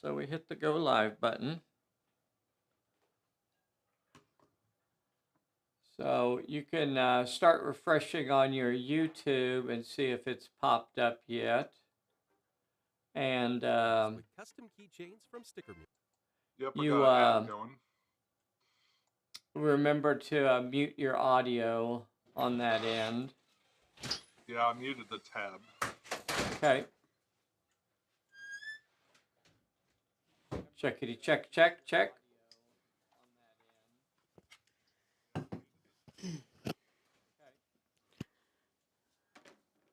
So we hit the go live button. So you can start refreshing on your YouTube and see if it's popped up yet. And With custom keychains from Sticker Mule. Yep, I you got an ad going. remember to mute your audio on that end. Yeah, I muted the tab. Okay. Checkity check, check, check.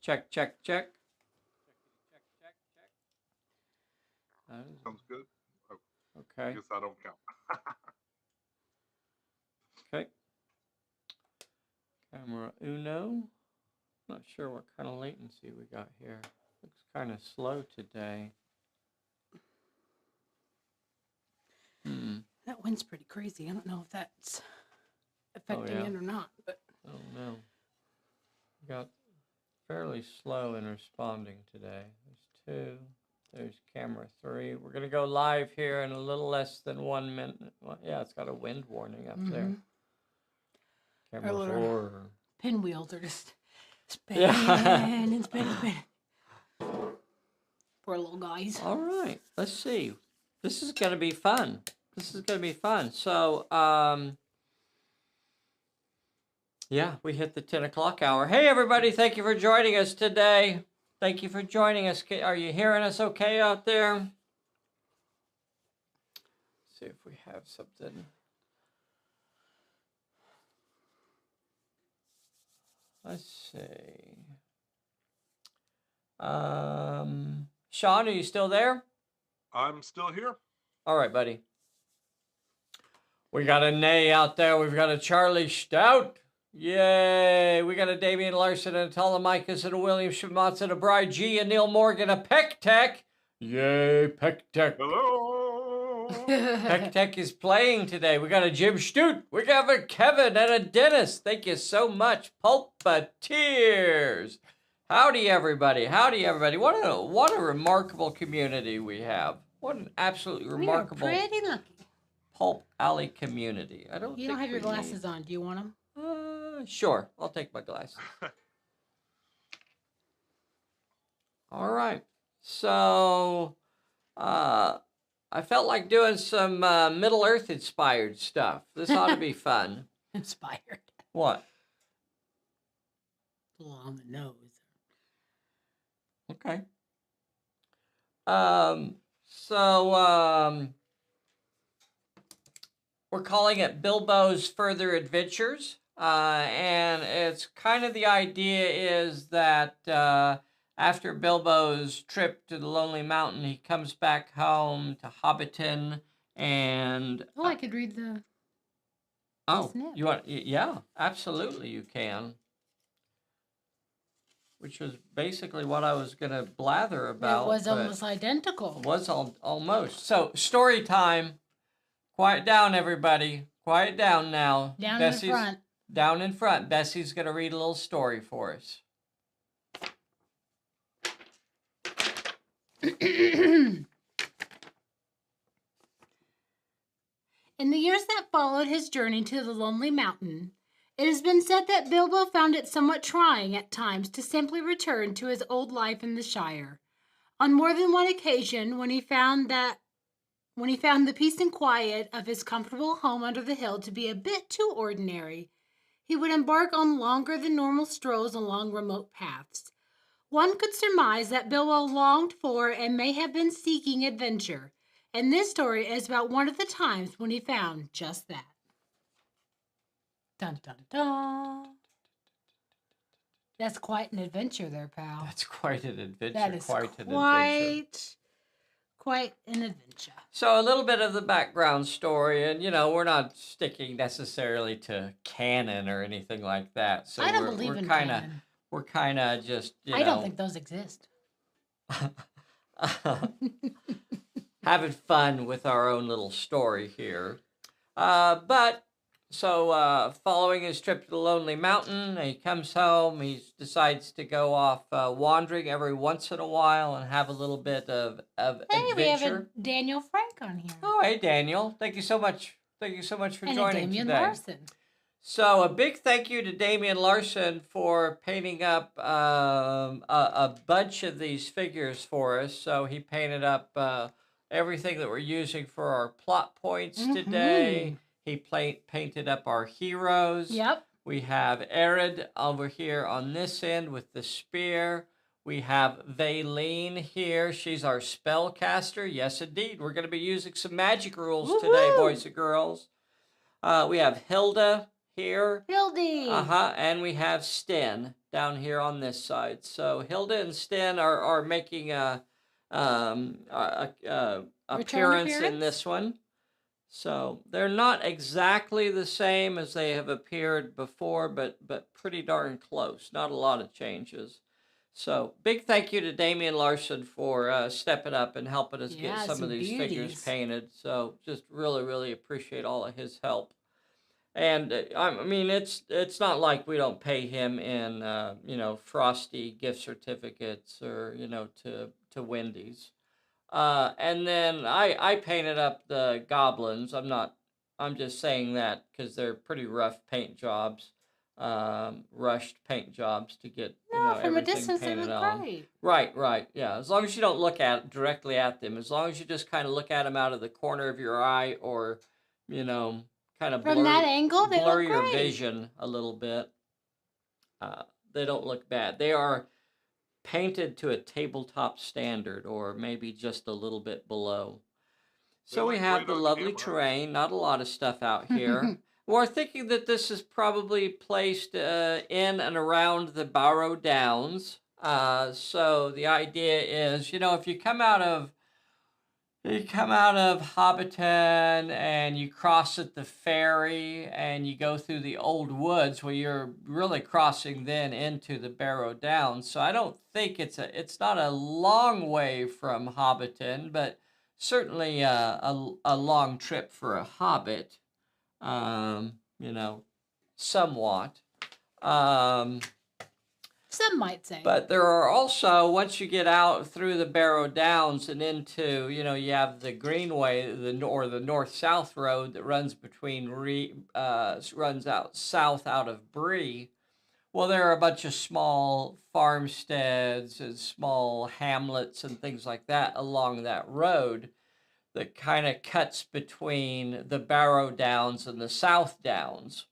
Check, check, check. Sounds good. Oh, I Okay. guess I don't count. Okay. Camera uno. Not sure what kind of latency we got here. Looks kind of slow today. That wind's pretty crazy. I don't know if that's affecting it or not. But oh no. Got fairly slow in responding today. There's 2. There's camera 3. We're going to go live here in a little less than 1 minute. Well, yeah, it's got a wind warning up there. Camera 4. Pinwheels are just spinning and spinning, spinning. Poor little guys. All right. Let's see. This is going to be fun. So, yeah, we hit the 10 o'clock hour. Hey, everybody. Thank you for joining us today. Thank you for joining us. Are you hearing us okay out there? Let's see if we have something. Let's see. Sean, are you still there? I'm still here. All right, buddy. We got a Nay out there. We've got a Charlie Stout. Yay. We got a Damian Larson and a Telemachus and a William Schmatz and a Bride G and Neil Morgan, a Peck Tech. Yay, Peck Tech. Hello. Peck Tech is playing today. We got a Jim Stute. We got a Kevin and a Dennis. Thank you so much. Pulpateers. Howdy, everybody. Howdy, everybody. What a remarkable community we have. What an absolutely remarkable We are pretty lucky. Pulp Alley community. You don't have your glasses on. Do you want them? Sure. I'll take my glasses. All right. So, I felt like doing some Middle Earth inspired stuff. This ought to be fun. Inspired. What? A little on the nose. Okay. We're calling it Bilbo's Further Adventures. And it's kind of the idea is that after Bilbo's trip to the Lonely Mountain, he comes back home to Hobbiton and... Oh, I could read the... Oh, you want? Yeah, absolutely you can. Which was basically what I was going to blather about. It was almost identical. It was almost. So, story time. Quiet down, everybody. Quiet down now. Down in front. Down in front. Bessie's going to read a little story for us. In the years that followed his journey to the Lonely Mountain, it has been said that Bilbo found it somewhat trying at times to simply return to his old life in the Shire. On more than one occasion, when he found the peace and quiet of his comfortable home under the hill to be a bit too ordinary, he would embark on longer than normal strolls along remote paths. One could surmise that Bilbo longed for and may have been seeking adventure, and this story is about one of the times when he found just that. Dun, dun, dun. That's quite an adventure there, pal. That's quite an adventure. That is quite an adventure. So a little bit of the background story, and we're not sticking necessarily to canon or anything like that. So I don't believe in canon. We're kind of just, I don't think those exist. having fun with our own little story here. But following his trip to the Lonely Mountain, he comes home. He decides to go off wandering every once in a while and have a little bit of Hey, adventure. we have a Daniel Frank on here. Oh, hey, Daniel. Thank you so much. Thank you so much for and joining a Damian today. Larson. So a big thank you to Damian Larson for painting up a bunch of these figures for us. So he painted up everything that we're using for our plot points today. He painted up our heroes. Yep. We have Arid over here on this end with the spear. We have Valine here. She's our spellcaster. Yes, indeed. We're going to be using some magic rules today, boys and girls. We have Hilda here. Hildy. And we have Sten down here on this side. So Hilda and Sten are making a appearance in this one. So they're not exactly the same as they have appeared before, but pretty darn close. Not a lot of changes. So big thank you to Damian Larson for stepping up and helping us get some of these figures painted. So just really, really appreciate all of his help. And I mean, it's not like we don't pay him in frosty gift certificates or to Wendy's. And then I painted up the goblins. I'm just saying that because they're pretty rough paint jobs, rushed paint jobs to get from everything a distance painted they look on. great. Right, yeah. As long as you don't look directly at them, as long as you just kind of look at them out of the corner of your eye, or kind of from that angle, they blur look your great. vision a little bit. They don't look bad. They are painted to a tabletop standard, or maybe just a little bit below. So we have the lovely terrain, not a lot of stuff out here. We're thinking that this is probably placed in and around the Barrow-Downs. So the idea is, if you come out of Hobbiton and you cross at the ferry and you go through the old woods, well, you're really crossing then into the Barrow-Downs. So I don't think it's not a long way from Hobbiton, but certainly a long trip for a hobbit, somewhat. Some might say. But there are also, once you get out through the Barrow-Downs and into, you have the Greenway, the north-south road that runs runs out south out of Bree. Well, there are a bunch of small farmsteads and small hamlets and things like that along that road that kind of cuts between the Barrow-Downs and the South Downs.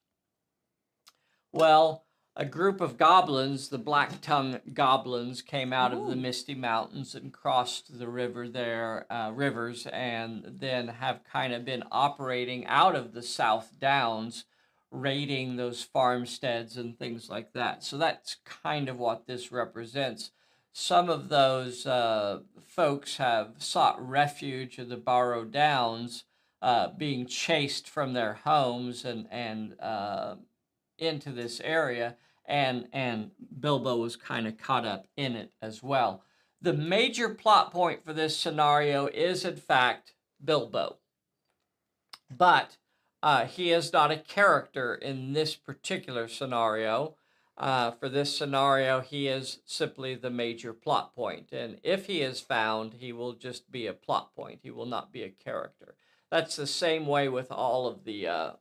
Well, a group of goblins, the Black-Tongue goblins, came out of the Misty Mountains and crossed the rivers, and then have kind of been operating out of the South Downs, raiding those farmsteads and things like that. So that's kind of what this represents. Some of those folks have sought refuge in the Barrow-Downs, being chased from their homes and into this area, and Bilbo was kind of caught up in it as well. The major plot point for this scenario is, in fact, Bilbo. But he is not a character in this particular scenario. For this scenario, he is simply the major plot point. And if he is found, he will just be a plot point. He will not be a character. That's the same way with all of the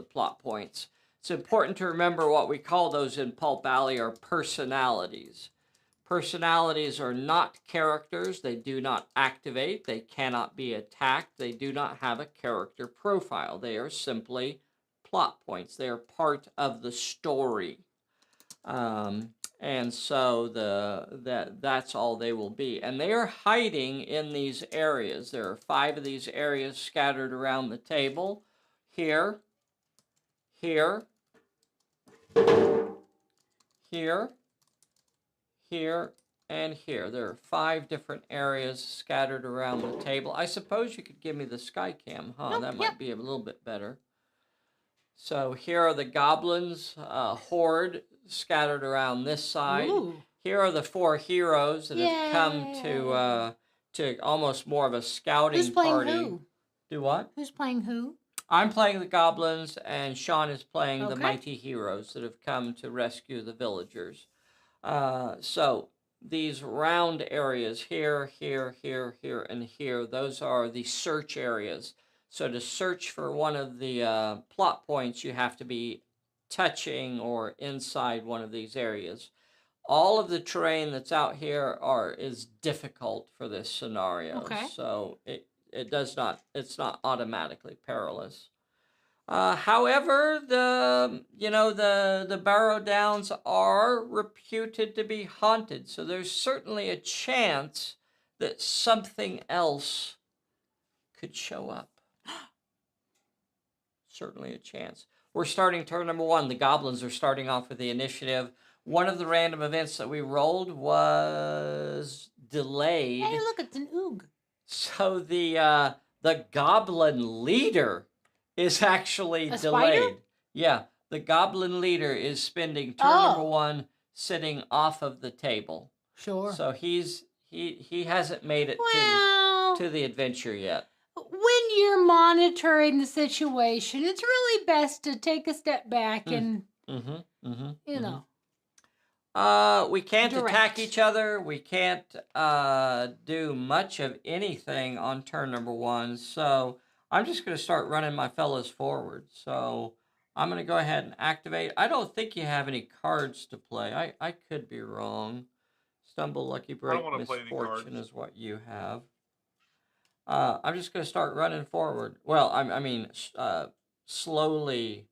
plot points. It's important to remember what we call those in Pulp Alley are personalities. Personalities are not characters. They do not activate. They cannot be attacked. They do not have a character profile. They are simply plot points. They are part of the story. And so that's all they will be. And they are hiding in these areas. There are 5 of these areas scattered around the table. Here, here, here, here, and here. There are 5 different areas scattered around the table. I suppose you could give me the sky cam, huh? Nope, That might be a little bit better. So here are the goblins, horde, scattered around this side. Ooh. Here are the 4 heroes that have come to almost more of a scouting Who's playing party. who? Do what? Who's playing who? I'm playing the goblins, and Sean is playing the Okay. mighty heroes that have come to rescue the villagers. So these round areas here, here, here, here, and here, those are the search areas. So to search for one of the plot points, you have to be touching or inside one of these areas. All of the terrain that's out here is difficult for this scenario. Okay. So it's not automatically perilous. However, the Barrow-Downs are reputed to be haunted, so there's certainly a chance that something else could show up. Certainly a chance. We're starting turn number 1. The goblins are starting off with the initiative. One of the random events that we rolled was delayed. Hey, look, it's an oog. So the goblin leader is actually A delayed. spider? Yeah, the goblin leader is spending turn number 1 sitting off of the table. Sure. So he hasn't made it to the adventure yet. When you're monitoring the situation, it's really best to take a step back and, you know. We can't attack Direct. each other. We can't do much of anything on turn number 1. So I'm just going to start running my fellas forward. So I'm going to go ahead and activate. I don't think you have any cards to play. I could be wrong. Stumble, Lucky Break, Misfortune is what you have. I'm just going to start running forward. Well, I mean, slowly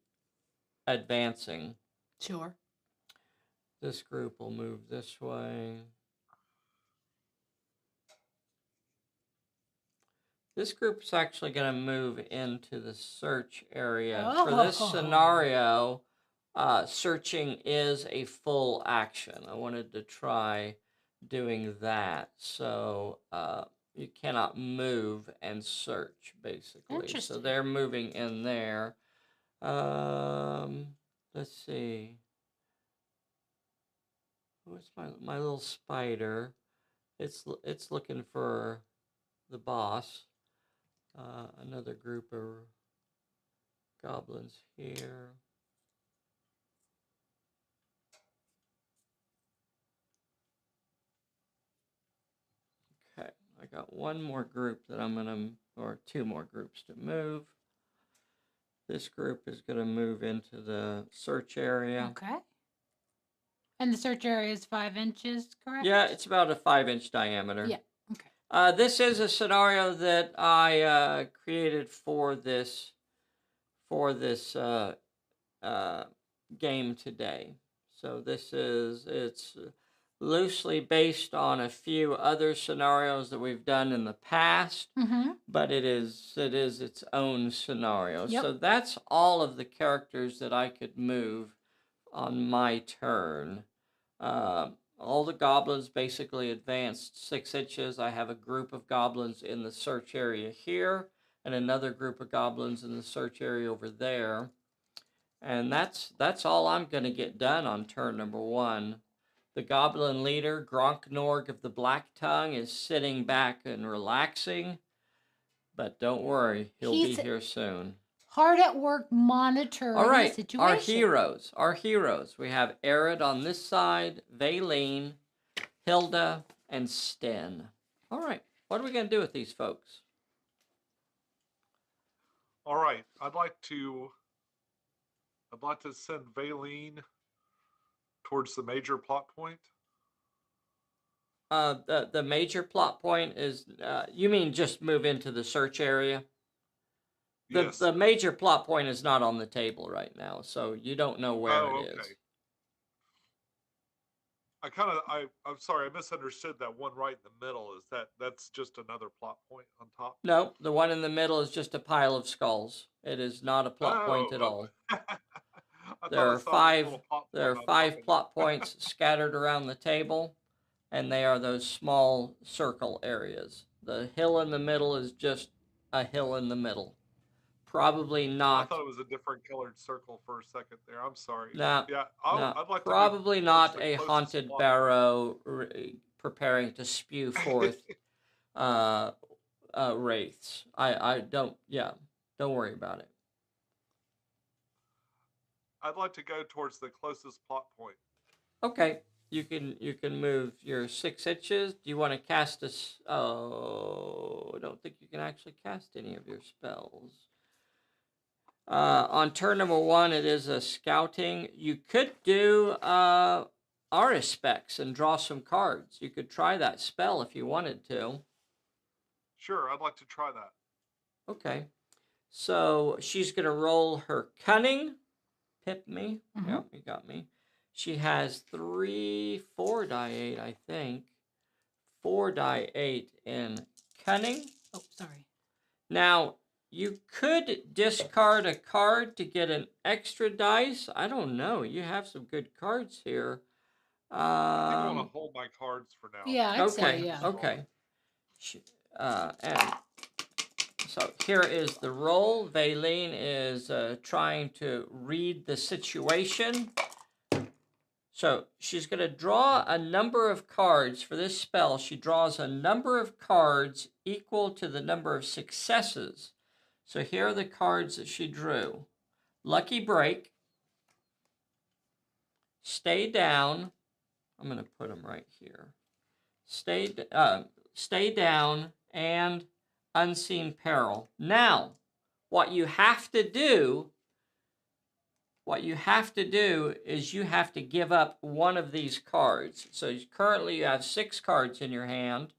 advancing. Sure. This group will move this way. This group's actually going to move into the search area. For this scenario, searching is a full action. I wanted to try doing that. So you cannot move and search, basically. Interesting. So they're moving in there. Let's see. Where's my little spider? It's looking for the boss. Another group of goblins here. Okay, I got one more group that or 2 more groups to move. This group is going to move into the search area. Okay. And the search area is 5 inches, correct? Yeah, it's about a 5-inch diameter. Yeah. Okay. This is a scenario that I created for this game today. So it's loosely based on a few other scenarios that we've done in the past, but it is its own scenario. Yep. So that's all of the characters that I could move on my turn. All the goblins basically advanced 6 inches. I have a group of goblins in the search area here and another group of goblins in the search area over there. And that's all I'm going to get done on turn number 1. The goblin leader, Gronknorg of the Black Tongue, is sitting back and relaxing. But don't worry, he'll be here soon. Hard at work monitoring the situation. Our heroes. We have Arid on this side, Valine, Hilda, and Sten. All right, what are we going to do with these folks? All right, I'd like to send Valine towards the major plot point. The major plot point is, you mean just move into the search area? Yes. The major plot point is not on the table right now, so you don't know where it is. I'm sorry, I misunderstood that one right in the middle. That's just another plot point on top? No, the one in the middle is just a pile of skulls. It is not a plot point at all. There are 5 plot points scattered around the table, and they are those small circle areas. The hill in the middle is just a hill in the middle. Probably not. I thought it was a different colored circle for a second there. I'm sorry. No, yeah, no, I'd like probably to not a haunted barrow preparing to spew forth wraiths. I don't. Yeah, don't worry about it. I'd like to go towards the closest plot point. Okay, you can move your 6 inches. Do you want to cast Oh, I don't think you can actually cast any of your spells. On turn number 1, it is a scouting. You could do Aurispec and draw some cards. You could try that spell if you wanted to. Sure, I'd like to try that. Okay, so she's gonna roll her cunning. Pip me. Mhm. Yep, you got me. She has 4 die 8, I think. 4 die 8 in cunning. Oh, sorry. Now, you could discard a card to get an extra dice. I don't know. You have some good cards here. I think I want to hold my cards for now. Yeah, I'd say, yeah. Okay. And so here is the roll. Valine is trying to read the situation. So she's going to draw a number of cards for this spell. She draws a number of cards equal to the number of successes. So here are the cards that she drew. Lucky Break. Stay Down. I'm going to put them right here. Stay Down and Unseen Peril. Now, what you have to do is you have to give up one of these cards. So currently you have 6 cards in your hand.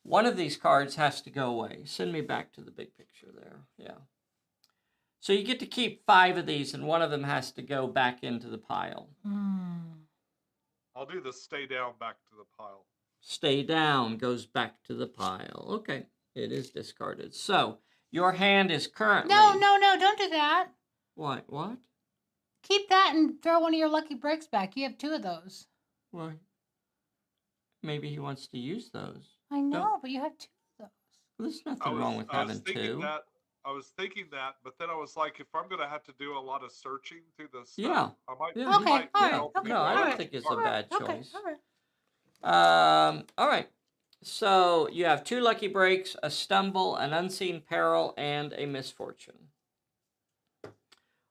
One of these cards has to go away. Send me back to the big picture there. Yeah. So you get to keep 5 of these, and one of them has to go back into the pile. I'll do the stay down back to the pile. Stay Down goes back to the pile. Okay, it is discarded. So your hand is currently... No, don't do that. What? Keep that and throw one of your lucky breaks back. You have 2 of those. Well, maybe he wants to use those. I know, but you have 2 of those. Well, there's nothing wrong with having 2. I was thinking that, but then I was like, if I'm going to have to do a lot of searching through the stuff, Yeah. I might. Yeah. Okay, might all right, help okay, you No, I out. don't think it's a bad choice. Okay, all right. All right. So you have 2 lucky breaks, a stumble, an unseen peril, and a misfortune.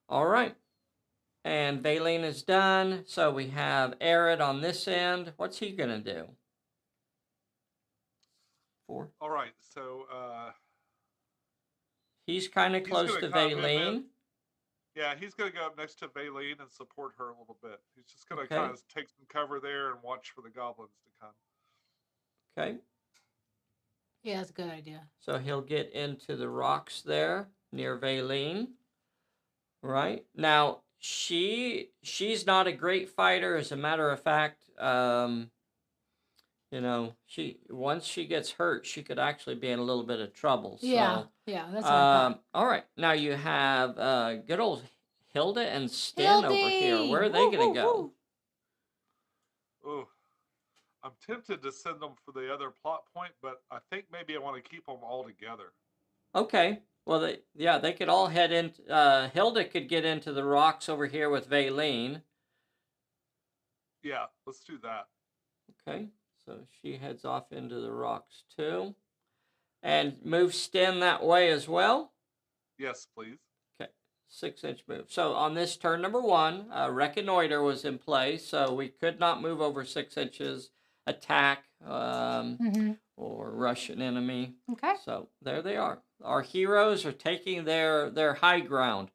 All right. And Valine is done. So we have Arid on this end. What's he going to do? 4. All right, so He's kind of He's close gonna to come in Valine. yeah, he's going to go up next to Valine and support her a little bit. He's just going to Okay. kind of take some cover there and watch for the goblins to come. Okay. Yeah, that's a good idea. So he'll get into the rocks there near Valine. Right? Now, she's not a great fighter. As a matter of fact, once she gets hurt, she could actually be in a little bit of trouble. So, Yeah, that's what I thought. all right. Now you have good old Hilda and Sten over here. Where are they going to go? Oh, I'm tempted to send them for the other plot point, but I think maybe I want to keep them all together. Okay. Well, they could all head in. Hilda could get into the rocks over here with Valine. Yeah, let's do that. Okay. So she heads off into the rocks too. And move Sten that way as well. Yes, please. Okay. 6-inch move. So on this turn number 1, Reconnoiter was in play, so we could not move over 6 inches, attack, or rush an enemy. Okay. So there they are. Our heroes are taking their high ground.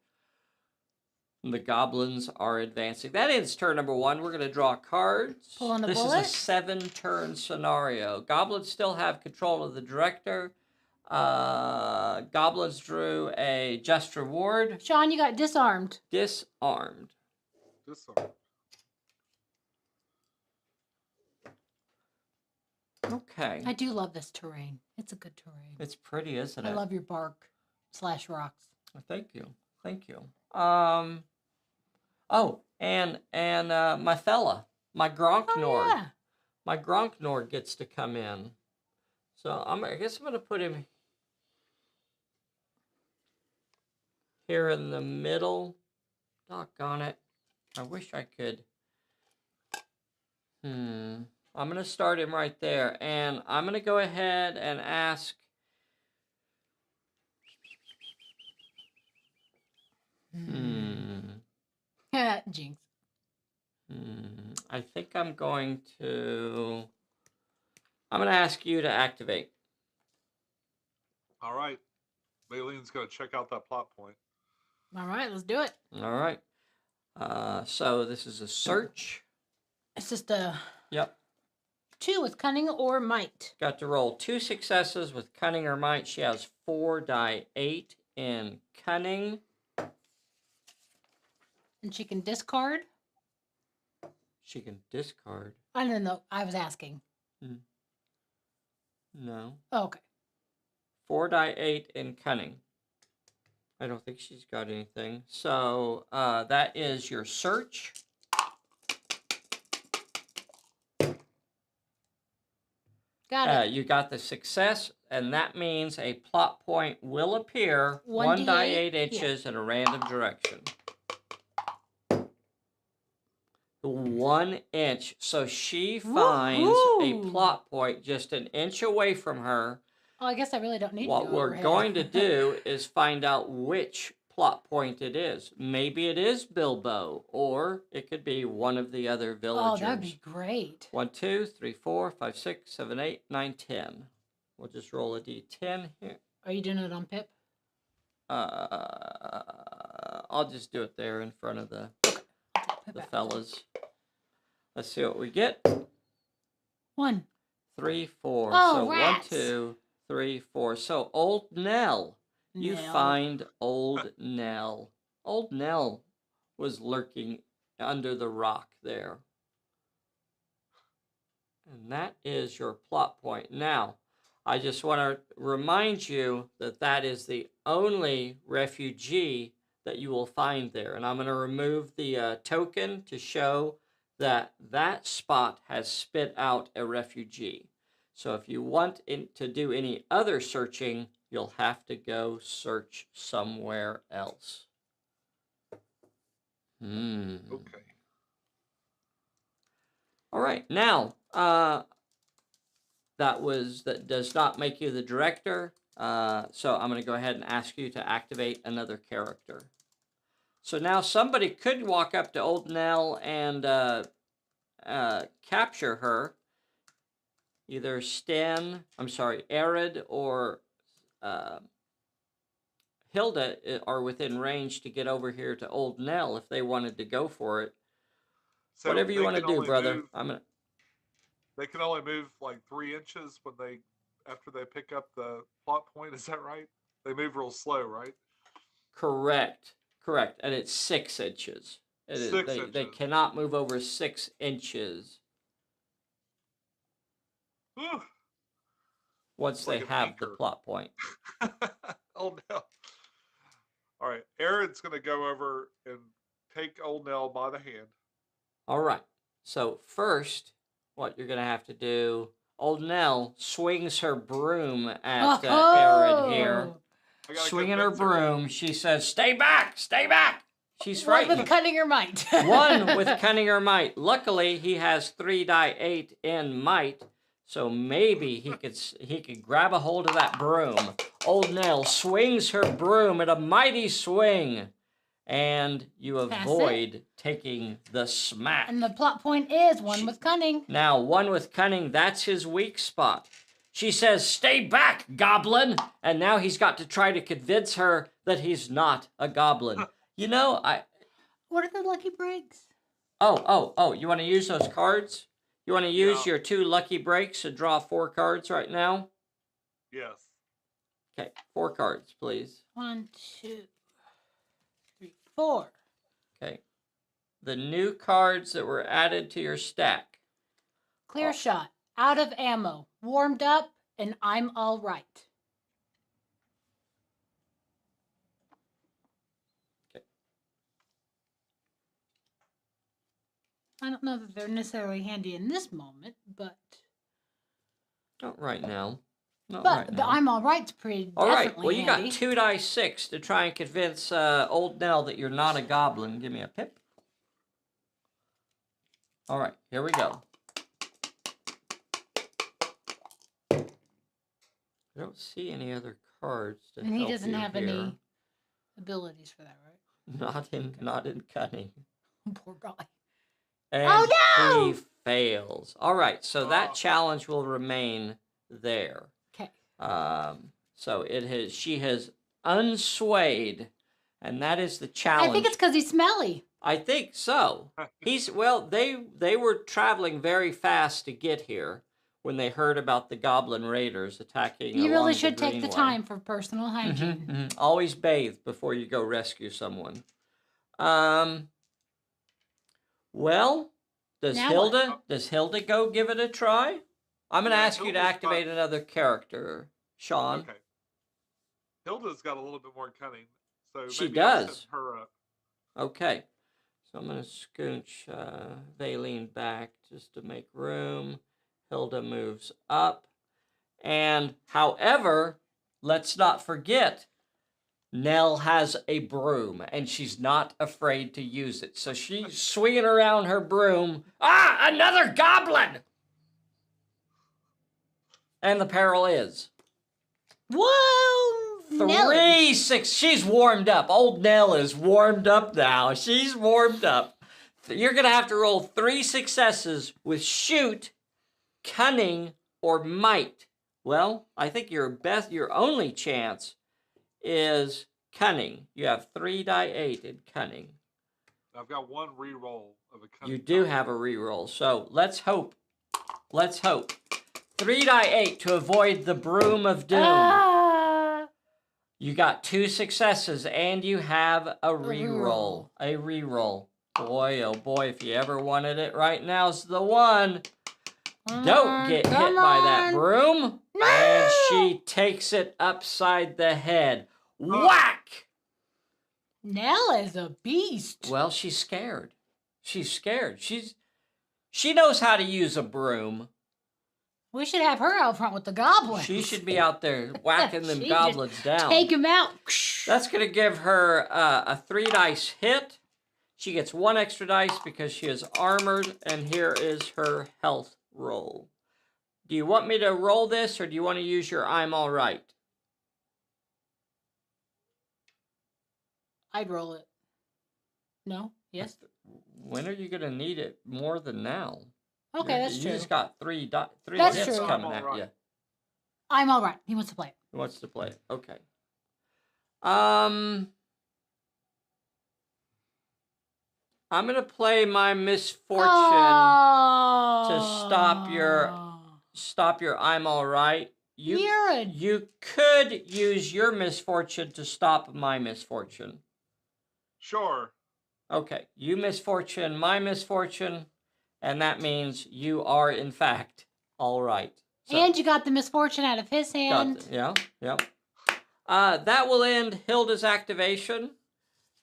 The goblins are advancing. That ends turn number 1. We're going to draw cards. Pull on a This bullet. is a 7-turn scenario. Goblins still have control of the director. Goblins drew a just reward. Sean, you got disarmed. Disarmed. Disarm. Okay. I do love this terrain. It's a good terrain. It's pretty, isn't it? I love your bark / rocks. Thank you. Thank you. Oh, and my fella, my Gronknord. Yeah. My Gronknord gets to come in. So I guess I'm going to put him here in the middle. Doggone it. I wish I could. I'm going to start him right there. And I'm going to go ahead and ask. Jinx. I think I'm going to ask you to activate. All right. Baylene's going to check out that plot point. All right, let's do it. All right. So this is a search. It's just a Yep. 2 with cunning or might. Got to roll 2 successes with cunning or might. She has 4 die 8 in cunning. And she can discard. She can discard. I don't know. I was asking. No. Oh, okay. 4 die 8 in cunning. I don't think she's got anything. So that is your search. Got it. You got the success, and that means a plot point will appear 1 1 die D8, 8 inches in a random direction. 1 inch. So she finds a Woohoo! plot point just an inch away from her. Oh, I guess I really don't need What to do we're overhead. going to do is find out which plot point it is. Maybe it is Bilbo, or it could be one of the other villagers. Oh, that'd be great. 1, 2, 3, 4, 5, 6, 7, 8, 9, 10. We'll just roll a d10 here. Are you doing it on Pip? I'll just do it there in front of the Pip fellas. Let's see what we get. 1. 3, 4. Oh, so rats. 1, 2, 3, 4. So old Nell. You Nell. find old Nell. Old Nell was lurking under the rock there. And that is your plot point. Now, I just want to remind you that that is the only refugee that you will find there. And I'm going to remove the token to show that that spot has spit out a refugee. So if you want to do any other searching, you'll have to go search somewhere else. Okay. All right. Now, that does not make you the director. So I'm going to go ahead and ask you to activate another character. So now somebody could walk up to Old Nell and capture her. Either Arid or Hilda are within range to get over here to Old Nell if they wanted to go for it. So Whatever you they want to can do, only brother. move- They can only move like 3 inches after they pick up the plot point. Is that right? They move real slow, right? Correct. And it's 6 inches. It is, 6 they inches. cannot move over 6 inches Whew. once It's they like a have the beaker. plot point. Oh no. All right. Aaron's going to go over and take old Nell by the hand. All right. So first, what you're going to have to do, Old Nell swings her broom at Arid here. I gotta Swinging her convince her. broom, she says, "Stay back! Stay back!" She's 1 frightened. with cunning or might. 1 with cunning or might. Luckily, he has 3 die 8 in might, so maybe he could grab a hold of that broom. Old Nell swings her broom at a mighty swing, and you avoid taking the smack. And the plot point is 1 with cunning. Now, 1 with cunning, that's his weak spot. She says, "Stay back, goblin!" And now he's got to try to convince her that he's not a goblin. You know, What are the lucky breaks? Oh, you want to use those cards? You want to use Yeah. your 2 lucky breaks to draw 4 cards right now? Yes. Okay, 4 cards, please. 1, 2, 3, 4. Okay. The new cards that were added to your stack. Clear shot. Out of ammo. Warmed up. And I'm all right. Okay. I don't know that they're necessarily handy in this moment, but Not right now. Not but right the now. I'm all right's pretty All right, definitely well, you handy. got 2 die 6 to try and convince Old Nell that you're not a goblin. Give me a pip. All right, here we go. I don't see any other cards to And he help doesn't you have here. any abilities for that, right? Not in cunning. Poor guy. And Oh, no! he fails. All right, so that Oh. challenge will remain there. Okay. So she has unswayed, and that is the challenge. I think it's because he's smelly. I think so. They were traveling very fast to get here when they heard about the Goblin Raiders attacking. You along really the should take the Greenway. time for personal hygiene. Mhm. Always bathe before you go rescue someone. Well, does Now what? Hilda go give it a try? I'm gonna Yeah, ask you to Hilda's activate another character, Sean. Okay. Hilda's got a little bit more cunning, so She maybe I'll does. set her up. Okay. So I'm gonna scooch Valine back just to make room. Hilda moves up. And however, let's not forget, Nell has a broom, and she's not afraid to use it. So she's swinging around her broom. Ah, another goblin! And the peril is Whoa! Nelly. 3, 6. She's warmed up. Old Nell is warmed up now. She's warmed up. You're going to have to roll 3 successes with shoot, cunning, or might. Well, I think your only chance is cunning. You have 3 die 8 in cunning. I've got 1 re-roll of a cunning. You do have a reroll. So let's hope. 3 die 8 to avoid the broom of doom. You got 2 successes and you have a reroll. A reroll. Boy, oh boy, if you ever wanted it, right now's the one. Don't get hit by that broom. No! And she takes it upside the head. Whack! Nell is a beast. Well, she's scared. She's scared. She knows how to use a broom. We should have her out front with the goblins. She should be out there whacking them She goblins down. Take him out. That's going to give her a 3 dice hit. She gets 1 extra dice because she is armored, and here is her health roll. Do you want me to roll this, or do you want to use your I'm all right? I'd roll it. No? Yes? When are you going to need it more than now? Okay, that's you true. You just got 3 That's hits true. coming I'm at all you. right. I'm all right. He wants to play it. Who wants to play it? Okay. I'm going to play my misfortune to stop your I'm all right. You could use your misfortune to stop my misfortune. Sure. Okay, you misfortune, my misfortune, and that means you are in fact all right. So, And you got the misfortune out of his hand. yeah. That will end Hilda's activation.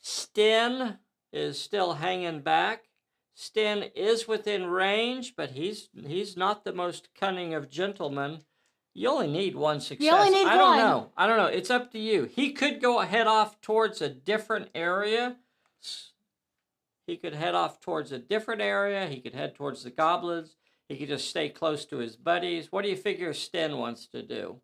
Sten is still hanging back. Sten is within range, but he's not the most cunning of gentlemen. You only need 1 success. You only need I don't one. know. It's up to you. He could go head off towards a different area. He could head off towards a different area. He could head towards the goblins. He could just stay close to his buddies. What do you figure Sten wants to do?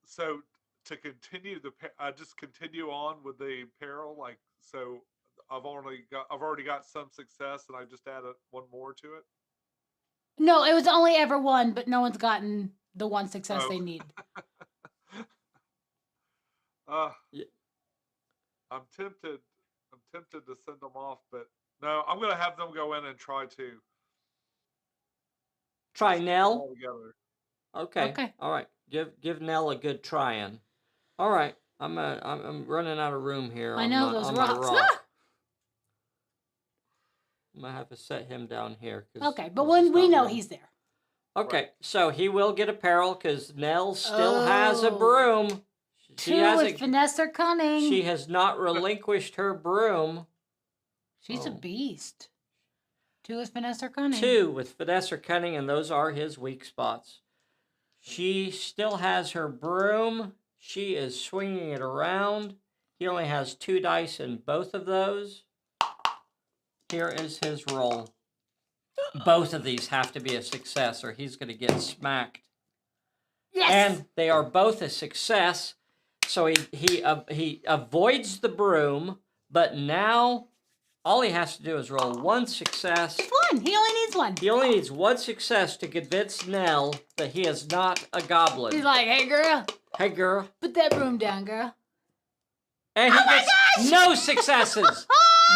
So to continue I just continue on with the peril, like, so I've already got some success, and I just add 1 more to it. No, it was only ever 1, but no one's gotten the 1 success they need. Yeah. I'm tempted to send them off, but no, I'm gonna have them go in and try to Try all Nell? together. Okay. All right. Give Nell a good try-in. All right. I'm running out of room here. I know those rocks. Ah! I'm gonna have to set him down here. Okay, but when we know he's there. Okay, Right. So he will get a peril because Nell still has a broom. She 2 hasn't. with finesse or cunning. She has not relinquished her broom. She's a beast. 2 with finesse or cunning. 2 with finesse or cunning, and those are his weak spots. She still has her broom. She is swinging it around. He only has 2 dice in both of those. Here is his roll. Both of these have to be a success, or he's going to get smacked. Yes! And they are both a success. So he avoids the broom, but now All he has to do is roll one success. Just one. He only needs one. He only needs one success to convince Nell that he is not a goblin. He's like, hey, girl. Hey, girl. Put that broom down, girl. And he Oh my gets gosh! no successes.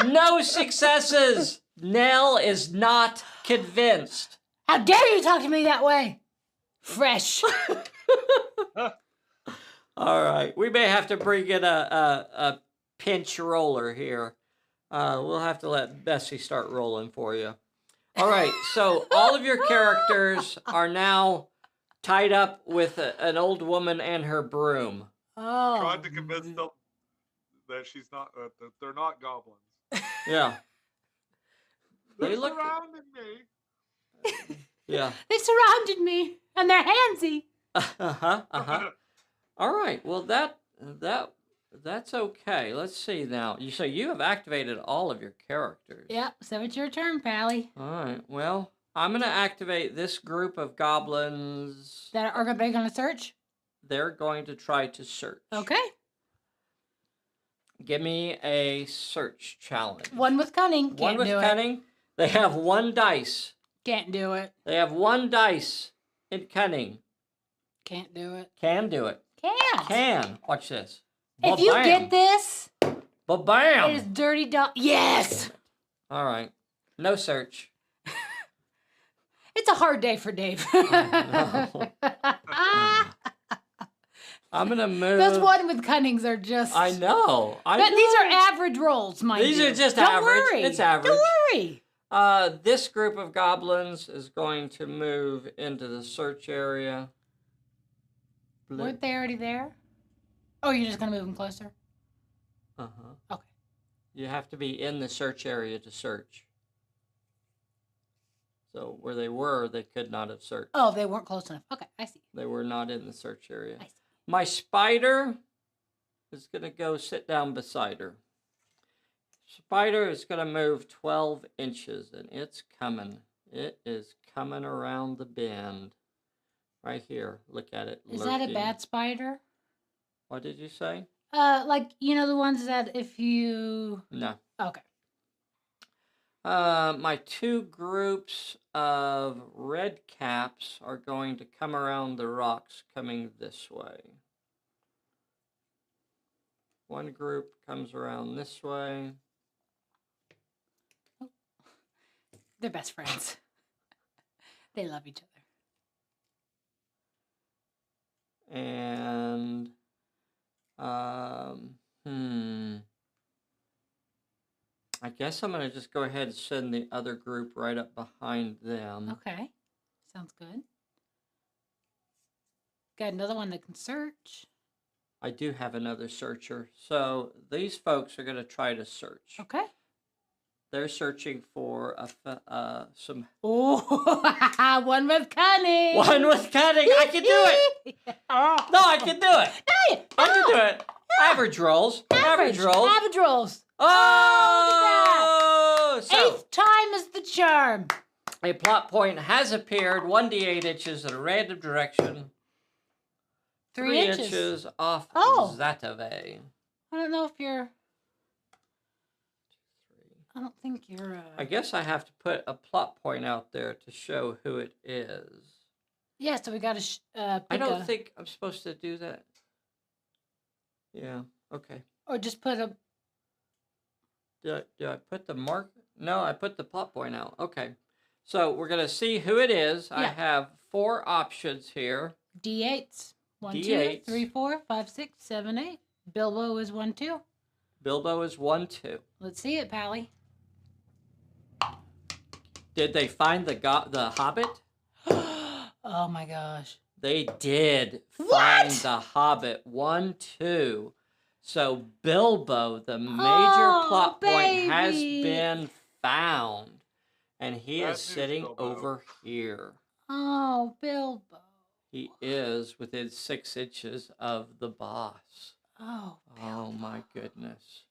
No successes. Nell is not convinced. How dare you talk to me that way? Fresh. All right. We may have to bring in a pinch roller here. We'll have to let Bessie start rolling for you. All right. So all of your characters are now tied up with an old woman and her broom. Oh. Tried to convince them that she's not. That they're not goblins. Yeah. They're They look- surrounding me. Yeah. They surrounded me, and they're handsy. All right. Well, that's okay. Let's see now. So you have activated all of your characters. Yep, so it's your turn, Pally. All right. Well, I'm going to activate this group of goblins. That are they going to search? They're going to try to search. Okay. Give me a search challenge. One with cunning. One Can't with do cunning. They have one dice. it. Can't do it. They have one dice in cunning. Can't do it. Can do it. Can't. Can. Watch this. If you Ba-bam. get this, Ba-bam. it is dirty dog. Yes! All right. No search. It's a hard day for Dave. I'm going to move. Those one with cunnings are just... I know. But these are average rolls, mind These you. are just Don't average. Worry. It's average. Don't worry. This group of goblins is going to move into the search area. Weren't they already there? Oh, you're just going to move them closer? Uh-huh. Okay. You have to be in the search area to search. So where they were, they could not have searched. Oh, they weren't close enough. Okay, I see. They were not in the search area. I see. My spider is going to go sit down beside her. Spider is going to move 12 inches, and it's coming. It is coming around the bend. Right here. Look at it. Is that a lurking. bad spider? What did you say? Like, you know, the ones that if you... No. Okay. My two groups of red caps are going to come around the rocks coming this way. One group comes around this way. They're best friends. They love each other. And, I guess I'm going to just go ahead and send the other group right up behind them. Okay. Sounds good. Got another one that can search. I do have another searcher. So these folks are going to try to search. Okay. They're searching for some... Oh, one with cunning. One with cutting. I can do it. Oh. No, I can do it. No, I can do it. Average rolls. Average rolls. Average rolls. Oh! So, Eighth time is the charm. a plot point has appeared 1d8 inches in a random direction. 3 inches. 3 inches off Oh. Zatave. I don't know if you're... I don't think you're... I guess I have to put a plot point out there to show who it is. Yeah, so we got to... I don't think I'm supposed to do that. Yeah, okay. Or just put a... Do I put the mark? No, I put the plot point out. Okay. So we're going to see who it is. I Yeah. have 4 options here. D8s. 1, 2, D8s. 3, 4, 5, 6, 7, 8. Bilbo is 1, 2. Bilbo is 1, 2. Let's see it, Pally. Did they find the Hobbit? Oh my gosh. They did What? find the Hobbit. 1, 2. So Bilbo, the major Oh, plot point, has baby. been found. And he Bad is news, sitting Bilbo. over here. Oh, Bilbo. He is within 6 inches of the boss. Oh, Oh my goodness.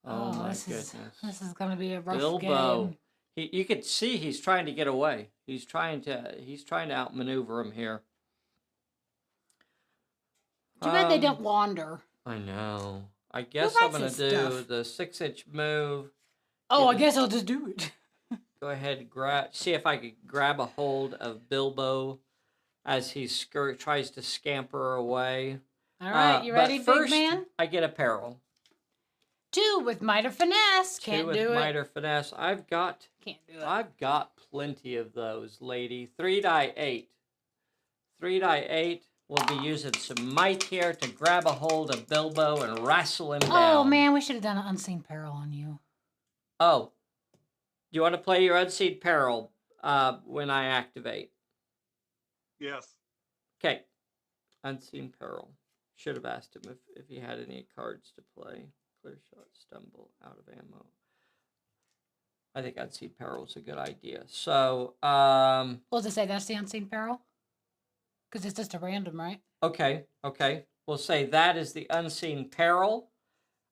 Oh, my goodness. This is going to be a rough Bilbo. game. You could see he's trying to get away. He's trying to outmaneuver him here. Too bad they don't wander. I know. I guess Well, I'm gonna that's do his stuff. the 6-inch move Oh, I Give it- guess I'll just do it. Go ahead, see if I could grab a hold of Bilbo as he tries to scamper away. All right, you ready, but first, big man? I get a peril. 2 with might or finesse. 2 Can't with do might it. or finesse. I've got Can't do it. I've got plenty of those, lady. 3 die 8. 3 die 8. We'll be using some might here to grab a hold of Bilbo and wrestle him down. Oh, man, we should have done an unseen peril on you. Oh. Do you want to play your unseen peril when I activate? Yes. Okay. Unseen peril. Should have asked him if he had any cards to play. Clear shot, stumble, out of ammo. I think unseen peril is a good idea. So, What does it say? That's the unseen peril? Because it's just a random, right? okay. We'll say that is the unseen peril.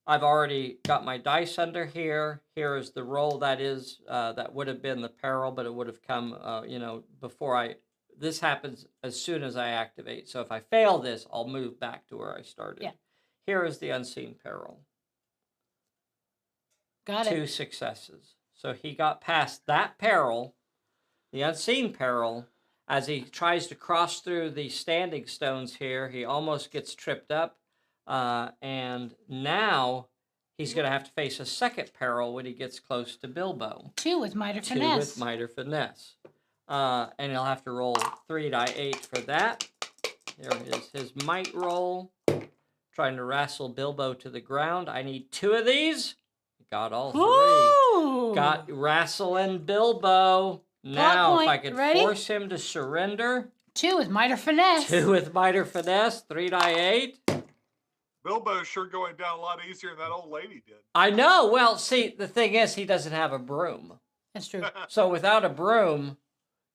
I've already got my dice under here. Here is the roll that would have been the peril, but it would have come, before this happens as soon as I activate. So if I fail this, I'll move back to where I started. Yeah. Here is the unseen peril. Got it. 2 successes. So he got past that peril, the unseen peril. As he tries to cross through the standing stones here, he almost gets tripped up. And now he's going to have to face a second peril when he gets close to Bilbo. 2 with might or 2 finesse. with might or finesse. And he'll have to roll 3 die 8 for that. There is his might roll. Trying to wrestle Bilbo to the ground. I need 2 of these. Got all 3. Ooh. Got wrestling Bilbo. Now, if I could Ready? force him to surrender. 2 with might or finesse. 2 with might or finesse. 3 die 8. Bilbo's sure going down a lot easier than that old lady did. I know. Well, see, the thing is, he doesn't have a broom. That's true. So without a broom,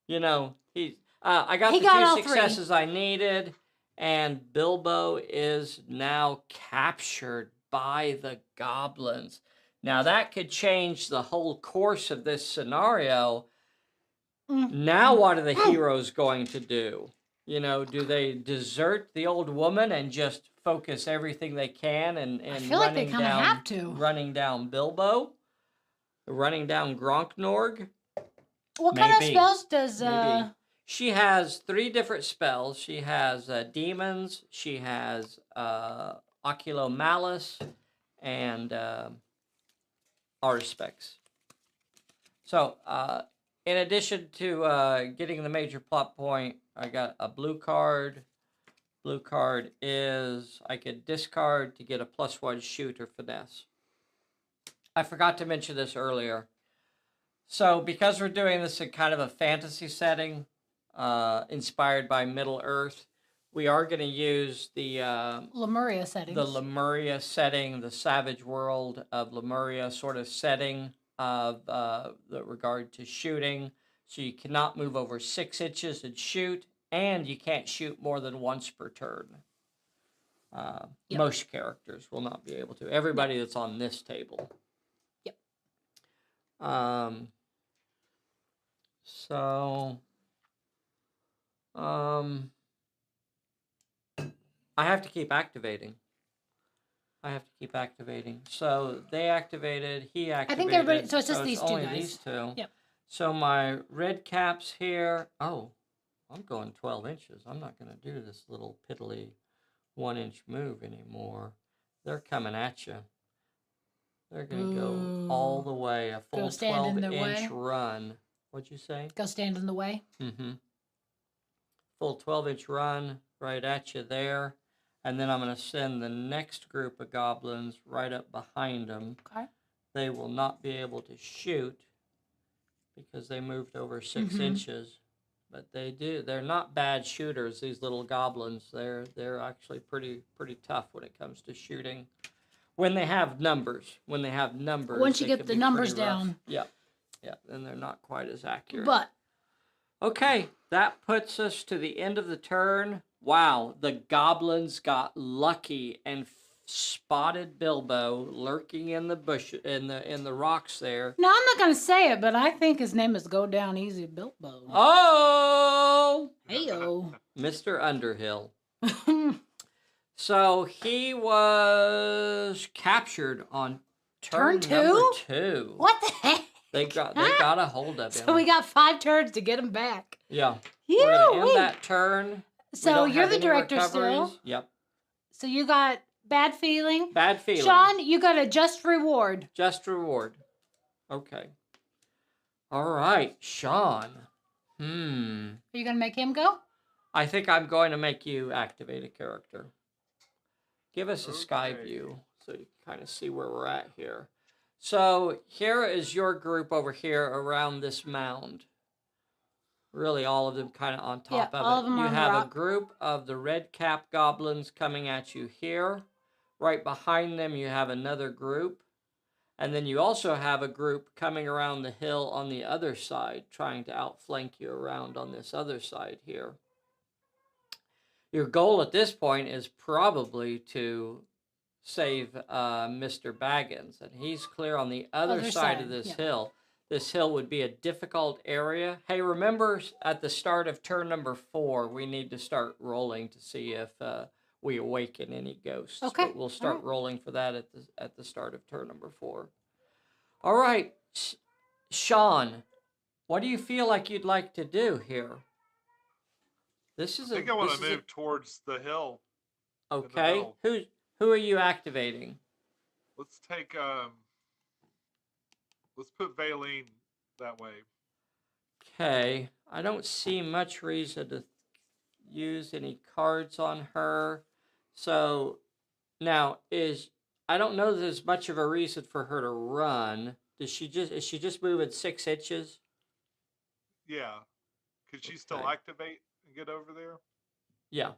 I got He the got 2 all 3. successes I needed, and Bilbo is now captured by the goblins. Now that could change the whole course of this scenario. Now what are the heroes going to do? Do they desert the old woman and just focus everything they can and I feel like they kind of have to. running down Bilbo? Running down Gronknorg? What kind of Maybe. spells does Maybe. She has 3 different spells. She has demons, she has Oculomalus, and Artispex. So, in addition to getting the major plot point, I got a blue card. Blue card is I could discard to get a +1 shoot or finesse. I forgot to mention this earlier. So because we're doing this in kind of a fantasy setting, inspired by Middle Earth, we are going to use the Lemuria settings? The Lemuria setting, the Savage World of Lemuria sort of setting of the regard to shooting. So you cannot move over 6 inches and shoot, and you can't shoot more than once per turn. Yep. Most characters will not be able to. Everybody that's on this table. Yep. So, I have to keep activating. So they activated, he activated. I think everybody, so it's just these 2 only guys. these 2. Yep. So my red caps here. Oh, I'm going 12 inches. I'm not going to do this little piddly 1-inch move anymore. They're coming at you. They're going to go all the way, a full 12-inch run. What'd you say? Go stand in the way. Mm-hmm. Full 12-inch run right at you there. And then I'm going to send the next group of goblins right up behind them. Okay. They will not be able to shoot because they moved over 6 inches. But they do. They're not bad shooters, these little goblins. They're actually pretty tough when it comes to shooting. When they have numbers. Once you get the numbers down. Yeah. Then they're not quite as accurate. But okay, that puts us to the end of the turn. Wow, the goblins got lucky and spotted Bilbo lurking in the bush in the rocks there. no, I'm not going to say it, but I think his name is Go Down Easy Bilbo. Oh! Heyo. Mr. Underhill. So he was captured on Turn number two? 2. What the heck? They got a hold of him. So we got 5 turns to get him back. Yeah. We're gonna end Yoo-wee. that turn. We So don't you're have the any director recoveries. still. Yep. So you got bad feeling. Bad feeling. Sean, you got a just reward. Just reward. Okay. All right, Sean. Are you gonna make him go? I think I'm going to make you activate a character. Give us a sky Okay. view so you can kind of see where we're at here. So here is your group over here around this mound. Really, all of them kind of on top of all it. of them You on the have a rock. group of the red cap goblins coming at you here. Right behind them, you have another group. And then you also have a group coming around the hill on the other side, trying to outflank you around on this other side here. Your goal at this point is probably to save Mr. Baggins, and he's clear on the other side of this yeah. hill. This hill would be a difficult area. Hey, remember at the start of turn number 4, we need to start rolling to see if we awaken any ghosts. Okay, But we'll start alright. rolling for that at the start of turn number 4. All right, Sean, what do you feel like you'd like to do here? This is I think I want to move towards the hill. in the okay. middle. Who are you activating? Let's take let's put Valine that way. Okay, I don't see much reason to use any cards on her. So now I don't know that there's much of a reason for her to run. Is she just moving 6 inches? Yeah. Could she still Okay. activate and get over there? Yeah.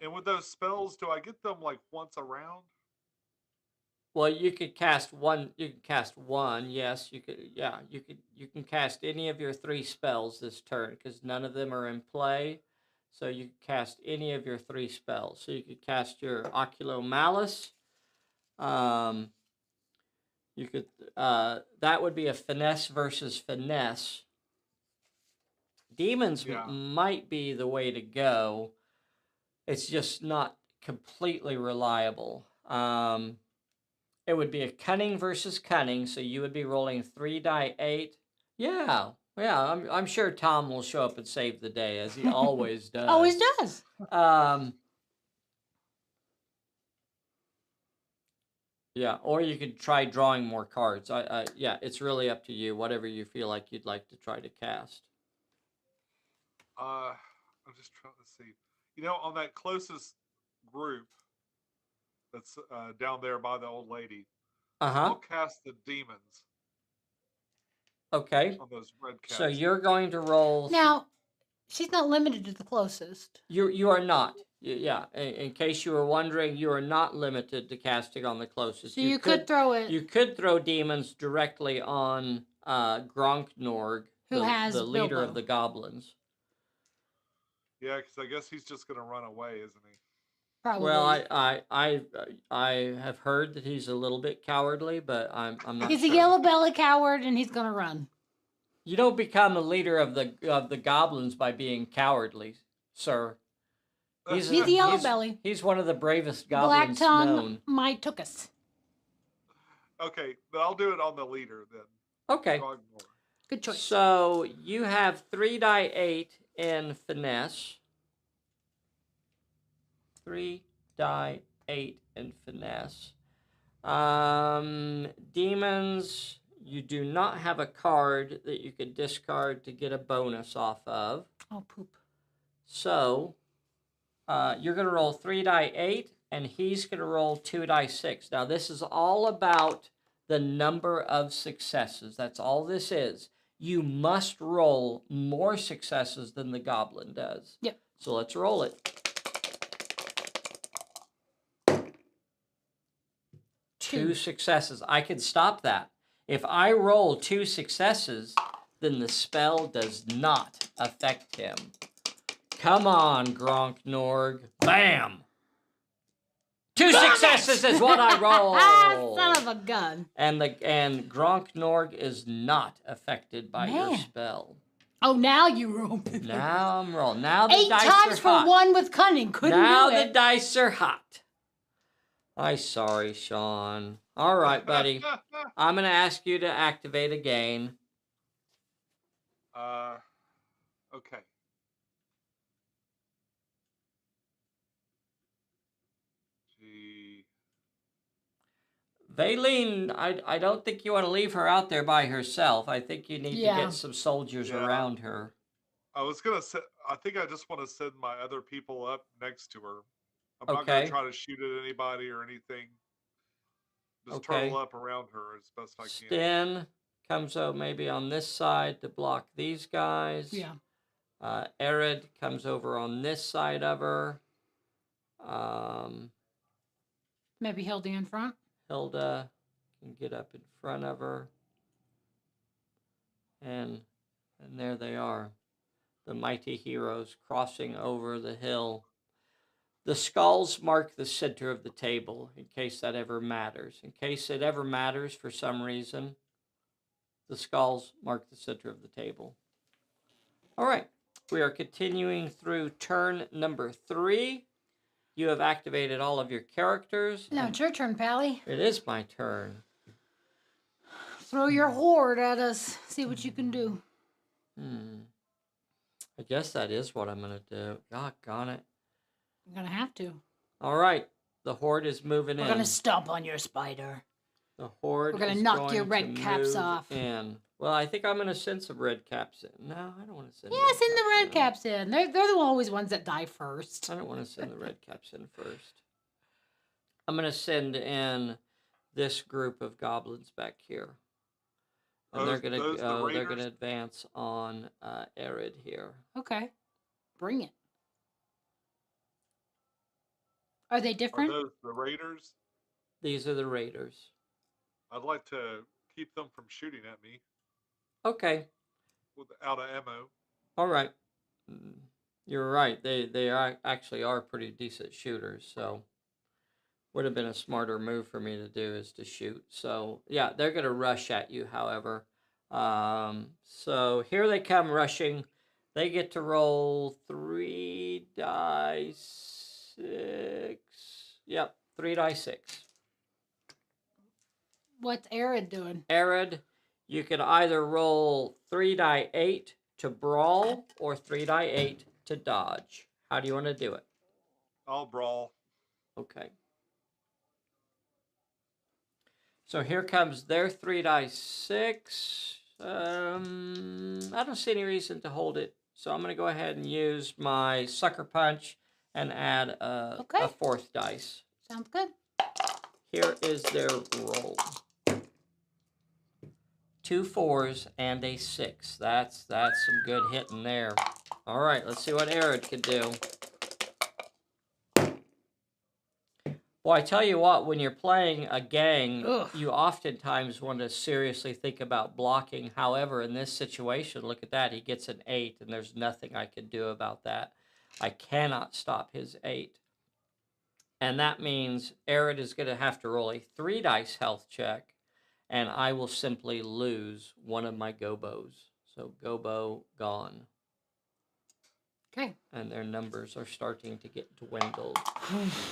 And with those spells, do I get them like once around? Well, you could cast one. You can cast one. Yes, you could. Yeah, you could. You can cast any of your 3 spells this turn because none of them are in play. So you could cast any of your 3 spells. So you could cast your Oculo Malice. You could. That would be a finesse versus finesse. Demons Yeah. might be the way to go. It's just not completely reliable. It would be a cunning versus cunning, so you would be rolling 3 die 8. Yeah. I'm sure Tom will show up and save the day as he always does. Always does. Yeah, or you could try drawing more cards. Yeah, it's really up to you. Whatever you feel like you'd like to try to cast. I'm just trying to see. You know, on that closest group that's down there by the old lady, I'll cast the demons Okay. on those red caps. So you're going to roll. Now, she's not limited to the closest. You are not. Yeah. In case you were wondering, you are not limited to casting on the closest. So you could throw it. You could throw demons directly on Gronknorg, Who has the leader Bilbo. of the goblins. Yeah, because I guess he's just going to run away, isn't he? Probably. Well, I have heard that he's a little bit cowardly, but I'm not. He's sure. a yellow belly coward, and he's gonna run. You don't become a leader of the goblins by being cowardly, sir. He's a yellow belly. He's one of the bravest Black goblins tongue, known. Mike took us. Okay, but I'll do it on the leader then. Okay. Grognor. Good choice. So you have 3 die 8 in finesse. 3 die 8 in finesse. Demons, you do not have a card that you could discard to get a bonus off of. Oh, poop. So you're going to roll 3 die 8, and he's going to roll 2 die 6. Now, this is all about the number of successes. That's all this is. You must roll more successes than the goblin does. Yep. So let's roll it. 2 successes. I can stop that. If I roll 2 successes, then the spell does not affect him. Come on, Gronknorg. Bam! 2 successes is what I roll. Son of a gun. And Gronknorg is not affected by your Man. spell. Oh, now you roll. Now I'm rolling. Now the 8 dice times are for hot. 1 with cunning. Couldn't Now do the it. dice are hot. I'm sorry, Sean. All right, buddy. I'm going to ask you to activate again. Okay. Gee. Valine, I don't think you want to leave her out there by herself. I think you need to Yeah. get some soldiers Yeah. around her. I was gonna say. I think I just want to send my other people up next to her. I'm not gonna Okay. try to shoot at anybody or anything. Just Okay. turtle up around her as best I can. Sten comes out maybe on this side to block these guys. Yeah. Arid comes over on this side of her. Maybe Hildy in front. Hilda can get up in front of her. And there they are. The mighty heroes crossing over the hill. The skulls mark the center of the table, in case that ever matters. In case it ever matters for some reason, the skulls mark the center of the table. All right, we are continuing through turn number 3. You have activated all of your characters. Now it's your turn, Pally. It is my turn. Throw your horde at us. See what you can do. I guess that is what I'm going to do. Doggone it. You're going to have to. All right. The horde is moving We're in. going to stomp on your spider. The horde We're gonna is knock your going red to caps move off. in. Well, I think I'm going to send some red caps in. No, I don't want to send Yeah, send the red caps in. They're always ones that die first. I don't want to send the red caps in first. I'm going to send in this group of goblins back here. And they're going to go, they're going to advance on Arid here. Okay. Bring it. Are they different? Are those the raiders? These are the raiders. I'd like to keep them from shooting at me Okay. without ammo. All right. You're right. They actually are pretty decent shooters, so would have been a smarter move for me to do is to shoot. So, yeah, they're going to rush at you, however. So here they come rushing. They get to roll 3 dice 6. Yep, 3 dice 6. What's Arid doing? Arid, you can either roll 3 die 8 to brawl or 3 die 8 to dodge. How do you want to do it? I'll brawl. Okay. So here comes their 3 dice 6. I don't see any reason to hold it. So I'm going to go ahead and use my sucker punch and add a 4th dice. Sounds good. Here is their roll. 2 4s and a 6. That's some good hitting there. All right, let's see what Arid can do. Well, I tell you what, when you're playing a gang, you oftentimes want to seriously think about blocking. However, in this situation, look at that. He gets an 8, and there's nothing I can do about that. I cannot stop his 8. And that means Arid is going to have to roll a 3 dice health check, and I will simply lose one of my gobos. So gobo gone. Okay. And their numbers are starting to get dwindled.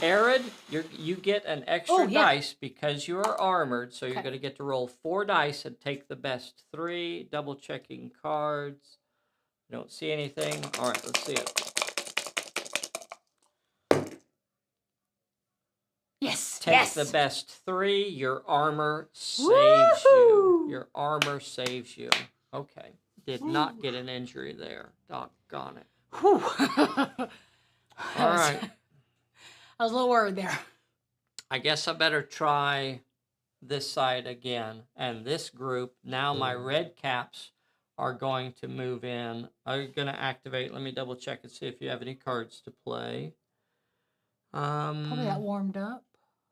Arid, you get an extra dice because you are armored, so you're going to get to roll 4 dice and take the best 3, double checking cards. Don't see anything. All right, let's see it. Yes. Take the best 3. Your armor saves you. Your armor saves you. Okay. Did not get an injury there. Doggone it. Whew. All right. I was a little worried there. I guess I better try this side again. And this group, now my red caps are going to move in. I'm going to activate. Let me double check and see if you have any cards to play. Probably got warmed up.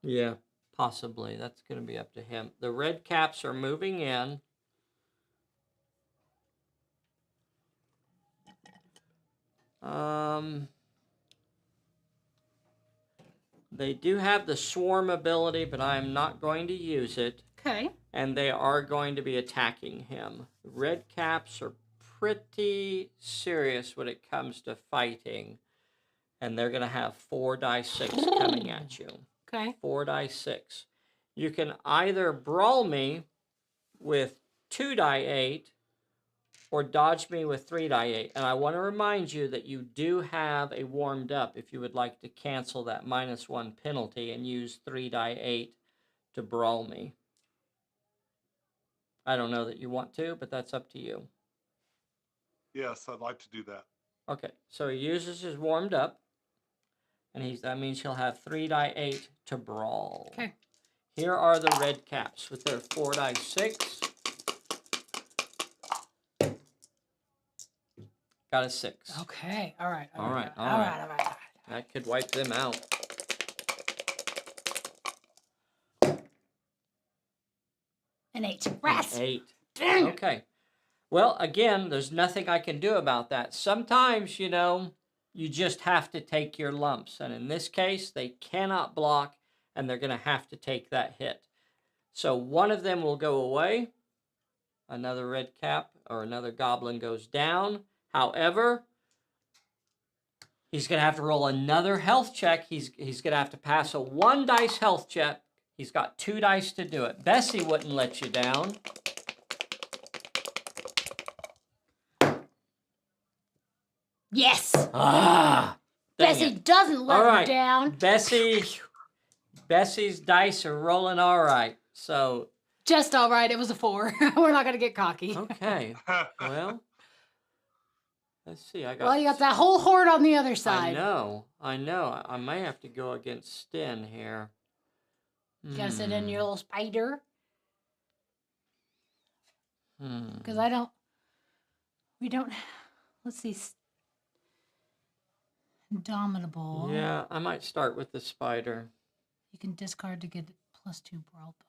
Yeah, possibly. That's going to be up to him. The red caps are moving in. They do have the swarm ability, but I am not going to use it. Okay. And they are going to be attacking him. The red caps are pretty serious when it comes to fighting. And they're going to have 4 dice 6 coming at you. Okay. 4 die 6. You can either brawl me with 2 die 8 or dodge me with 3 die 8. And I want to remind you that you do have a warmed up if you would like to cancel that -1 penalty and use 3 die 8 to brawl me. I don't know that you want to, but that's up to you. Yes, I'd like to do that. Okay, so he uses his warmed up, and that means he'll have 3 die 8 to brawl. Okay. Here are the red caps with their 4 die 6. Got a 6. Okay. All right. All right. That could wipe them out. An 8. Rats. 8. Dang it. Okay. Well, again, there's nothing I can do about that. Sometimes, you just have to take your lumps. And in this case, they cannot block, and they're going to have to take that hit. So one of them will go away. Another red cap or another goblin goes down. However, he's going to have to roll another health check. He's going to have to pass a 1 dice health check. He's got 2 dice to do it. Bessie wouldn't let you down. Yes. Ah, dang Bessie it. doesn't let All her right. down. Bessie's dice are rolling all right. So, Just all right. It was a 4. We're not going to get cocky. okay. Well, let's see. I got. Well, you got that whole horde on the other side. I know. I may have to go against Sten here. You got to sit in your little spider. Because we don't, let's see. Indomitable. Yeah, I might start with the spider. You can discard to get +2 brawl bonus.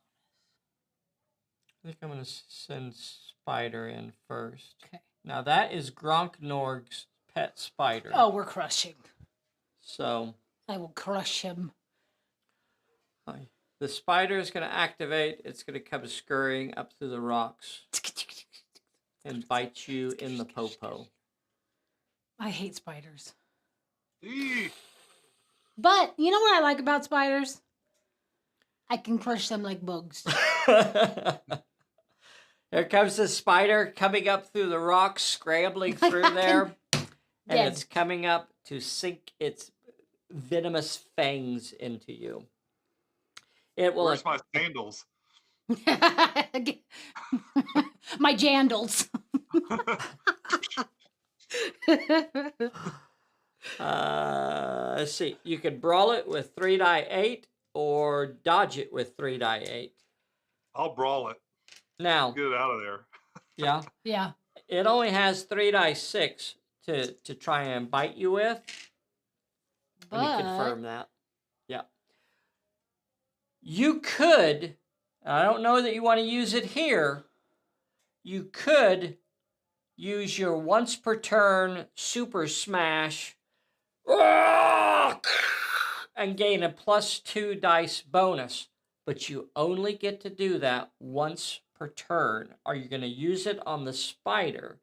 I think I'm going to send Spider in first. Okay. Now, that is Gronknorg's pet spider. Oh, we're crushing. So, I will crush him. the spider is going to activate. It's going to come scurrying up through the rocks and bite you in the popo. I hate spiders. Eee. But you know what I like about spiders? I can crush them like bugs. Here comes the spider coming up through the rocks, scrambling through there. And Dead. it's coming up to sink its venomous fangs into you. It will. Where's my sandals? My jandals. Let's see. You can brawl it with 3 die 8 or dodge it with 3 die 8. I'll brawl it. Now, Get it out of there. yeah, Yeah. it only has 3 die 6 to try and bite you with. Let me confirm that. Yeah. You could, I don't know that you want to use it here, you could use your once per turn super smash and gain a +2 dice bonus, but you only get to do that once per turn. Are you going to use it on the spider?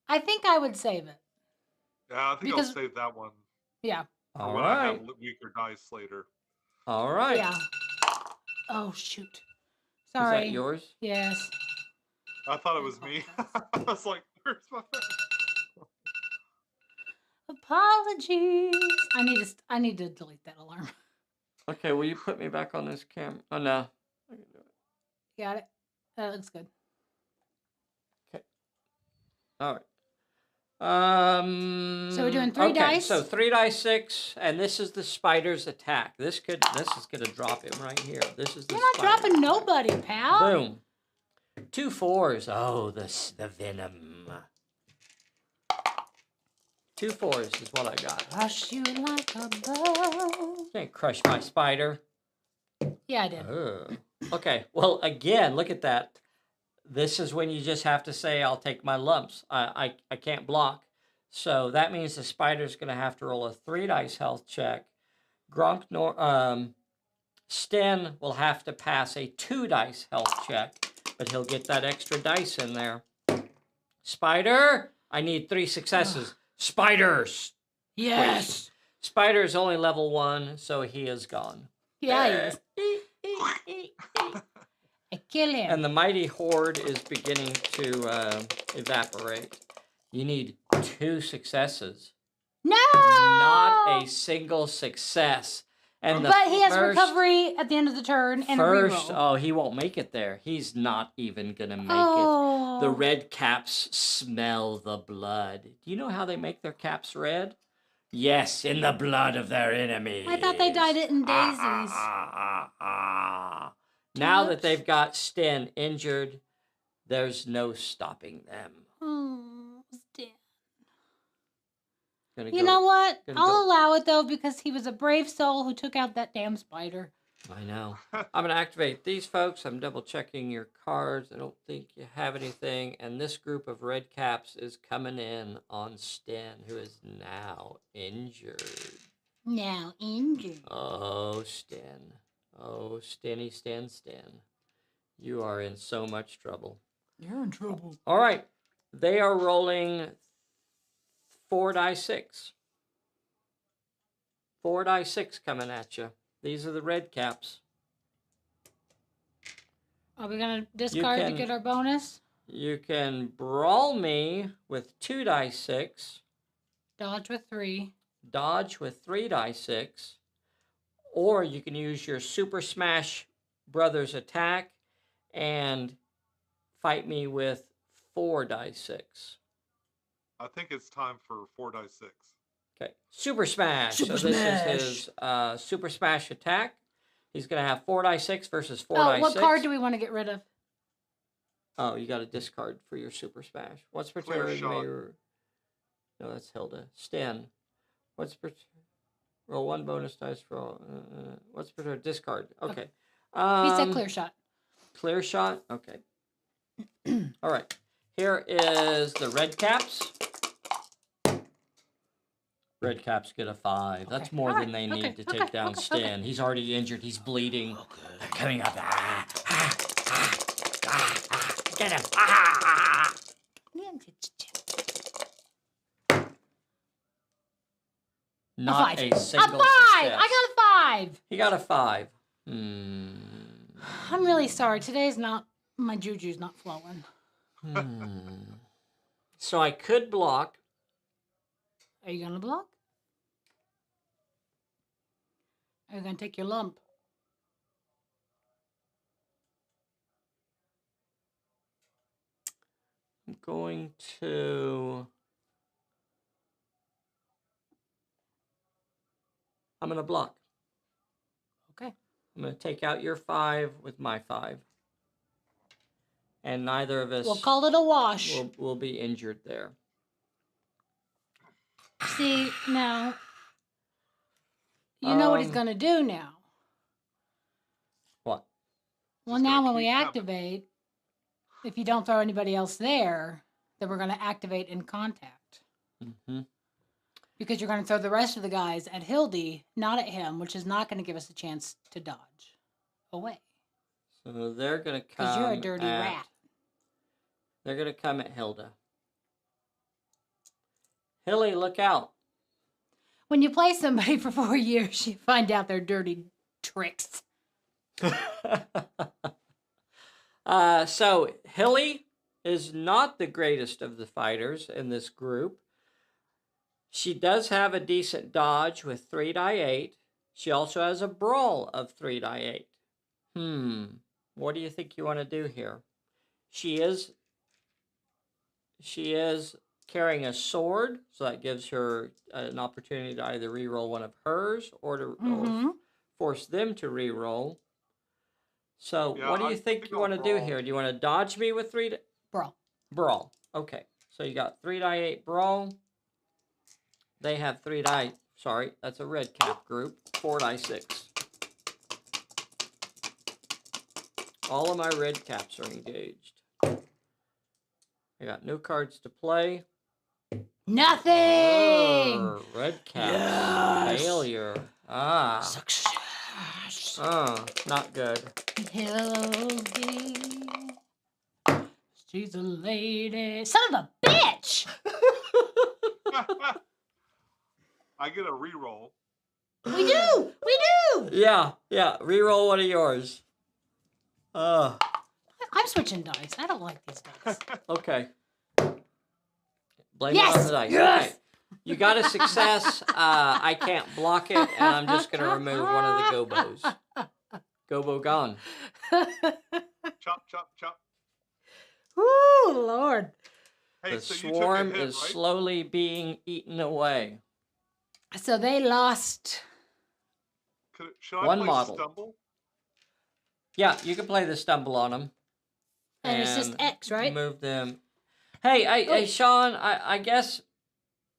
I think I would save it. Yeah, I think Because- I'll save that one Yeah. for All when I right. have weaker dice later. All right. Yeah. Oh, shoot. Is Sorry. that yours? Yes. I thought it was me. I was like, where's my phone? Apologies. I need to delete that alarm. Okay, will you put me back on this camera? Oh, no. I can do it. Got it. That looks good. All right. So we're doing 3 dice? So 3 die 6, and this is the spider's attack. This is gonna drop him right here. This is the You're not spider. dropping nobody, pal. Boom. 2 4s. Oh, the venom. 2 4s is what I got. Crush you like a bow. Can't crush my spider. Yeah, I did. Ugh. Okay. Well, again, look at that. This is when you just have to say, I'll take my lumps. I can't block. So that means the spider's going to have to roll a 3 dice health check. Sten will have to pass a 2 dice health check, but he'll get that extra dice in there. Spider, I need 3 successes. Spiders. Yes. Spider is only level 1, so he is gone. Yeah, he is. I kill him. And the mighty horde is beginning to evaporate. You need 2 successes. No! Not a single success. And but he has recovery at the end of the turn and a reroll. Oh, he won't make it there. He's not even going to make Oh. it. The red caps smell the blood. Do you know how they make their caps red? Yes, in the blood of their enemies. I thought they dyed it in daisies. Now that they've got Sten injured, there's no stopping them. Oh, Stan. You know what? I'll allow it, though, because he was a brave soul who took out that damn spider. I know. I'm going to activate these folks. I'm double checking your cards. I don't think you have anything. And this group of red caps is coming in on Sten, who is now injured. Now injured. Oh, Sten. Oh, Stenny, Stan. You are in so much trouble. You're in trouble. All right. They are rolling 4 die 6. 4 die 6 coming at you. These are the red caps. Are we going to discard to get our bonus? You can brawl me with 2 die 6. Dodge with 3. Dodge with 3 die 6. Or you can use your Super Smash Brothers attack and fight me with 4 die 6. I think it's time for 4 die 6. Okay, Super Smash. Super so this Smash. is his Super Smash attack. He's going to have 4 die 6 versus 4 die 6. What card do we want to get rid of? Oh, you got to discard for your Super Smash. What's Clear Pretorian shot. Mayor? No, that's Hilda. Sten. What's roll 1 bonus dice for all. What's Pretorian? Discard. Okay. He said clear shot. Clear shot? Okay. All right. Here is the red caps. Red caps get a 5. Okay. That's more than they need to take down Sten. Okay. He's already injured. He's bleeding. They're coming up. Get him. Not a single A 5! success. I got a 5! He got a 5. I'm really sorry. Today's not, my juju's not flowing. So I could block. Are you going to block? Are you going to take your lump? I'm going to... I'm going to block. Okay. I'm going to take out your 5 with my 5. And neither of us We'll call it a wash. will be injured there. See, now, you know what he's going to do now. What? Well, Just now gonna when we keep coming. activate, if you don't throw anybody else there, then we're going to activate in contact. Mm-hmm. Because you're going to throw the rest of the guys at Hildy, not at him, which is not going to give us a chance to dodge away. So they're going to come Because you're a dirty at, rat. They're going to come at Hilda. Hilly, look out. When you play somebody for 4 years, you find out their dirty tricks. So Hilly is not the greatest of the fighters in this group. She does have a decent dodge with 3 die 8. She also has a brawl of 3 die 8. What do you think you want to do here? She is carrying a sword, so that gives her an opportunity to either reroll one of hers or to or force them to reroll. So Yeah, what do I you think think you I'll want to do brawl. here? Do you want to dodge me with 3 Brawl. brawl? Okay, so you got 3 die 8 brawl. They have 3 die. Sorry, that's a red cap group. 4 die 6. All of my red caps are engaged. I got no cards to play. Nothing! Red caps. Yes. Failure. Ah. Success. Not good. Hildy. She's a lady. Son of a bitch! I get a reroll. We do! We do! Yeah. Reroll one of yours. I'm switching dice. I don't like these dice. Okay. Blame Yes! it on the dice. Yes! Okay. You got a success. I can't block it, and I'm just going to remove one of the gobos. Gobo gone. Chop, chop, chop. Ooh, Lord. Hey, The so you took a swarm hit, is right? slowly being eaten away. So they lost. Should I One play model. Stumble? Yeah, you can play the stumble on them. And it's just X, right? Move them. Hey, Sean, I guess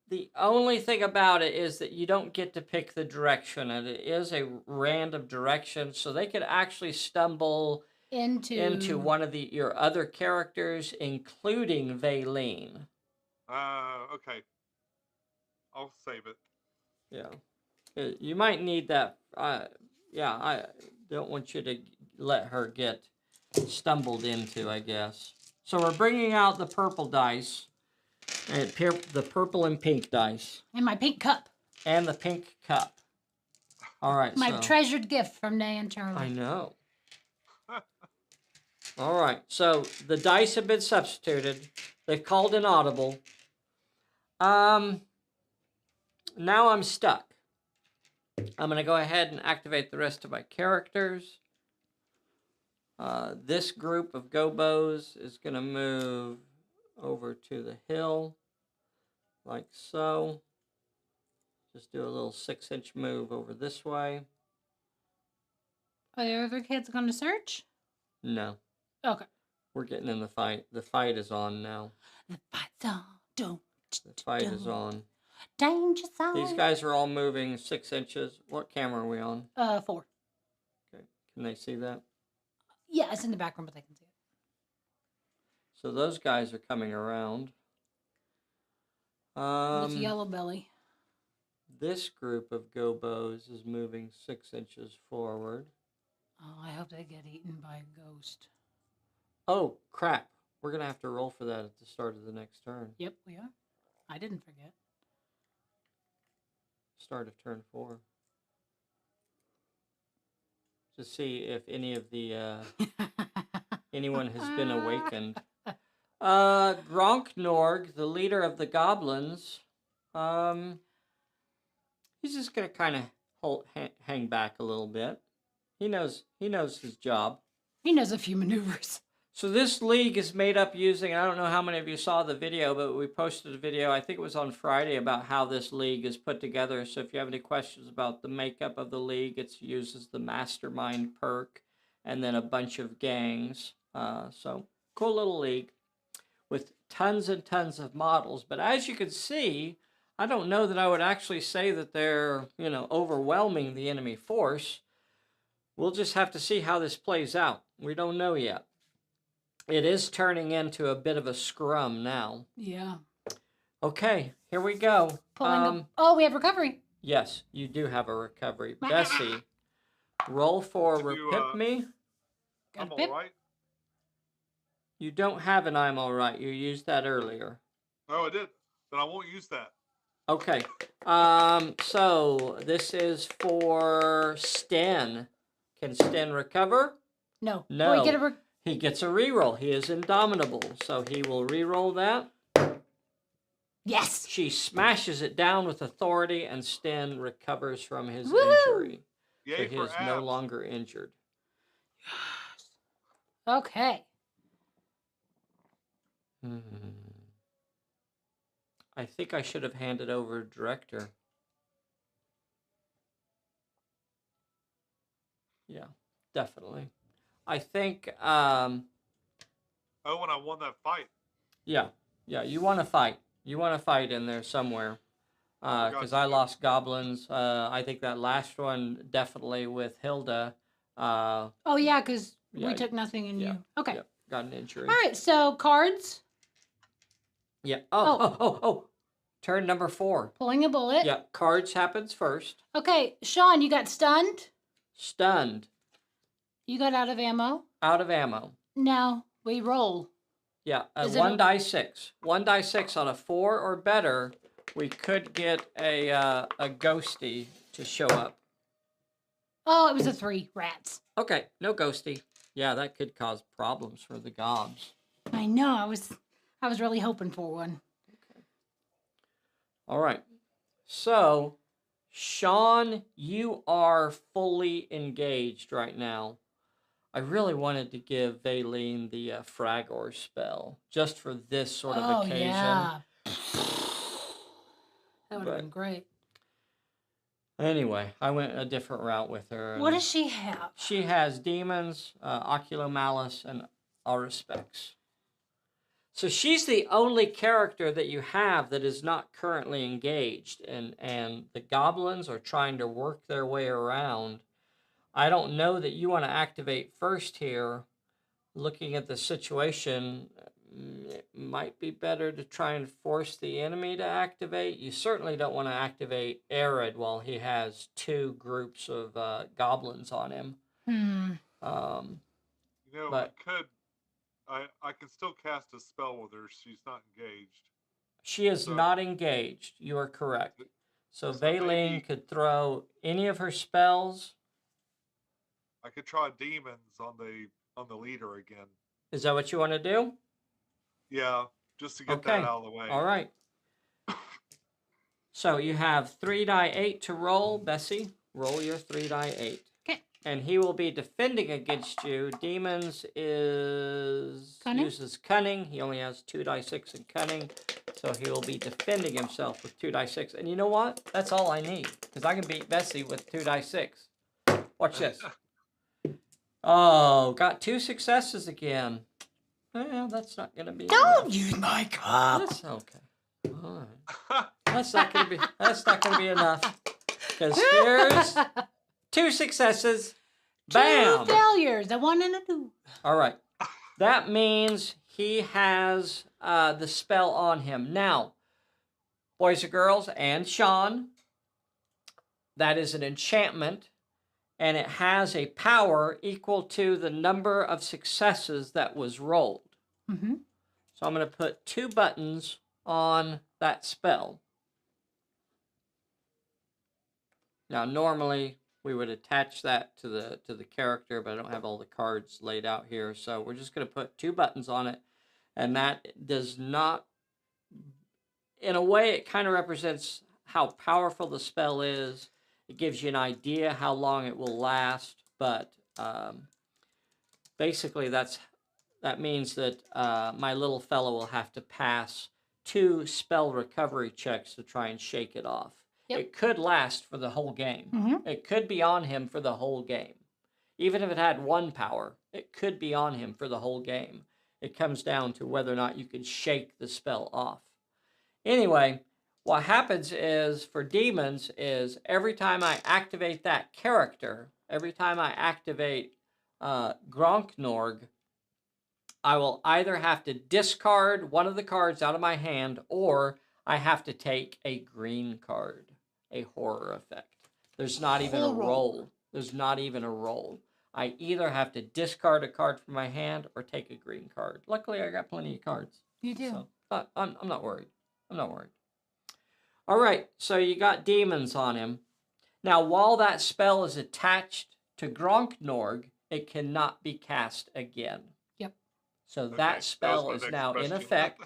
the only thing about it is that you don't get to pick the direction, and it is a random direction, so they could actually stumble into one of your other characters, including Valine. Okay. I'll save it. Yeah. You might need that. I don't want you to let her get stumbled into, I guess. So we're bringing out the purple dice, the purple and pink dice. And my pink cup. And the pink cup. All right, My treasured gift from Nay and Charlie. I know. All right, so the dice have been substituted. They've called an audible. Now I'm stuck. I'm going to go ahead and activate the rest of my characters. This group of gobos is going to move over to the hill, like so. Just do a little 6-inch move over this way. Are the other kids going to search? No. Okay. We're getting in the fight. The fight is on now. The fight's on. The fight is on. Danger zone. These guys are all moving 6 inches. What camera are we on? 4. Okay. Can they see that? Yeah, it's in the background, but they can see it. So those guys are coming around. With yellow belly. This group of gobos is moving 6 inches forward. Oh, I hope they get eaten by a ghost. Oh, crap. We're going to have to roll for that at the start of the next turn. Yep, we are. I didn't forget. Start of turn 4. To see if any of the anyone has been awakened. Gronknorg, the leader of the goblins, he's just gonna kind of hang back a little bit. He knows his job. He knows a few maneuvers. So this league is made up using, I don't know how many of you saw the video, but we posted a video, I think it was on Friday, about how this league is put together. So if you have any questions about the makeup of the league, it uses the Mastermind perk and then a bunch of gangs. So cool little league with tons and tons of models. But as you can see, I don't know that I would actually say that they're, overwhelming the enemy force. We'll just have to see how this plays out. We don't know yet. It is turning into a bit of a scrum now. Yeah. Okay, here we go. Oh, we have recovery. Yes, you do have a recovery. Bessie, roll for Repip me. I'm all right. You don't have an I'm all right. You used that earlier. Oh, I did. Then I won't use that. Okay. So this is for Sten. Can Sten recover? No. No. Oh, he gets a reroll. He is indomitable, so he will reroll that. Yes. She smashes it down with authority, and Sten recovers from his Woo-hoo! injury. Yay So he for is abs. no longer injured. Okay. I think I should have handed over director. Yeah, definitely. I think, Oh, when I won that fight. yeah, you want to fight. You want to fight in there somewhere. Because I lost goblins. I think that last one, definitely with Hilda. Oh, yeah, because Yeah, we took nothing and yeah, you. Okay. yeah, got an injury. All right, so cards. Yeah. Oh. Turn number 4. Pulling a bullet. Yeah, cards happens first. Okay, Sean, you got stunned. Stunned. You got out of ammo. Out of ammo. Now we roll. Yeah, Is it 1 die 6. 1 die 6 on a 4 or better we could get a ghosty to show up. Oh, it was a 3. Rats. Okay, no ghosty. Yeah, that could cause problems for the gobs. I know. I was really hoping for one. Okay. All right. So, Sean, you are fully engaged right now. I really wanted to give Valine the Fragor spell just for this sort of occasion. Yeah. That would have But been great. anyway, I went a different route with her. What does she have? She has demons, Oculomalice, and Auruspex. So she's the only character that you have that is not currently engaged, and the goblins are trying to work their way around. I don't know that you want to activate first here. Looking at the situation, it might be better to try and force the enemy to activate. You certainly don't want to activate Arid while he has 2 groups of goblins on him. But we could. I can still cast a spell with her. She's not engaged. she is not engaged. You are correct. So Valine could throw any of her spells. I could try demons on the leader again. Is that what you want to do? Yeah, just to get that out of the way. All right. So you have 3 die 8 to roll. Bessie, roll your 3 die 8. Okay. And he will be defending against you. Demons uses cunning. He only has 2 die 6 in cunning. So he will be defending himself with 2 die 6. And you know what? That's all I need. Because I can beat Bessie with 2 die 6. Watch this. Oh, got 2 successes again. Well, that's not going to be Don't use my cup. That's okay. All right. That's not going to be enough. Because here's 2 successes. Bam! 2 failures. A 1 and a 2. All right. That means he has the spell on him. Now, boys and girls, and Sean, that is an enchantment, and it has a power equal to the number of successes that was rolled. Mm-hmm. So I'm going to put 2 buttons on that spell. Now, normally we would attach that to the character, but I don't have all the cards laid out here. So we're just going to put 2 buttons on it, and that does not, in a way, it kind of represents how powerful the spell is. It gives you an idea how long it will last, but basically that means that my little fellow will have to pass 2 spell recovery checks to try and shake it off. Yep. It could last for the whole game. Mm-hmm. It could be on him for the whole game. Even if it had 1 power, it could be on him for the whole game. It comes down to whether or not you can shake the spell off. Anyway, what happens is, for demons, is every time I activate that character, every time I activate Gronknorg, I will either have to discard one of the cards out of my hand, or I have to take a green card, a horror effect. There's not even a roll. There's not even a roll. I either have to discard a card from my hand or take a green card. Luckily, I got plenty of cards. You do. So I'm not worried. I'm not worried. All right, so you got demons on him. Now, while that spell is attached to Gronknorg, it cannot be cast again. Yep. So that spell is now in effect,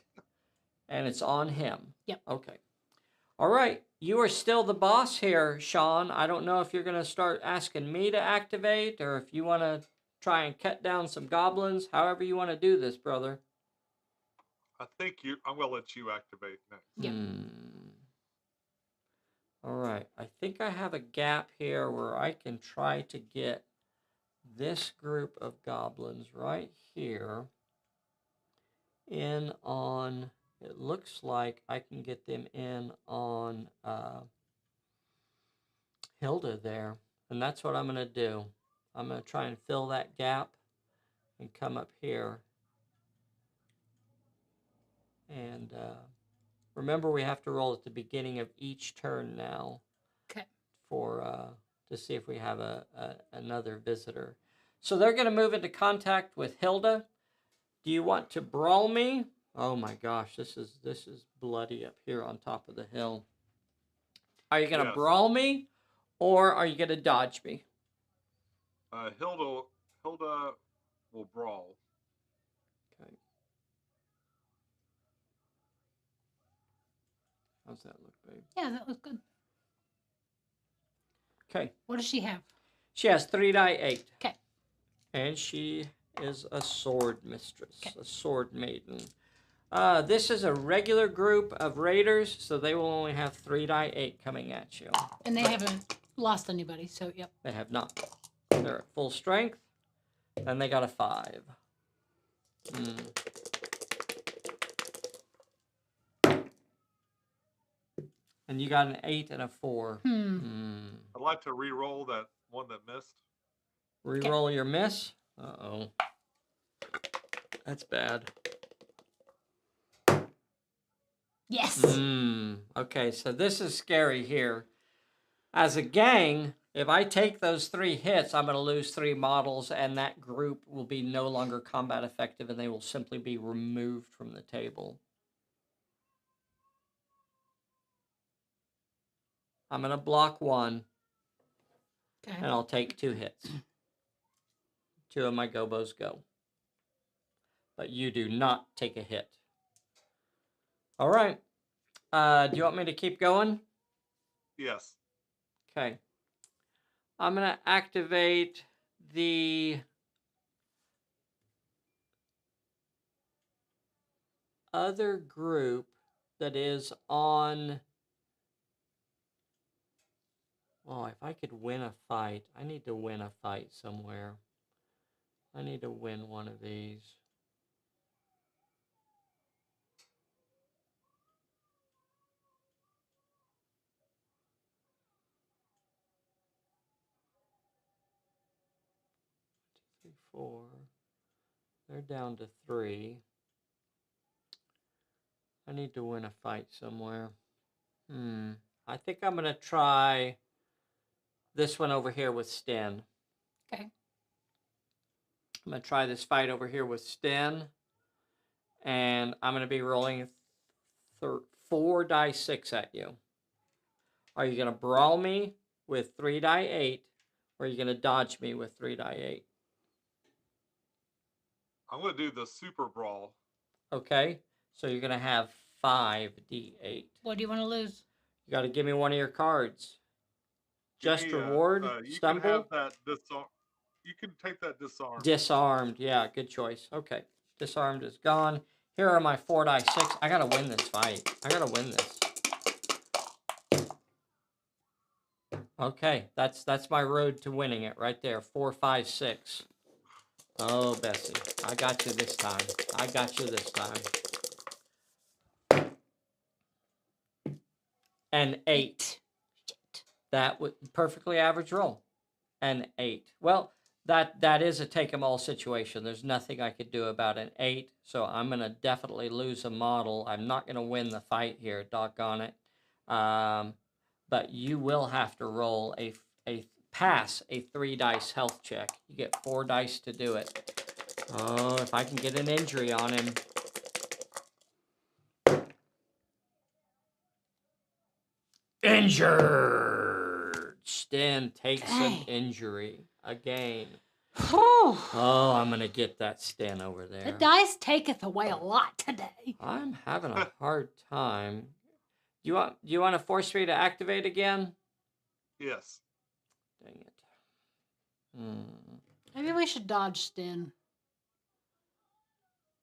and it's on him. Yep. Okay. All right, you are still the boss here, Sean. I don't know if you're going to start asking me to activate, or if you want to try and cut down some goblins. However you want to do this, brother. I think I'm going to let you activate next. Yep. All right, I think I have a gap here where I can try to get this group of goblins right here in on, it looks like I can get them in on Hilda there. And that's what I'm going to do. I'm going to try and fill that gap and come up here. And remember, we have to roll at the beginning of each turn now. Okay. For to see if we have another visitor. So they're going to move into contact with Hilda. Do you want to brawl me? Oh my gosh, this is bloody up here on top of the hill. Are you gonna Yes. brawl me, or are you gonna dodge me? Hilda will brawl. Okay. How's that look, babe? Yeah, that was good. Okay. What does she have? She has 3 die 8. Okay. And she is a sword mistress, Okay. a sword maiden. This is a regular group of raiders, so they will only have 3 die 8 coming at you. And they haven't lost anybody, so yep. They have not. They're at full strength, and they got a 5. And you got an 8 and a 4. I'd like to re-roll that one that missed. Reroll your miss. Uh-oh. That's bad. Yes. Okay, so this is scary here. As a gang, if I take those 3 hits, I'm going to lose 3 models, and that group will be no longer combat effective, and they will simply be removed from the table. I'm going to block 1, Okay. and I'll take 2 hits. 2 of my gobos go. But you do not take a hit. All right. Do you want me to keep going? Yes. Okay. I'm going to activate the other group that is on... Oh, if I could win a fight. I need to win a fight somewhere. I need to win one of these. Two, 3, 4. They're down to 3. I need to win a fight somewhere. I think I'm going to try this one over here with Sten. Okay. I'm going to try this fight over here with Sten. And I'm going to be rolling 4 die 6 at you. Are you going to brawl me with 3 die 8? Or are you going to dodge me with 3 die 8? I'm going to do the super brawl. Okay. So you're going to have 5d8. What do you want to lose? You got to give me one of your cards. Just Give me, reward, you stumble. can have that disarm. You can take that disarm. Disarmed. Yeah, good choice. Okay. Disarmed is gone. Here are my 4 die 6. I got to win this fight. I got to win this. Okay. That's my road to winning it right there. 4, 5, 6. Oh, Bessie. I got you this time. I got you this time. An 8. That was perfectly average roll. An 8. Well, that is a take 'em all situation. There's nothing I could do about an 8, so I'm going to definitely lose a model. I'm not going to win the fight here, doggone it. But you will have to roll a pass a 3 dice health check. You get 4 dice to do it. Oh, if I can get an injury on him. Injured. Sten takes an injury again. Oh, I'm gonna get that Sten over there. The dice taketh away a lot today. I'm having a hard time. Do you want to force me to activate again? Yes. Dang it. Maybe we should dodge Sten.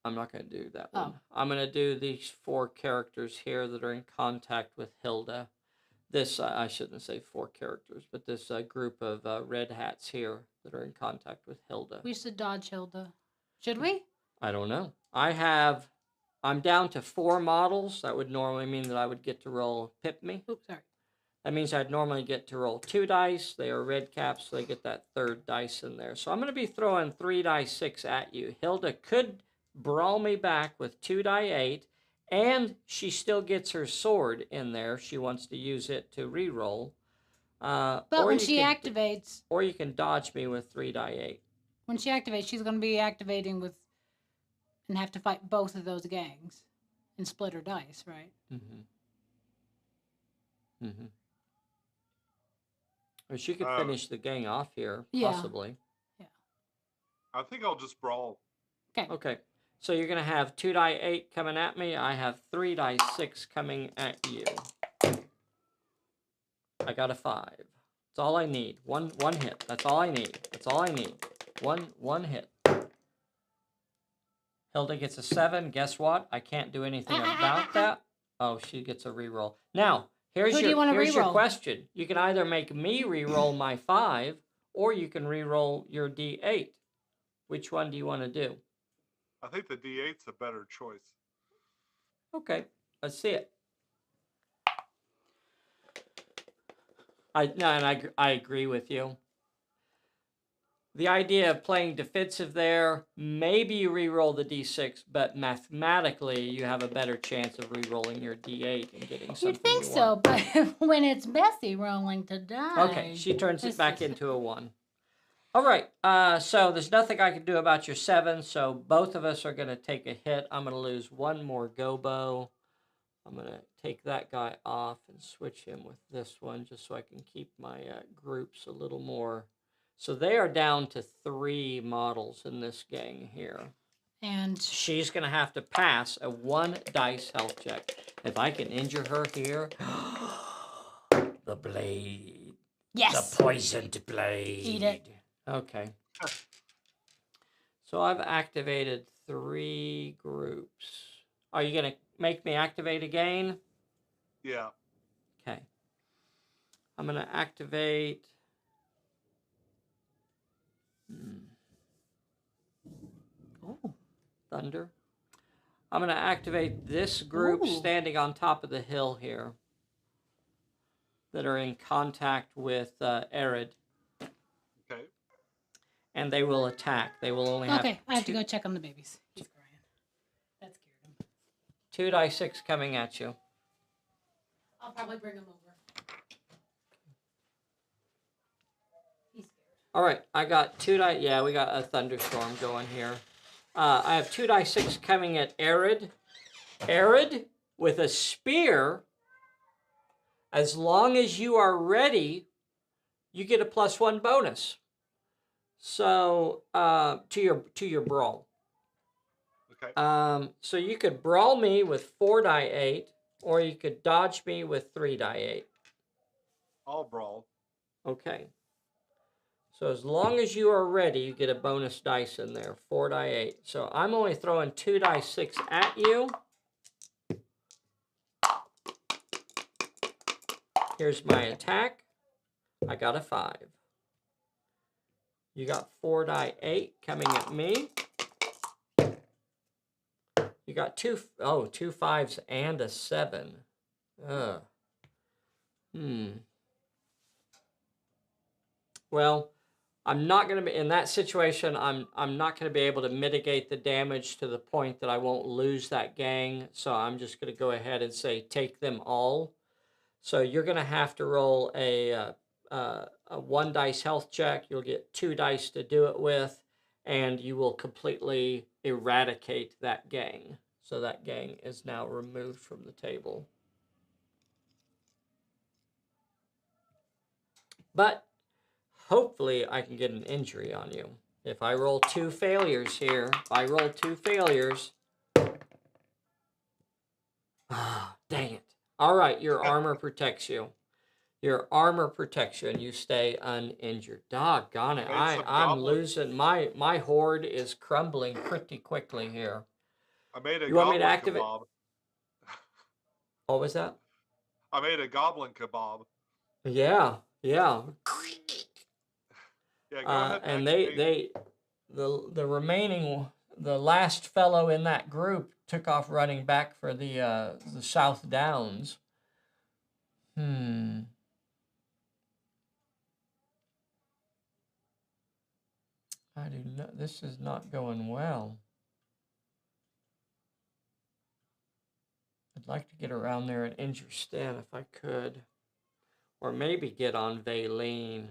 I'm not gonna do that Oh. one. I'm gonna do these 4 characters here that are in contact with Hilda. This, I shouldn't say 4 characters, but this group of red hats here that are in contact with Hilda. We should dodge Hilda. Should we? I don't know. I'm down to 4 models. That would normally mean that I would get to roll Pip Me. Oops, sorry. That means I'd normally get to roll 2 dice. They are red caps, so they get that 3rd dice in there. So I'm going to be throwing 3 die 6 at you. Hilda could brawl me back with 2 die 8. And she still gets her sword in there. She wants to use it to re-roll. But when she activates... Or you can dodge me with 3 die 8. When she activates, she's going to be activating with and have to fight both of those gangs and split her dice, right? Or she could Uh, finish the gang off here, Yeah. possibly. Yeah. I think I'll just brawl. Okay. Okay. So you're going to have 2 die 8 coming at me. I have 3 die 6 coming at you. I got a 5. That's all I need. One hit. That's all I need. That's all I need. One hit. Hilda gets a 7. Guess what? I can't do anything about that. Oh, she gets a reroll. Now, here's Who do you wanna your reroll? question. You can either make me reroll my 5, or you can reroll your D8. Which one do you want to do? I think the D8's a better choice. Okay, let's see it. I agree with you. The idea of playing defensive there, maybe you re-roll the D6, but mathematically you have a better chance of re-rolling your D8 and getting something You'd think you so, want. but when it's Bessie rolling to die. Okay, she turns it This back is- into a 1. All right, so there's nothing I can do about your 7, so both of us are going to take a hit. I'm going to lose one more Gobo. I'm going to take that guy off and switch him with this one just so I can keep my groups a little more. So they are down to 3 models in this gang here. And She's going to have to pass a 1 dice health check. If I can injure her here, the blade. yes, The poisoned blade. Eat it. Okay. So I've activated 3 groups. Are you going to make me activate again? Yeah. Okay. I'm going to activate... Oh, thunder. I'm going to activate this group Ooh. standing on top of the hill here that are in contact with Arid. Okay. And they will attack. They will only have okay, I have to two- go check on the babies. He's crying. That scared him. 2 die 6 coming at you. I'll probably bring him over. He's scared. All right, I got 2 die. Yeah, we got a thunderstorm going here. I have 2 die 6 coming at Arid. Arid with a spear. As long as you are ready, you get a +1 bonus. So to your brawl. Okay. So you could brawl me with 4 die 8, or you could dodge me with 3 die 8. I'll brawl. Okay. So as long as you are ready, you get a bonus dice in there, 4 die 8. So I'm only throwing 2 die 6 at you. Here's my attack. I got a 5. You got 4 die 8 coming at me. You got 2 5s and a 7. Well, I'm not going to be in that situation. I'm not going to be able to mitigate the damage to the point that I won't lose that gang. So I'm just going to go ahead and say take them all. So you're going to have to roll a 1 dice health check. You'll get 2 dice to do it with, and you will completely eradicate that gang. So that gang is now removed from the table. But hopefully I can get an injury on you. If I roll 2 failures here, dang it. All right, your armor protects you. Your armor protects you, and you stay uninjured. Doggone it. Made some I'm goblin- losing. My horde is crumbling pretty quickly here. I made a You want me goblin to activate? kebab. What was that? I made a goblin kebab. Yeah. Yeah, go ahead And activate. the remaining, the last fellow in that group took off running back for the South Downs. I do not. This is not going well. I'd like to get around there and injure Stan if I could, or maybe get on Valine.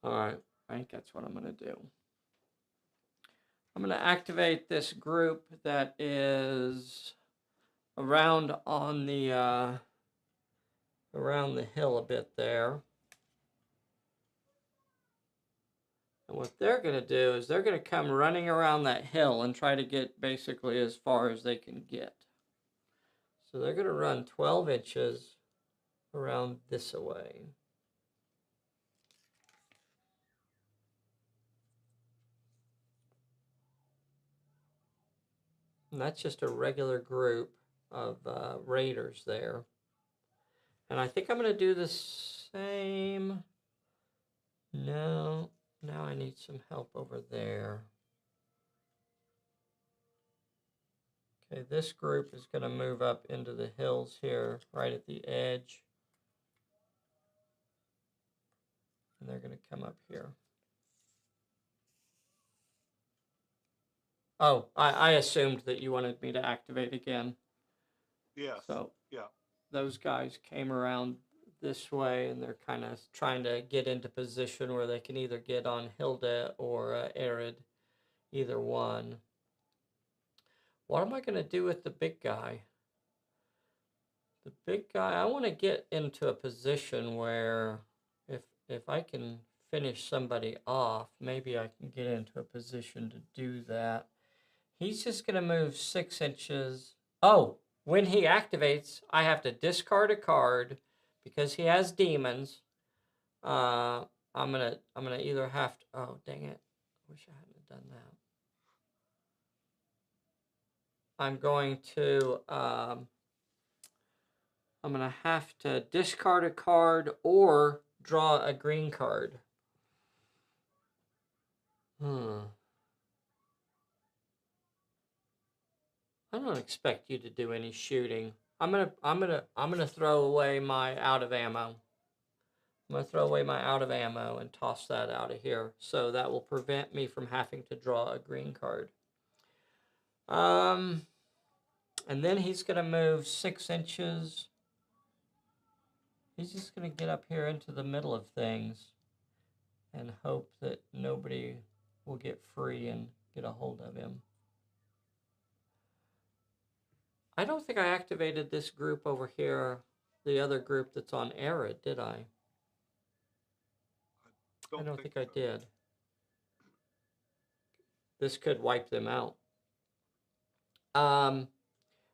All right, I think that's what I'm gonna do. I'm going to activate this group that is around on the around the hill a bit there. And what they're going to do is they're going to come running around that hill and try to get basically as far as they can get. So they're going to run 12 inches around this way. And that's just a regular group of raiders there. And I think I'm going to do the same. No, now I need some help over there. Okay, this group is going to move up into the hills here, right at the edge. And they're going to come up here. Oh, I assumed that you wanted me to activate again. Yes. So yeah. those guys came around this way, and they're kind of trying to get into position where they can either get on Hilda or Arid, either one. What am I going to do with the big guy? The big guy, I want to get into a position where if I can finish somebody off, maybe I can get into a position to do that. He's just going to move 6 inches. Oh, when he activates, I have to discard a card because he has demons. I'm gonna either have to. Oh, dang it! I wish I hadn't done that. I'm going to. I'm gonna have to discard a card or draw a green card. I don't expect you to do any shooting. I'm gonna throw away my out of ammo. I'm gonna throw away my out of ammo and toss that out of here. So that will prevent me from having to draw a green card. And then he's gonna move 6 inches. He's just gonna get up here into the middle of things and hope that nobody will get free and get a hold of him. I don't think I activated this group over here, the other group that's on Arid, did I? I don't think I did. This could wipe them out.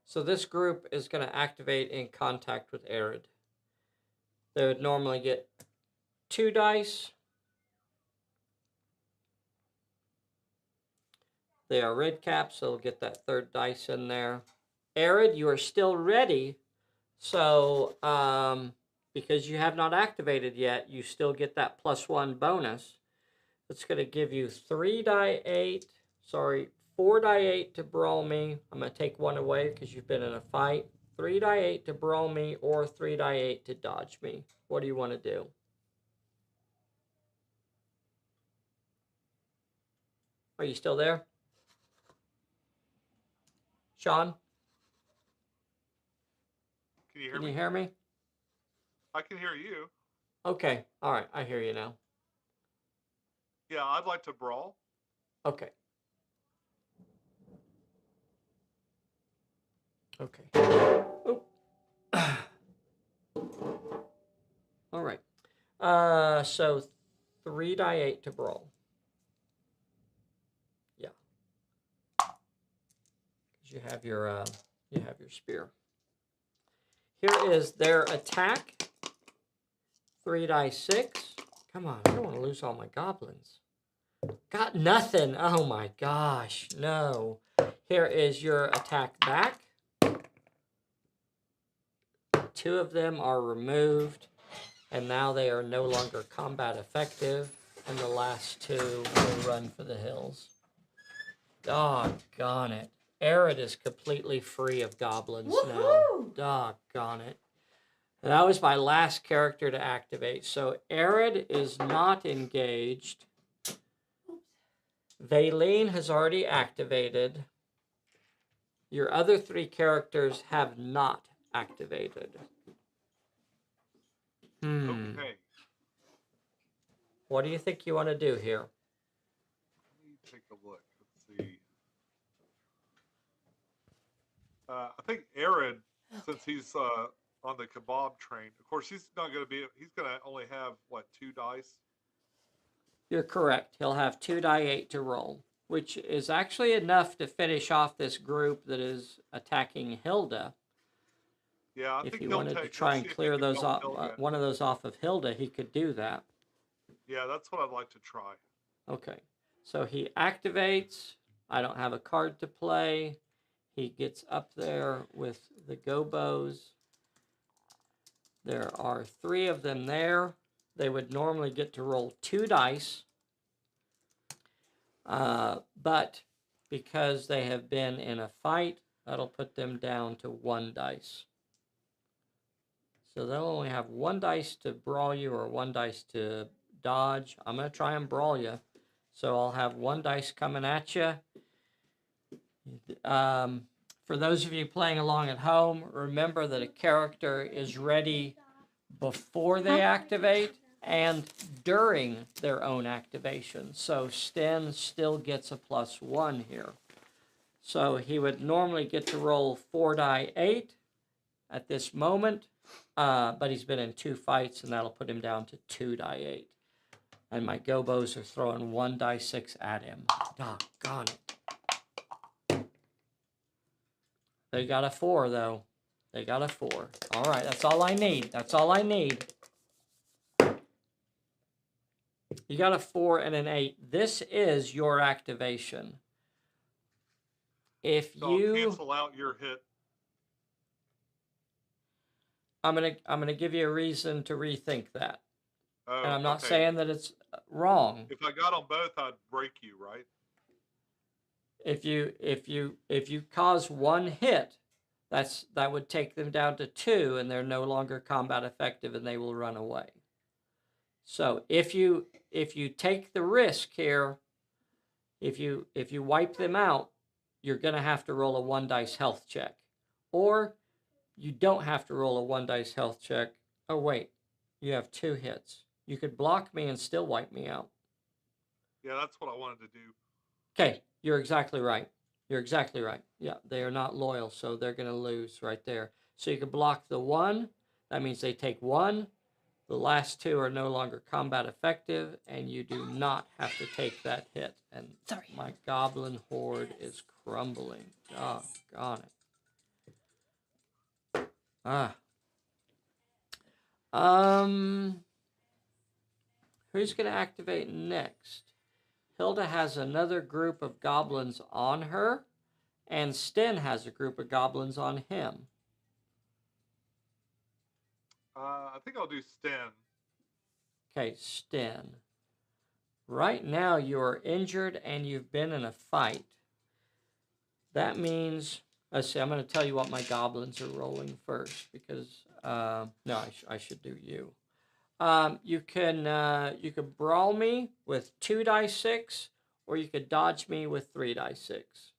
So this group is going to activate in contact with Arid. They would normally get 2 dice. They are red caps, so they'll get that 3rd dice in there. Arid, you are still ready. So, because you have not activated yet, you still get that +1 bonus. It's going to give you 4 die 8 to brawl me. I'm going to take 1 away because you've been in a fight. 3 die 8 to brawl me or 3 die 8 to dodge me. What do you want to do? Are you still there? Sean? Can you hear me? I can hear you. Okay. All right. I hear you now. Yeah, I'd like to brawl. Okay. Okay. Oh. All right. So 3 die 8 to brawl. Yeah. Because you have your spear. Here is their attack. 3 die 6. Come on, I don't want to lose all my goblins. Got nothing. Oh my gosh, no. Here is your attack back. 2 of them are removed, and now they are no longer combat effective, and the last 2 will run for the hills. Doggone it. Arid is completely free of goblins now. Doggone it. And that was my last character to activate. So Arid is not engaged. Valine has already activated. Your other 3 characters have not activated. Okay. What do you think you want to do here? Let me take a look. Let's see. I think Aaron, since he's on the kebab train, of course he's not going to be. He's going to only have what, 2 dice. You're correct. He'll have 2 die 8 to roll, which is actually enough to finish off this group that is attacking Hilda. Yeah, I If think he he'll wanted to take. try Let's and see if he clear can those help off, Hilda. one of those off of Hilda, he could do that. Yeah, that's what I'd like to try. Okay, so he activates. I don't have a card to play. He gets up there with the gobos. There are 3 of them there. They would normally get to roll 2 dice. But because they have been in a fight, that'll put them down to 1 dice. So they'll only have 1 dice to brawl you or 1 dice to dodge. I'm going to try and brawl you. So I'll have 1 dice coming at you. For those of you playing along at home, remember that a character is ready before they activate and during their own activation. So Sten still gets a +1 here. So he would normally get to roll 4 die 8 at this moment, but he's been in 2 fights, and that'll put him down to 2 die 8. And my gobos are throwing 1 die 6 at him. Doggone it. They got a 4, though. They got a 4. All right, that's all I need. That's all I need. You got a 4 and an 8. This is your activation. If So I'll you... cancel out your hit. I'm gonna give you a reason to rethink that. Oh, And I'm not okay. saying that it's wrong. If I got on both, I'd break you, right? If you cause 1 hit, that would take them down to 2, and they're no longer combat effective, and they will run away. So if you take the risk here, if you wipe them out, you're gonna have to roll a 1 dice health check, or you don't have to roll a 1 dice health check. Oh wait, you have 2 hits. You could block me and still wipe me out. Yeah, that's what I wanted to do. Okay, you're exactly right. You're exactly right. Yeah, they are not loyal, so they're going to lose right there. So you can block the 1. That means they take 1. The last 2 are no longer combat effective, and you do not have to take that hit. And Sorry. my goblin horde is crumbling. Doggone it. Who's going to activate next? Hilda has another group of goblins on her, and Sten has a group of goblins on him. I think I'll do Sten. Okay, Sten. Right now you are injured and you've been in a fight. That means, let's see, I'm going to tell you what my goblins are rolling first, because, no, I should do you. You can brawl me with 2 die 6, or you could dodge me with 3 die 6.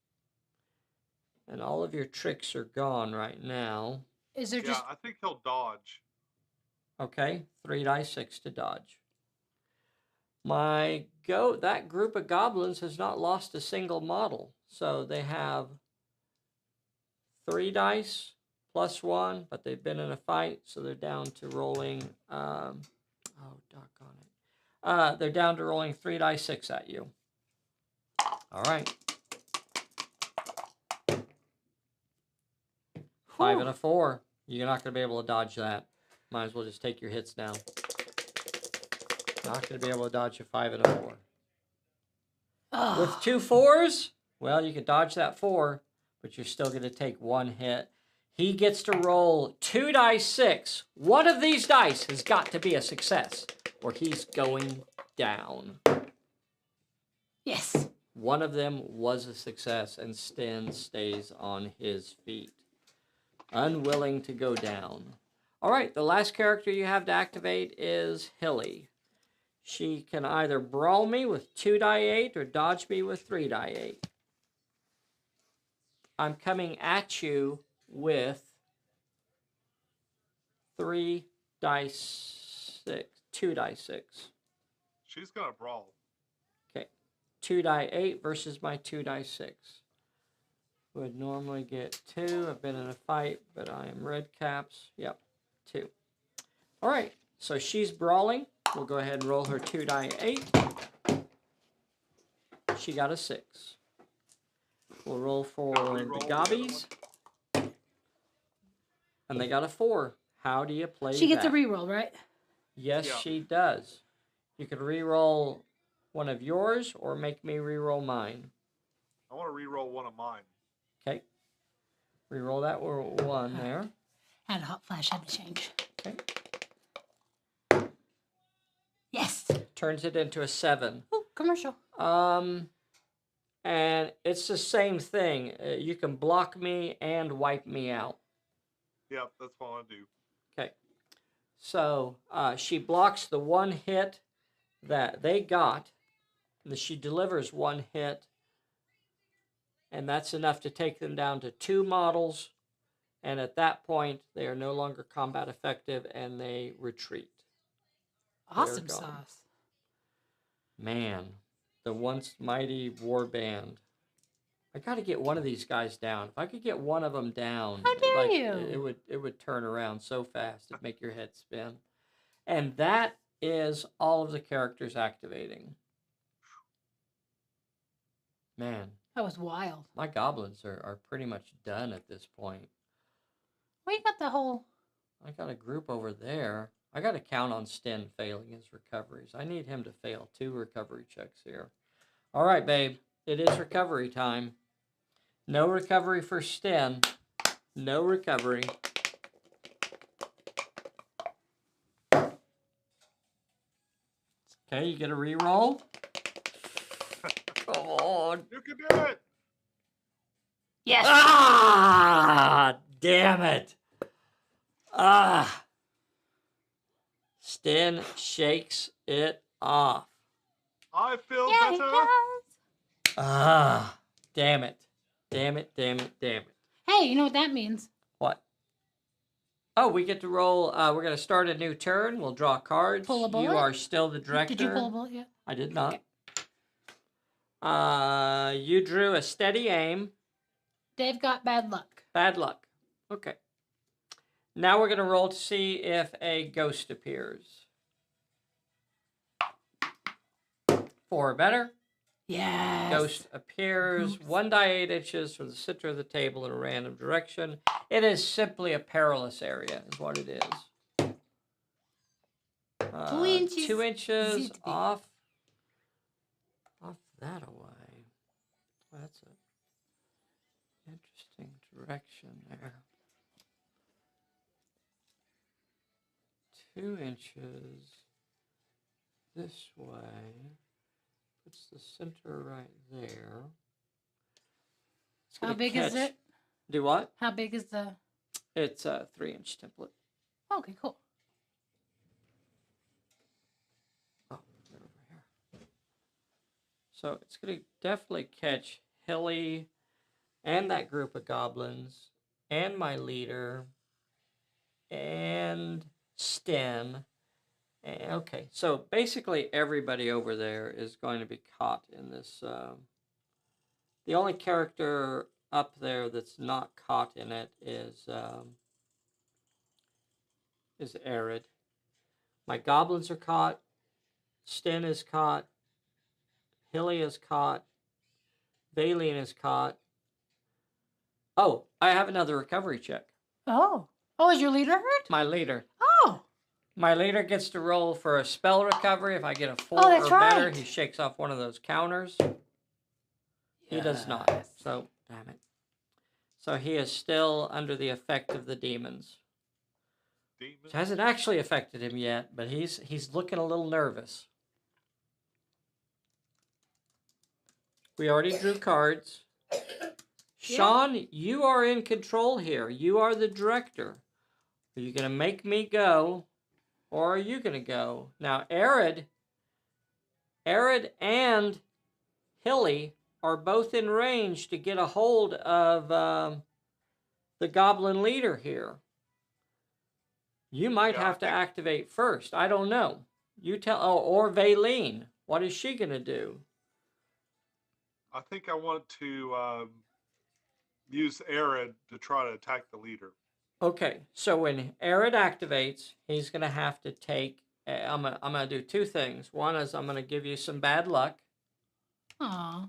And all of your tricks are gone right now. Is there Yeah, just I think he'll dodge. Okay, 3 die 6 to dodge. That group of goblins has not lost a single model. So they have 3 dice +1, but they've been in a fight, so they're down to rolling, oh, doggone it. They're down to rolling 3 die 6 at you. All right. 5 and a 4. You're not going to be able to dodge that. Might as well just take your hits now. Not going to be able to dodge a 5 and a 4. With 2 4s, well, you can dodge that 4, but you're still going to take 1 hit. He gets to roll 2 die 6. One of these dice has got to be a success, or he's going down. Yes. One of them was a success, and Sten stays on his feet, unwilling to go down. All right, the last character you have to activate is Hilly. She can either brawl me with 2 die 8 or dodge me with 3 die 8. I'm coming at you with 3 die 6, 2 die 6. She's gonna brawl. Okay. 2 die 8 versus my 2 die 6. Would normally get 2. I've been in a fight, but I am red caps. Yep, 2. All right, so she's brawling. We'll go ahead and roll her 2 die 8. She got a 6. We'll roll for the gobbies. And they got a 4. How do you play She gets that? a reroll, right? Yes, Yeah. she does. You can re-roll one of yours or make me re-roll mine. I want to re-roll one of mine. Okay. Re-roll that one there. And a hot flash had to change. Okay. Yes. Turns it into a 7. Ooh, commercial. And it's the same thing. You can block me and wipe me out. Yep, that's what I want to do. Okay. So she blocks the one hit that they got. She delivers one hit. And that's enough to take them down to 2 models. And at that point, they are no longer combat effective and they retreat. Awesome gone. sauce. Man, the once mighty war band. I got to get one of these guys down. If I could get one of them down, How dare you? It would turn around so fast it'd make your head spin. And that is all of the characters activating. Man, That was wild. my goblins are pretty much done at this point. Well, you got the whole... I got a group over there. I got to count on Sten failing his recoveries. I need him to fail 2 recovery checks here. All right, babe. It is recovery time. No recovery for Sten. No recovery. Okay, you get a reroll. Come on. You can do it. Yes. Ah! Damn it. Ah. Sten shakes it off. I feel Yeah, he better. does. Ah. Damn it. Damn it, damn it, damn it. Hey, you know what that means? What? Oh, we get to roll. We're going to start a new turn. We'll draw cards. Pull a bullet? You are still the director. Did you pull a bullet yet? I did not. You drew a steady aim. Dave got bad luck. Bad luck. Okay. Now we're going to roll to see if a ghost appears. 4 or better. Yes. Ghost appears. Oops. 1 die 8 inches from the center of the table in a random direction. It is simply a perilous area, is what it is. 2 inches. 2 inches Easy to be. off that away. That's an interesting direction there. 2 inches this way. Puts the center right there. It's How gonna big is catch- it? Do what? How big is the... It's a 3-inch template. Okay, cool. Oh, right over here. So it's going to definitely catch Hilly and that group of goblins and my leader and Sten. Okay, so basically everybody over there is going to be caught in this. The only character up there that's not caught in it is Arid. My goblins are caught. Sten is caught. Hilly is caught. Valine is caught. Oh, I have another recovery check. Oh. Oh, is your leader hurt? My leader. Oh. My leader gets to roll for a spell recovery. If I get a 4 Oh, that's or better, right. he shakes off one of those counters. He does not. Yes. So, damn it. So he is still under the effect of the demons. Demon. It hasn't actually affected him yet, but he's looking a little nervous. We already drew cards. Sean, you are in control here. You are the director. Are you going to make me go, or are you going to go? Now, Arid and Hilly are both in range to get a hold of the goblin leader here. You might Yeah, I have to think- activate first. I don't know. You tell. Oh, or Valine. What is she going to do? I think I want to use Arid to try to attack the leader. Okay, so when Arid activates, he's going to have to take. I'm gonna do two things. One is I'm going to give you some bad luck. Aw.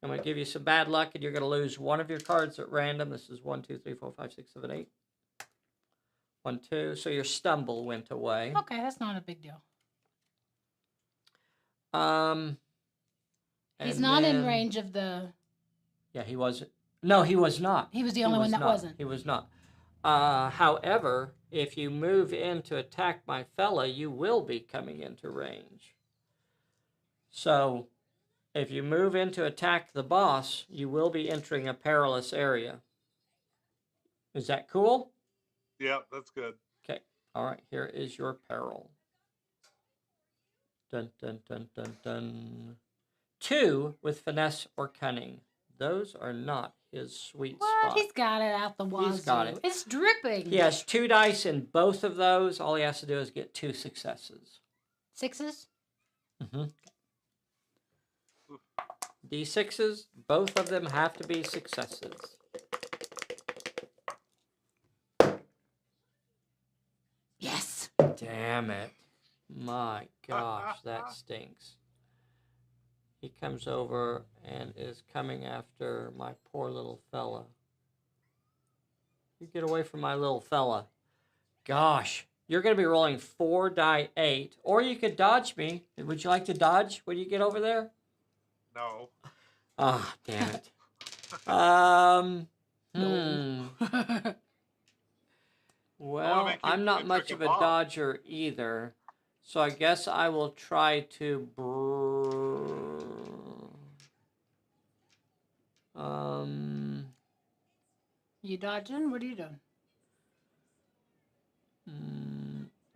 I'm going to give you some bad luck, and you're going to lose one of your cards at random. This is 1, 2, 3, 4, 5, 6, 7, 8. 1, 2. So your stumble went away. Okay, that's not a big deal. He's And not in then- range of the. Yeah, he wasn't. No, he was not. He was the only one that not. wasn't. He was not. However, if you move in to attack my fella, you will be coming into range. So, if you move in to attack the boss, you will be entering a perilous area. Is that cool? Yeah, that's good. Okay. All right. Here is your peril. Dun dun dun dun dun. 2 with finesse or cunning. Those are not his sweet What? spot. He's got it out the wazoo. He's got it. It's dripping. He has 2 dice in both of those. All he has to do is get 2 successes. 6s? Mm-hmm. D6s, both of them have to be successes. Yes. Damn it. My gosh, that stinks. He comes over and is coming after my poor little fella. You get away from my little fella. Gosh, you're going to be rolling 4 die 8. Or you could dodge me. Would you like to dodge when you get over there? No. Ah, damn it. Well, make you I'm not into much a of a kebab. dodger either. So I guess I will try to You dodging? What are you doing?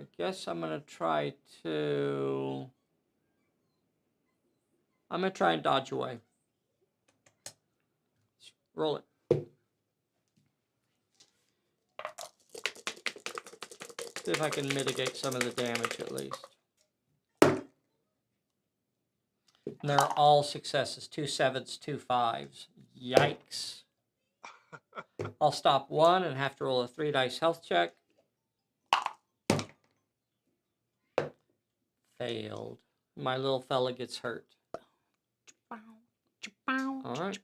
I guess I'm going to try to... I'm going to try and dodge away. Roll it. See if I can mitigate some of the damage at least. And they're all successes. 2 7s, 2 5s. Yikes. I'll stop 1 and have to roll a 3 dice health check. Failed. My little fella gets hurt. All right.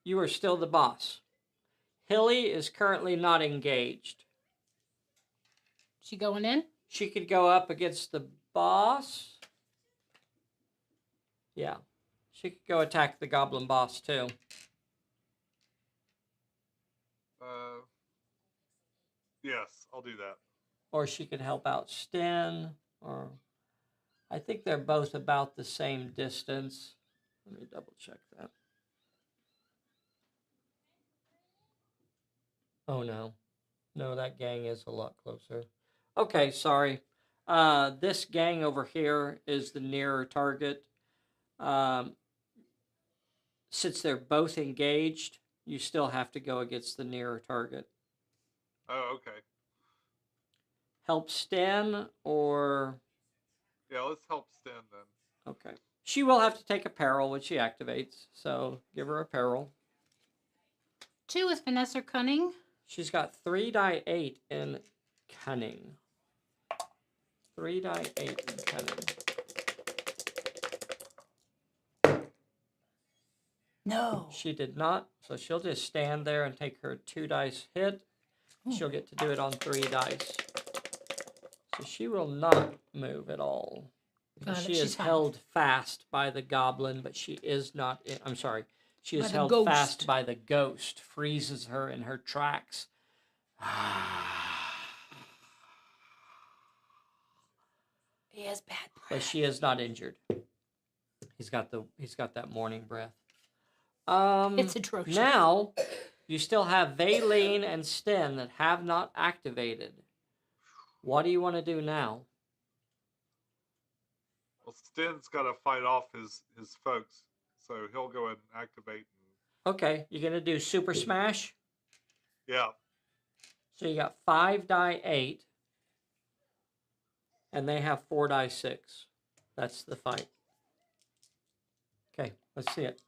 You are still the boss. Hilly is currently not engaged. She going in? She could go up against the boss. Yeah. She could go attack the goblin boss too. Yes, I'll do that. Or she could help out Sten. Or I think they're both about the same distance. Let me double check that. Oh no. No, that gang is a lot closer. Okay, sorry. This gang over here is the nearer target. Since they're both engaged, you still have to go against the nearer target. Oh, okay. Help Sten or... Yeah, let's help Sten then. Okay. She will have to take a peril when she activates, so give her a peril. 2 with finesse or cunning. She's got 3 die 8 in cunning. 3 die 8 in cunning. No. She did not, so she'll just stand there and take her 2 dice hit. She'll get to do it on 3 dice. So she will not move at all. Got it, She she's is fine. held fast by the goblin, but she is not... I'm sorry. She is By the held ghost. fast by the ghost. Freezes her in her tracks. He has bad But breath. she is not injured. He's got that morning breath. It's atrocious. Now, you still have Valine and Sten that have not activated. What do you want to do now? Well, Sten's got to fight off his folks, so he'll go ahead and activate. Okay, you're going to do Super Smash? Yeah. So you got 5 die 8, and they have 4 die 6. That's the fight. Okay, let's see it.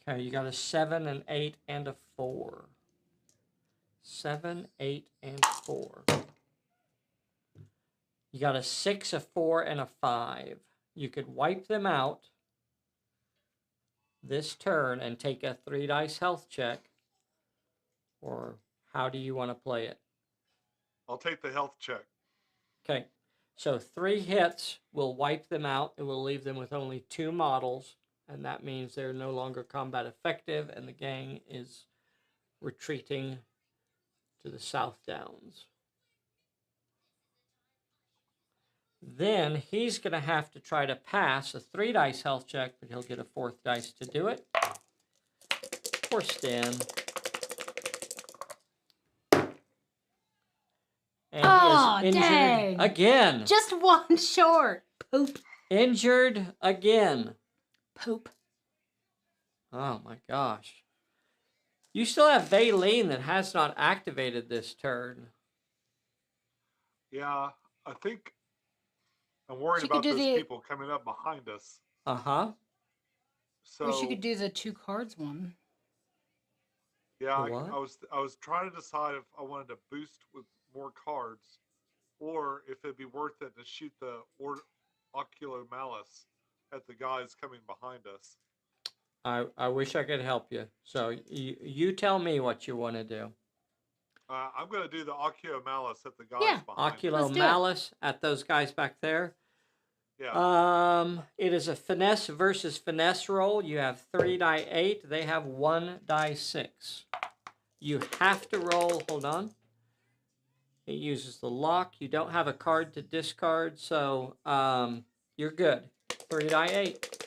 Okay, you got a 7, an 8, and a 4. 7, 8, and 4. You got a 6, a 4, and a 5. You could wipe them out this turn and take a 3 dice health check. Or how do you want to play it? I'll take the health check. Okay, so 3 hits will wipe them out. It will leave them with only 2 models, and that means they're no longer combat effective, and the gang is retreating to the South Downs. Then he's going to have to try to pass a 3 dice health check, but he'll get a 4th dice to do it. Poor Stan. And Oh, he is injured dang. again. Just one short. Poop. Injured again. Poop. Oh my gosh. You still have Valine that has not activated this turn. Yeah, I think I'm worried She could about do those the- people coming up behind us. Uh-huh. So Or she could do the 2 cards one. yeah, The what? I was trying to decide if I wanted to boost with more cards, or if it'd be worth it to shoot the Oculo Malice at the guys coming behind us. I wish I could help you. So you tell me what you want to do. I'm going to do the Oculo Malice at the guys Yeah. behind us. Oculo Let's do it. Malice at those guys back there. Yeah. It is a finesse versus finesse roll. You have 3 die 8. They have 1 die 6. You have to roll. Hold on. It uses the lock. You don't have a card to discard, so you're good. 3 die 8.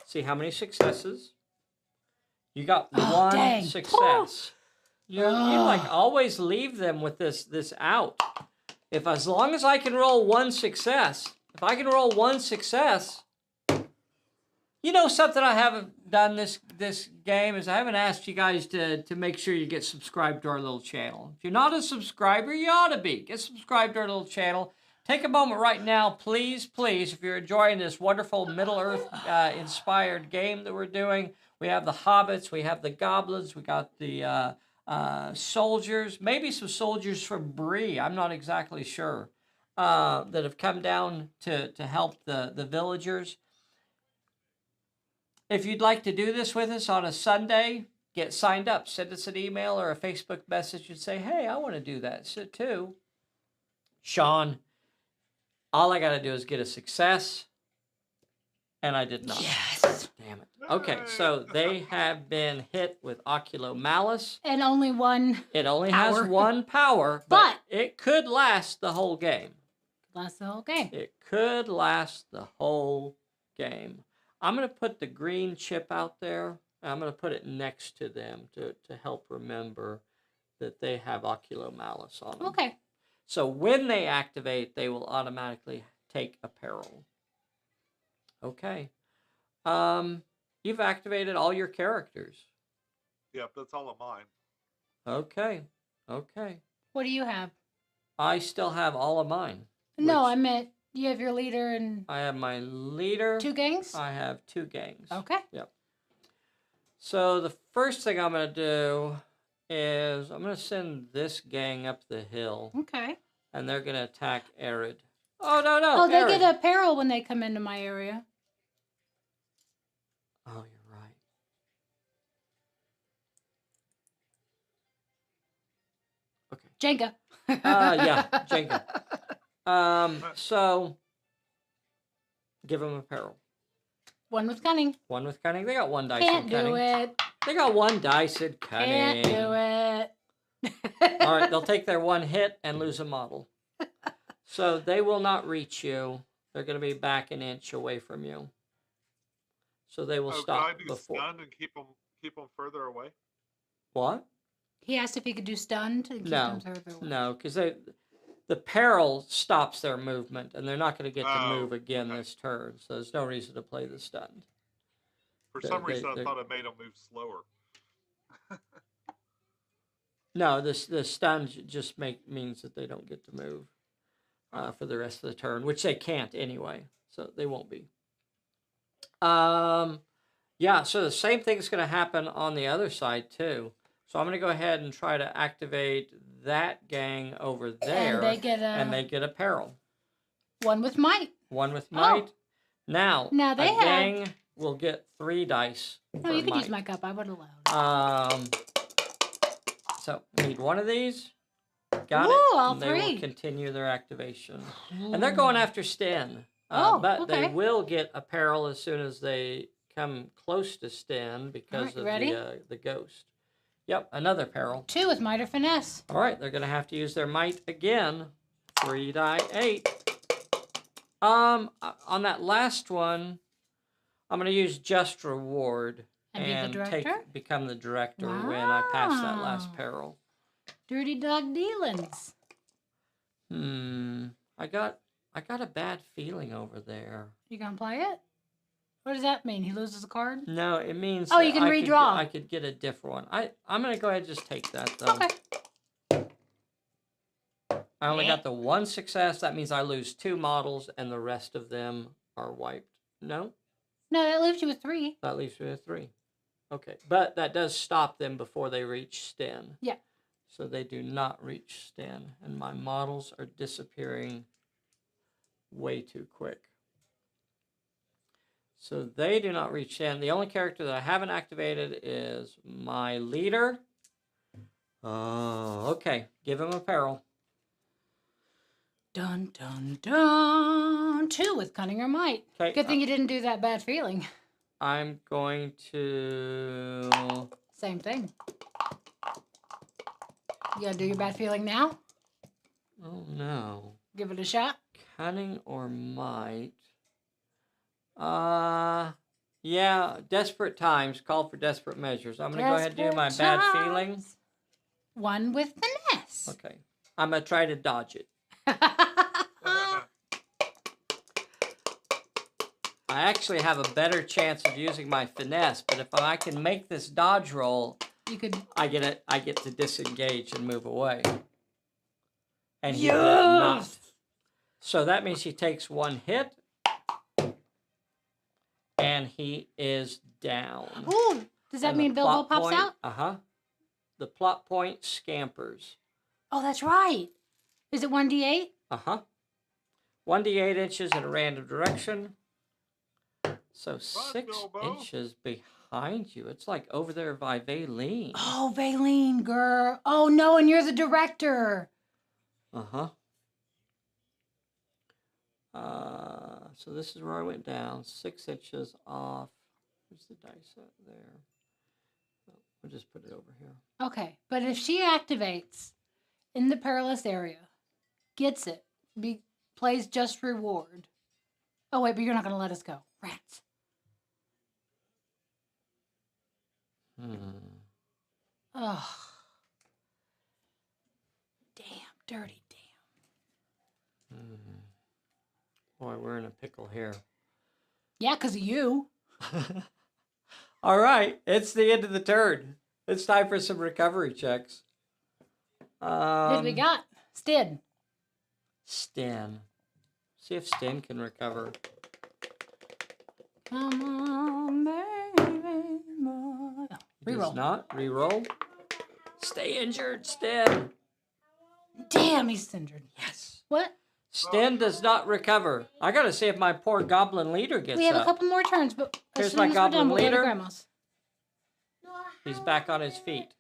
See how many successes? You got Oh, 1 dang. success. You like always leave them with this out. As long as I can roll 1 success, if I can roll 1 success, you know something I haven't done this game is I haven't asked you guys to make sure you get subscribed to our little channel. If you're not a subscriber, you ought to be. Get subscribed to our little channel. Take a moment right now, please, if you're enjoying this wonderful Middle-earth inspired game that we're doing. We have the hobbits, we have the goblins, we got the soldiers, maybe some soldiers from Bree, I'm not exactly sure, that have come down to help the villagers. If you'd like to do this with us on a Sunday, get signed up. Send us an email or a Facebook message and say, hey, I want to do that too. Sean, all I got to do is get a success, and I did not. Yes. Damn it. Okay, so they have been hit with Oculo Malice. And only 1 It only power. has 1 power, but it could last the whole game. That's the whole game. It could last the whole game. I'm going to put the green chip out there. I'm going to put it next to them to help remember that they have Oculo Malice on them. Okay. So when they activate, they will automatically take a peril. Okay. You've activated all your characters. Yep, that's all of mine. Okay. Okay. What do you have? I still have all of mine. No, which I meant you have your leader and I have my leader. 2 gangs? I have 2 gangs. Okay. Yep. So the first thing I'm going to do is I'm going to send this gang up the hill, Okay. and they're going to attack Arid. Oh, no. Oh, they Arid. get a peril when they come into my area. Oh, you're right. Okay. Jenga. Yeah, Jenga. So give them a peril. 1 with cunning. 1 with cunning. They got 1 dice Can't in do cunning. it. They got 1 dice in cunning. Can't do it. All right, they'll take their 1 hit and lose a model. So they will not reach you. They're going to be back an inch away from you. So they will Can stop I do before. stun and keep them further away? What? He asked if he could do stunned and keep No, them further away. no, because the peril stops their movement, and they're not going to get to Oh, move again okay. this turn. So there's no reason to play the stunned. For They- some they- reason, I they- thought it made them move slower. No, the stun just means that they don't get to move for the rest of the turn, which they can't anyway, so they won't be. Yeah, so the same thing's going to happen on the other side too. So I'm going to go ahead and try to activate that gang over there, and they get a peril. one with might. One with might. Oh. Now they a have. gang will get 3 dice. No, you could use my cup. I would have allowed. So need one of these. Got Ooh, it. all and they 3. will continue their activation. And they're going after Sten. But they okay. will get a peril as soon as they come close to Sten because of the ghost. Yep, another peril. 2 with might or finesse. All right, they're going to have to use their might again. 3 die 8. On that last one, I'm going to use just reward And be the director? become the director when I pass that last peril. Dirty dog dealings. I got a bad feeling over there. You gonna play it? What does that mean? He loses a card? No, it means you can redraw. I could get a different one. I'm gonna go ahead and just take that though. Okay. I only got the 1 success. That means I lose 2 models and the rest of them are wiped. No? No, that leaves you with 3. That leaves me with 3. Okay, but that does stop them before they reach Sten. Yeah. So they do not reach Sten, and my models are disappearing way too quick. So they do not reach Sten. The only character that I haven't activated is my leader. Oh, okay. Give him a peril. Dun, dun, dun. 2 with cunning or might. Okay. Good thing you didn't do that bad feeling. I'm going to... Same thing. You gotta do your bad feeling now? Oh, no. Give it a shot? Cunning or might? Yeah, desperate times call for desperate measures. I'm going to go ahead and do my bad feeling. 1 with finesse. Okay. I'm going to try to dodge it. I actually have a better chance of using my finesse, but if I can make this dodge roll, I get to disengage and move away. And he did not. So that means he takes 1 hit. And he is down. Ooh, does that mean Bilbo pops out? Uh-huh. The plot point scampers. Oh, that's right. Is it 1d8? Uh-huh. 1d8 inches in a random direction. So 6 Bilbo. inches behind you. It's like over there by Valine. Oh, Valine, girl. Oh, no, and you're the director. Uh-huh. So this is where I went down. 6 inches off. Where's the dice at there? I'll just put it over here. Okay, but if she activates in the perilous area, gets it, plays just reward. Oh, wait, but you're not going to let us go. Rats. Oh. Damn, dirty damn. Boy, we're in a pickle here. Yeah, because of you. All right, it's the end of the turn. It's time for some recovery checks. What we got? Sten. Sten. See if Sten can recover. Come on, baby. He does not. Reroll. Stay injured, Sten. Damn, he's injured. Yes. What? Sten does not recover. I gotta see if my poor goblin leader gets up. We have a couple more turns, but Here's as soon my as we're goblin done, we'll go leader. to Grandma's. He's back on his feet.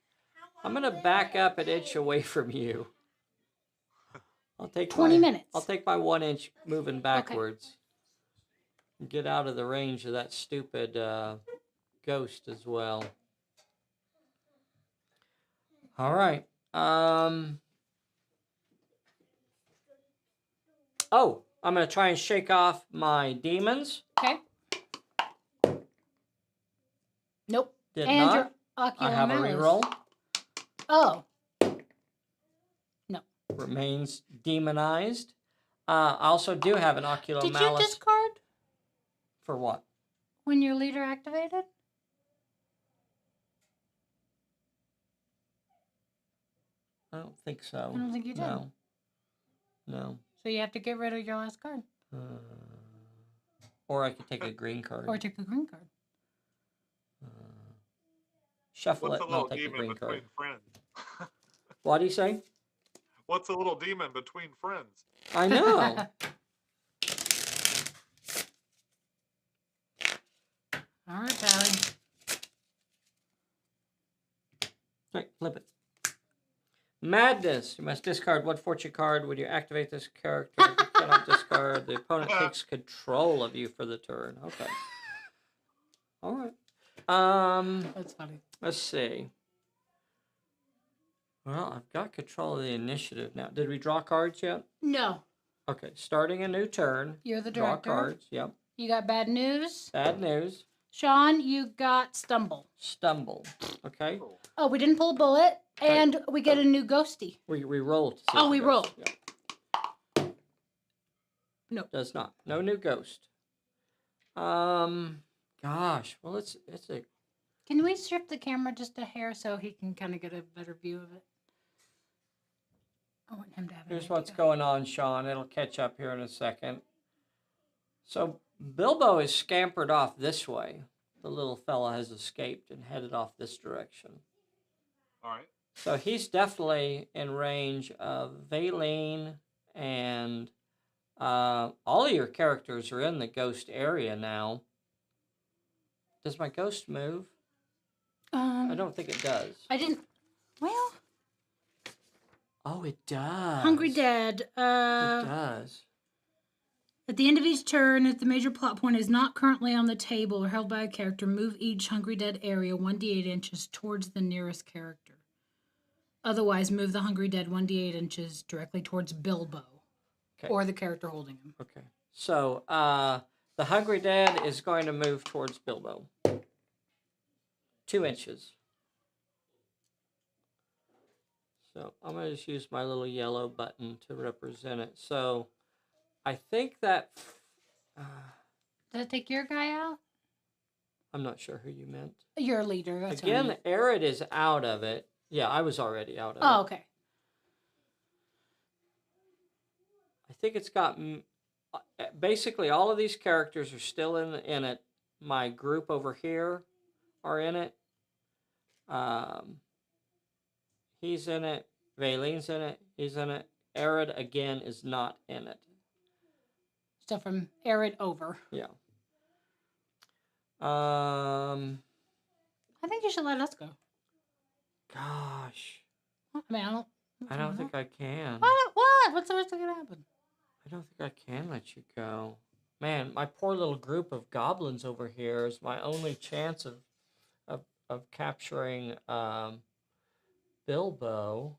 I'm gonna back up an inch away from you. I'll take 20 minutes. I'll take my 1 inch moving backwards. Okay. Get out of the range of that stupid ghost as well. All right. Oh, I'm going to try and shake off my demons. Okay. Nope. Did and not. Your ocular I have a malice. reroll. Oh. No. Remains demonized. I also do have an ocular Did malice. you discard? For what? When your leader activated? I don't think so. I don't think you did. No. No. So you have to get rid of your last card. Or I could take a green card. Or take a green card. Shuffle What's it a and I'll little take a demon green between card. friends? What do you say? What's a little demon between friends? I know. All right, Pally. Right, flip it. Madness. You must discard one fortune card. When you activate this character, you cannot discard. The opponent takes control of you for the turn. Okay. All right. That's funny. Let's see. Well, I've got control of the initiative now. Did we draw cards yet? No. Okay, starting a new turn. You're the Draw director. cards. Yep. You got bad news. Bad news. Sean, you got stumble. Stumble. Okay. Oh, we didn't pull a bullet, and we get a new ghosty. We roll to see Oh, if we it goes. roll. Yeah. No. Does not. No new ghost. Gosh. Well, it's a. Can we strip the camera just a hair so he can kind of get a better view of it? I want him to have an Here's idea. what's going on, Sean. It'll catch up here in a second. So Bilbo is scampered off this way. The little fella has escaped and headed off this direction. All right. So he's definitely in range of Valine, and all of your characters are in the ghost area now. Does my ghost move? I don't think it does. I didn't. Well, Oh, it does. Hungry Dead. It does. At the end of each turn, if the major plot point is not currently on the table or held by a character, move each Hungry Dead area 1d8 inches towards the nearest character. Otherwise, move the Hungry Dead 1d8 inches directly towards Bilbo. Okay. Or the character holding him. Okay. So, the Hungry Dead is going to move towards Bilbo. 2 inches. So, I'm going to just use my little yellow button to represent it. So, I think that... Did it take your guy out? I'm not sure who you meant. Your leader. That's what I Again, meant. Arid is out of it. Yeah, I was already out of it. Oh, okay. I think it's got... basically, all of these characters are still in it. My group over here are in it. He's in it. Valine's in it. He's in it. Arid, again, is not in it. So from Arid over. Yeah. I think you should let us go. Gosh. I mean, I don't think I can. What? What's supposed to happen? I don't think I can let you go. Man, my poor little group of goblins over here is my only chance of capturing Bilbo.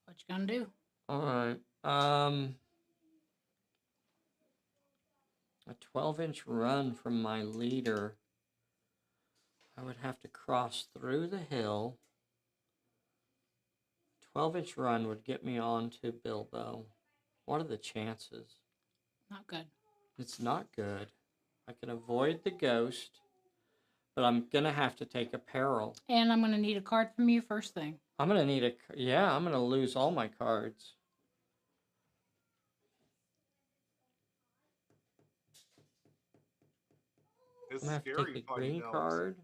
What you gonna do? All right. A 12-inch run from my leader. I would have to cross through the hill. 12-inch run would get me on to Bilbo. What are the chances? Not good. It's not good. I can avoid the ghost, but I'm going to have to take a peril. And I'm gonna need a card from you first thing. I'm going to need a... Yeah, I'm going to lose all my cards. It's I'm going to have to scary take a fighting green elves. card.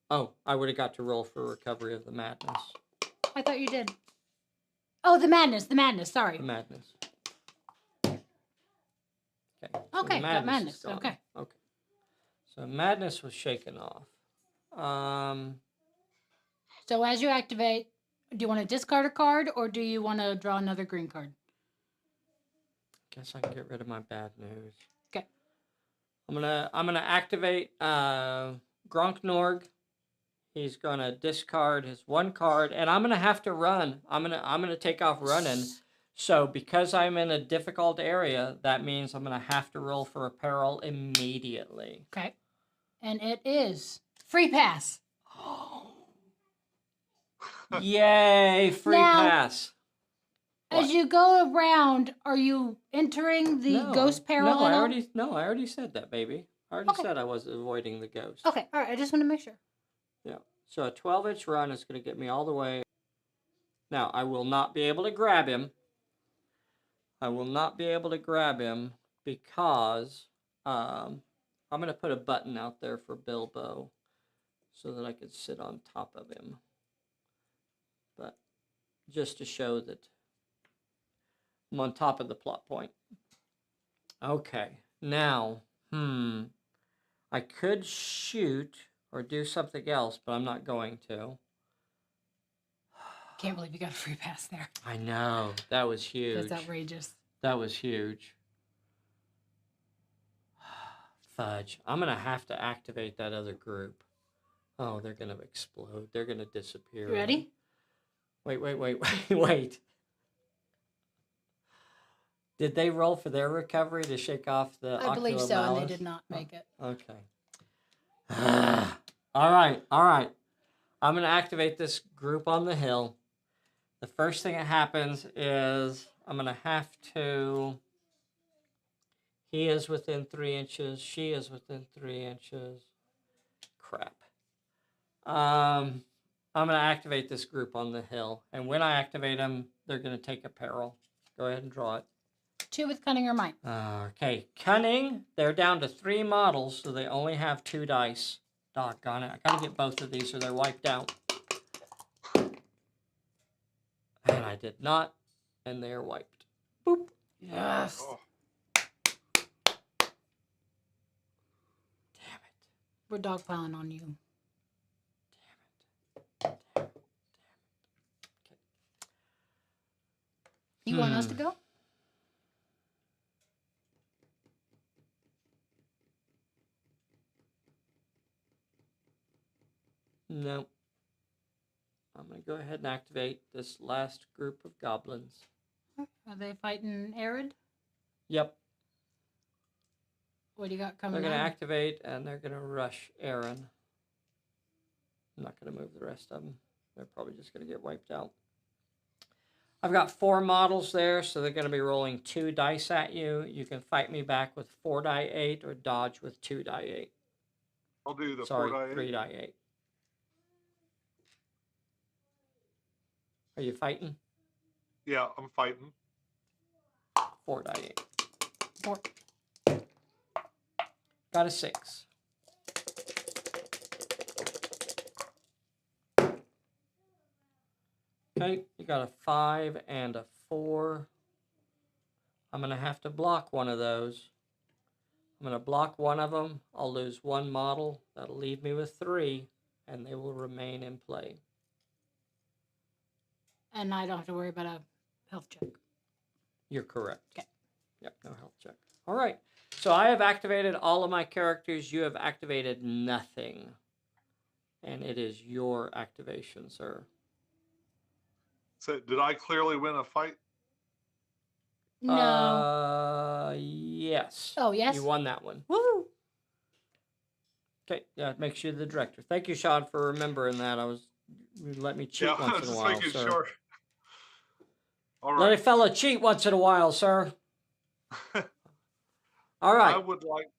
Oh, I would have got to roll for recovery of the madness. I thought you did. Oh, the madness. Sorry. The madness. Okay. So Okay, the got is madness, gone. okay. Okay. So madness was shaken off. So as you activate, do you want to discard a card or do you want to draw another green card? Guess I can get rid of my bad news. Okay. I'm gonna activate Gronknorg. He's gonna discard his one card, and I'm gonna have to run. I'm gonna take off running. So because I'm in a difficult area, that means I'm gonna have to roll for a peril immediately. Okay. And it is free pass. Yay! Free Now- pass. As you go around, are you entering the ghost peril No, at I all? already said that, baby. I already Okay. said I was avoiding the ghost. Okay, all right. I just want to make sure. Yeah. So a 12-inch run is going to get me all the way. Now, I will not be able to grab him. I will not be able to grab him because I'm going to put a button out there for Bilbo so that I could sit on top of him. But just to show that I'm on top of the plot point. Okay. Now, I could shoot or do something else, but I'm not going to. Can't believe you got a free pass there. I know. That was huge. That's outrageous. That was huge. Fudge. I'm going to have to activate that other group. Oh, they're going to explode. They're going to disappear. You ready? Wait. Did they roll for their recovery to shake off the I believe ocular so, and malice? they did not make it. Okay. All right. I'm going to activate this group on the hill. The first thing that happens is I'm going to have to... He is within 3 inches. She is within 3 inches. Crap. I'm going to activate this group on the hill. And when I activate them, they're going to take a peril. Go ahead and draw it. 2 with cunning or might. Okay. Cunning, they're down to 3 models, so they only have 2 dice. Doggone it. I got to get both of these or they're wiped out. And I did not. And they're wiped. Boop. Yes. Oh, Damn it. We're dogpiling on you. You want us to go? No. I'm going to go ahead and activate this last group of goblins. Are they fighting Arid? Yep. What do you got coming They're going to down? activate and they're going to rush Aaron. I'm not going to move the rest of them. They're probably just going to get wiped out. I've got 4 models there, so they're going to be rolling 2 dice at you. You can fight me back with 4 die 8 or dodge with 2 die 8. I'll do the Sorry, 4 die 3 8. die 8. Are you fighting? Yeah, I'm fighting. 4 die 8. 4. Got a 6. Okay, you got a 5 and a 4. I'm going to have to block one of those. I'm going to block one of them. I'll lose 1 model. That'll leave me with 3, and they will remain in play. And I don't have to worry about a health check. You're correct. Okay. Yep, no health check. All right. So I have activated all of my characters. You have activated nothing. And it is your activation, sir. So did I clearly win a fight? No. Yes. Oh, yes? You won that one. Woo! Okay, yeah, it makes you the director. Thank you, Sean, for remembering that. You let me cheat Yeah, I once was in a just while, making sir. sure. All Let a right. fellow cheat once in a while, sir. All I right. would like.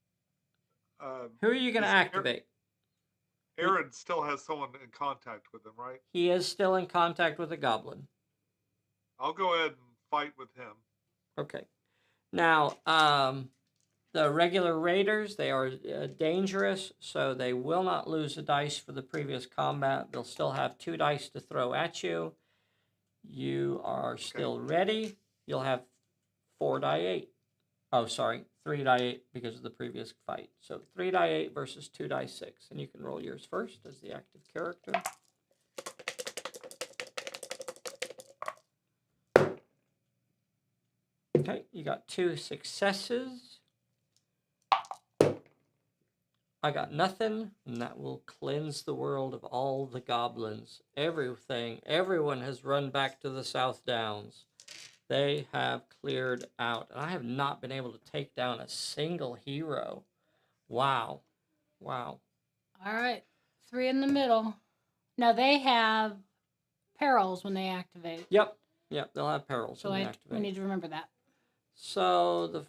Who are you going to is activate? Aaron still has someone in contact with him, right? He is still in contact with a goblin. I'll go ahead and fight with him. Okay. Now, the regular raiders, they are dangerous, so they will not lose a dice for the previous combat. They'll still have 2 dice to throw at you. You are still ready. You'll have 4 die 8. Oh, sorry, 3 die 8 because of the previous fight. So 3 die 8 versus 2 die 6. And you can roll yours first as the active character. Okay, you got 2 successes. I got nothing, and that will cleanse the world of all the goblins. Everyone has run back to the South Downs. They have cleared out, and I have not been able to take down a single hero. Wow. All right. 3 in the middle. Now they have perils when they activate. Yep. Yep, they'll have perils So when they we activate. need to remember that. So the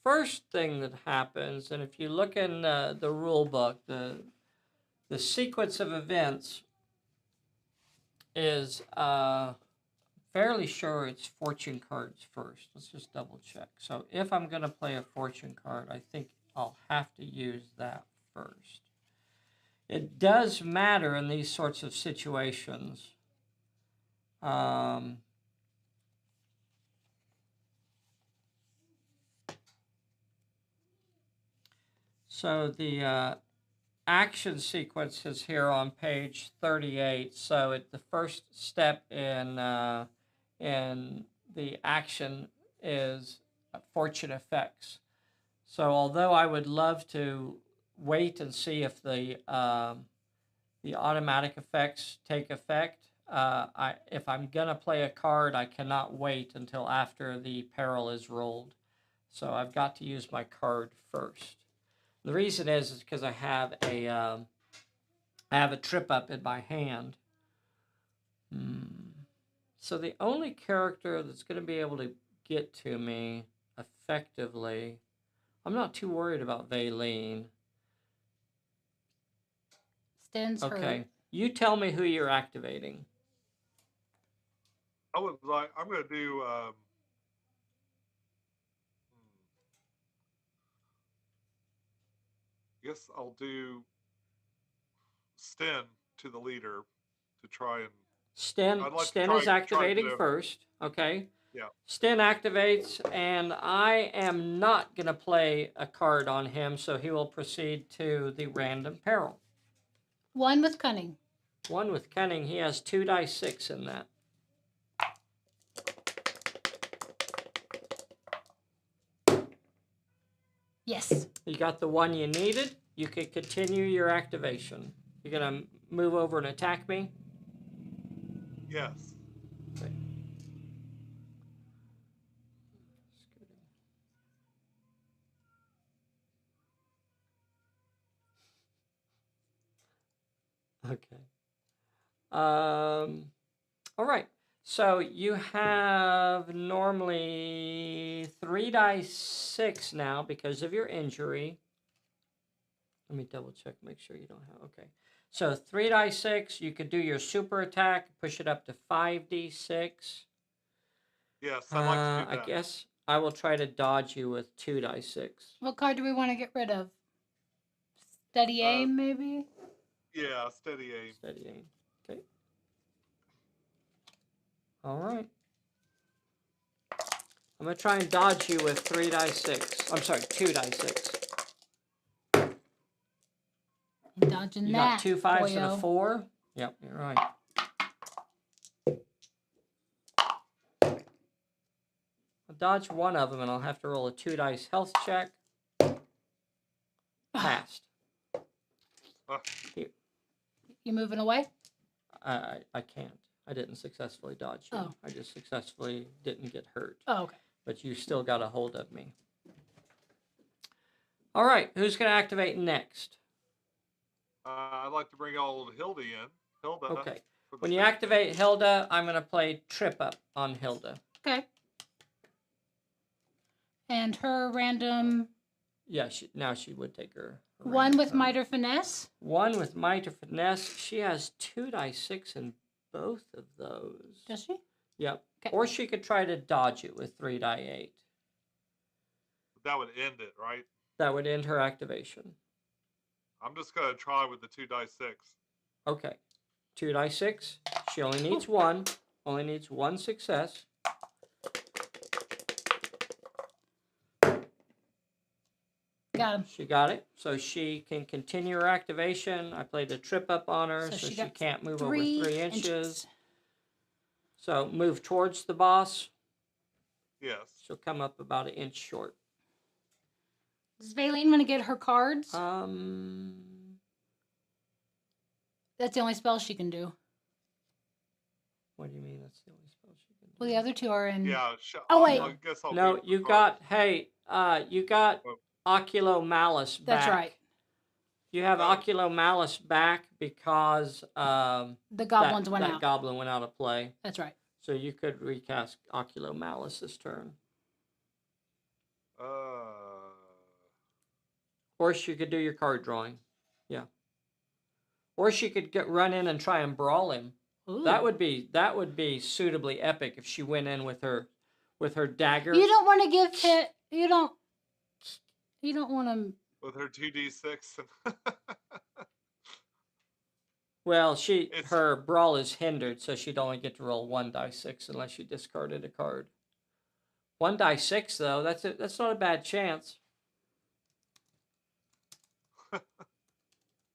first thing that happens, and if you look in the rule book, the sequence of events is fairly sure it's fortune cards first. Let's just double check. So if I'm going to play a fortune card, I think I'll have to use that first. It does matter in these sorts of situations. So the action sequence is here on page 38. So the first step in the action is fortune effects. So although I would love to wait and see if the automatic effects take effect, if I'm gonna play a card, I cannot wait until after the peril is rolled. So I've got to use my card first. The reason is because I have a trip up in my hand. So the only character that's going to be able to get to me effectively, I'm not too worried about Valine. Sten's Okay, hurt. you tell me who you're activating. I'm going to do. I guess I'll do Sten to the leader to try and. Sten I'd like to Sten try- is try to activating get a- first. Okay. Yeah. Sten activates, and I am not going to play a card on him, so he will proceed to the random peril. 1 with cunning. 1 with cunning. He has 2 dice 6 in that. Yes. You got the 1 you needed. You can continue your activation. You're going to move over and attack me? Yes. Okay. Okay. All right. So you have normally 3 dice 6 now because of your injury. Let me double check, make sure you don't have. Okay. So 3 dice 6. You could do your super attack, push it up to 5d6. Yes, I'd like to do that. I guess I will try to dodge you with 2 dice 6. What card do we want to get rid of? Steady aim, maybe? Yeah, steady aim. Steady aim. Okay. All right. I'm going to try and dodge you with 3 dice 6. I'm sorry, 2 dice 6. I'm dodging You that. got 2 5s and a boyo. 4. Yep, you're right. I'll dodge one of them, and I'll have to roll a 2 dice health check. Passed. Here. You moving away? I can't. I didn't successfully dodge you. Oh. I just successfully didn't get hurt. Oh, okay. But you still got a hold of me. All right, who's going to activate next? I'd like to bring old Hilda in. Hilda. Okay. for the When you second. activate Hilda, I'm going to play Trip Up on Hilda. Okay. And her random Yeah, now she would take her. 1 with turn. Miter Finesse. 1 with Mitre Finesse. She has 2 dice 6 in both of those. Does she? Yep. Okay. Or she could try to dodge it with 3 die 8. That would end it, right? That would end her activation. I'm just going to try with the 2 dice 6. Okay. 2 die 6. She only needs 1. Only needs 1 success. Got him. She got it. So she can continue her activation. I played a trip up on her, so she got can't move over 3 3 inches. So move towards the boss. Yes. She'll come up about an inch short. Does Valine want to get her cards? That's the only spell she can do. What do you mean? That's the only spell she can do? Well, the other 2 are in. Yeah. Oh, wait. I guess I'll No, keep the you card. got. Hey, you got Oh. Oculo Malice back. That's right. You have Oh. Oculo Malice back because The goblins went that out. goblin went out of play. That's right. So you could recast Oculo Malice this turn. Or she could do your card drawing. Yeah. Or she could run in and try and brawl him. Ooh. That would be suitably epic if she went in with her dagger. You don't want to give it. You don't want to. With her 2d6. Well, her brawl is hindered, so she'd only get to roll 1d6 unless she discarded a card. 1d6 though, that's not a bad chance.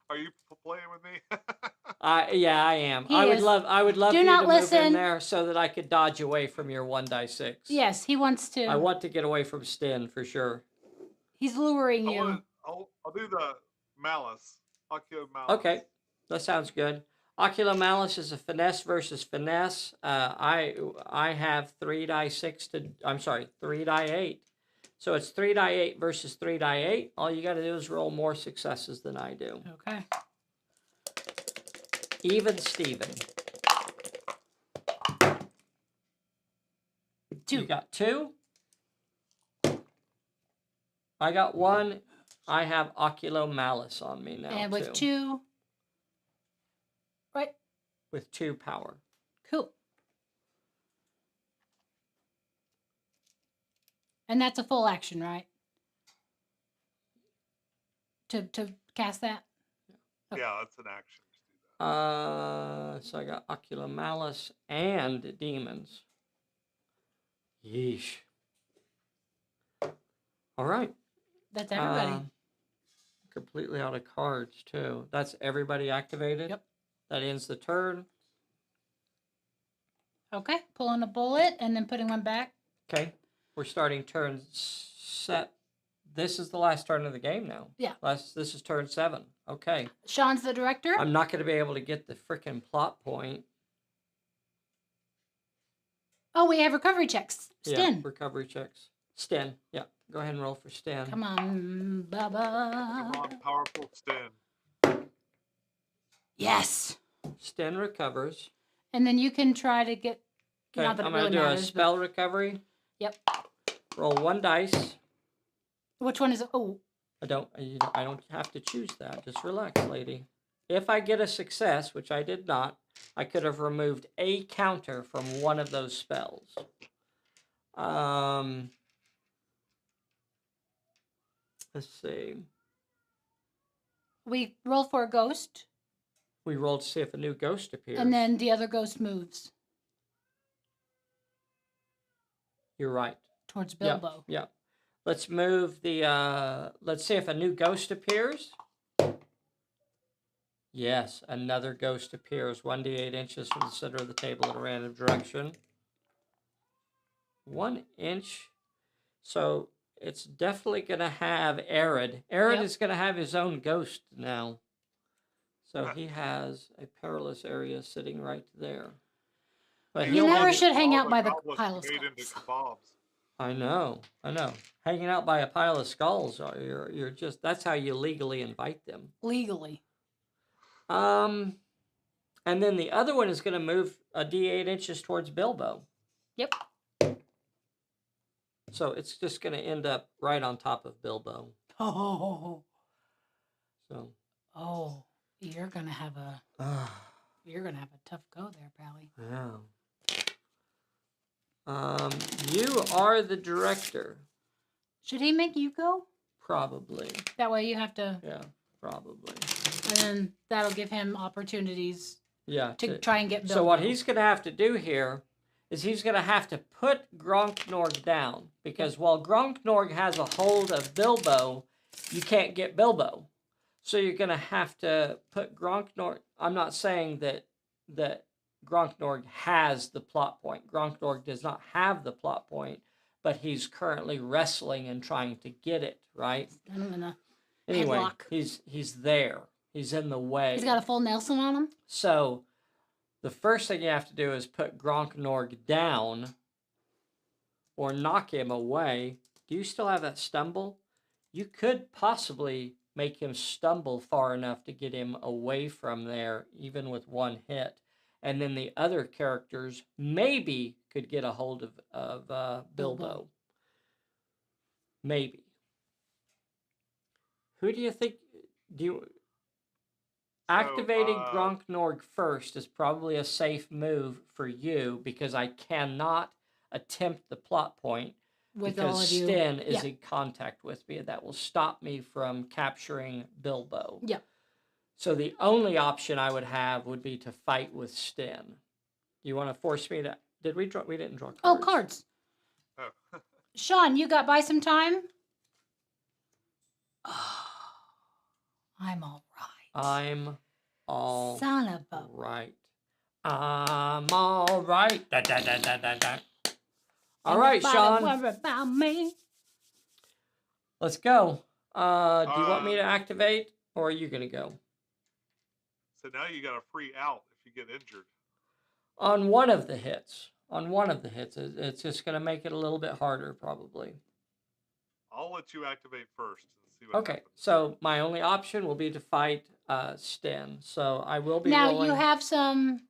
Are you playing with me? Yeah, I am. He I is. would love Do you not to move in listen. there so that I could dodge away from your 1d6. Yes, he wants to. I want to get away from Sten for sure. He's luring you. I'll do the Malice. Oculo Malice. Okay, that sounds good. Oculo Malice is a finesse versus finesse. I have 3d8. So it's 3d8 versus 3d8. All you got to do is roll more successes than I do. Okay. Even Steven. 2. You got 2? I got 1. I have Oculo Malice on me now. And with 2. Right. With 2 power. Cool. And that's a full action, right? To cast that? Okay. Yeah, that's an action to do that. So I got Oculo Malice and Demons. Yeesh. All right. That's everybody. Completely out of cards, too. That's everybody activated? Yep. That ends the turn. Okay. Pulling a bullet and then putting one back. Okay. We're starting turn set. This is the last turn of the game now. Yeah. This is turn 7. Okay. Sean's the director. I'm not going to be able to get the freaking plot point. Oh, we have recovery checks. Sten. Yeah, recovery checks. Sten. Yeah. Go ahead and roll for Sten. Come on, Bubba. Come on, powerful Sten. Yes. Sten recovers. And then you can try to get. Okay, Not that I'm it going to really do matters, a but- spell recovery. Yep. Roll 1 dice. Which one is it? Oh, I don't have to choose that. Just relax, lady. If I get a success, which I did not, I could have removed a counter from one of those spells. Let's see. we rolled for a ghost, We rolled to see if a new ghost appears. and then the other ghost moves You're right. towards Yeah, Bilbo. yeah. Let's move the, let's see if a new ghost appears. Yes, another ghost appears 1d8 inches from the center of the table in a random direction. 1 inch. So it's definitely going to have Arid. Arid Yep. is going to have his own ghost now. So he has a perilous area sitting right there. But You he'll never have- should hang All out by the goblins pile of made into skulls. kebabs. I know. Hanging out by a pile of skulls, you're just, that's how you legally invite them. Legally. And then the other one is going to move a d8 inches towards Bilbo. Yep. So it's just going to end up right on top of Bilbo. Oh, So, you're gonna have a tough go there, Pally. yeah. You are the director, Should he make you go? probably. That way you have to, Yeah, probably. and then that'll give him opportunities Yeah. to try and get Bilbo. So what he's going to have to do here is he's going to have to put Gronknorg down, because while Gronknorg has a hold of Bilbo, you can't get Bilbo. So you're going to have to put Gronknorg. I'm not saying that Gronknorg has the plot point. Gronknorg does not have the plot point, but he's currently wrestling and trying to get it, right? I don't know. Anyway, Headlock. he's there. He's in the way. He's got a full Nelson on him. So the first thing you have to do is put Gronknorg down or knock him away. Do you still have that stumble? You could possibly make him stumble far enough to get him away from there, even with 1 hit. and then the other characters maybe could get a hold of Bilbo. Maybe. Who do you think? Do you activating Gronknorg first is probably a safe move for you because I cannot attempt the plot point With all because of you. Sten is in contact with me. That will stop me from capturing Bilbo. Yeah. So the only option I would have would be to fight with Sten. Do you want to force me to? Did we draw? We didn't draw cards. Oh, cards. Oh. Sean, you got by some time? Oh, I'm all right. I'm all Son of a... right. I'm all right. Da, da, da, da, da, da. All right, Sean. Worry about me. Let's go. Do you want me to activate, or are you going to go? So now you got a free out if you get injured. On one of the hits. On one of the hits. It's just going to make it a little bit harder, probably. I'll let you activate first and see what Okay, happens. so my only option will be to fight Sten. So I will be Now rolling. you have some...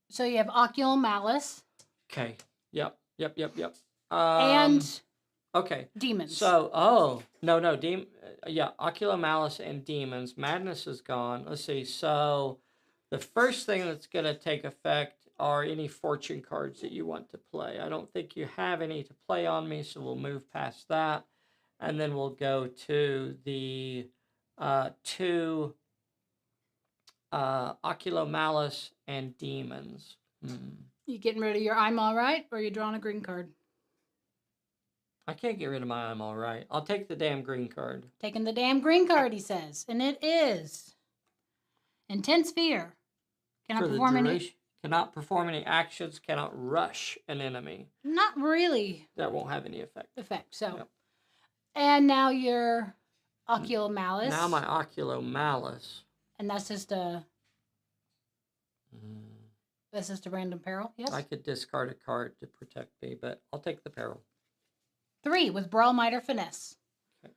So you have Ocular Malice. Okay. Yep. And okay. Demons. So, no, Ocular Malice and Demons. Madness is gone. Let's see. So, the first thing that's going to take effect are any fortune cards that you want to play. I don't think you have any to play on me, so we'll move past that. And then we'll go to the two Ocular Malice and Demons. You getting rid of your I'm all right, or you drawing a green card? I can't get rid of my I'm all right. I'll take the damn green card. Taking the damn green card, he says. And it is Intense Fear. Cannot perform any actions, cannot rush an enemy. Not really. That won't have any effect. So. Yep. And now your Ocular Malice. Now my Ocular Malice. And that's just a... That's just a random peril, yes? I could discard a card to protect me, but I'll take the peril. 3 with Brawl, Might, or Finesse. Okay.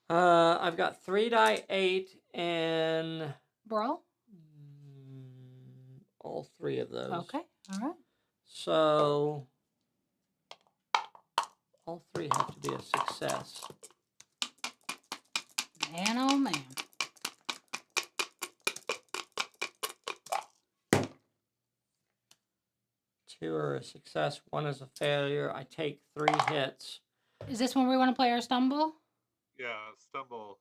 I've got 3 die 8 and... Brawl? All 3 of those. Okay, all right. So... all 3 have to be a success. Man, oh man. Two are a success, 1 is a failure. I take 3 hits. Is this when we want to play our Stumble? Yeah, stumble.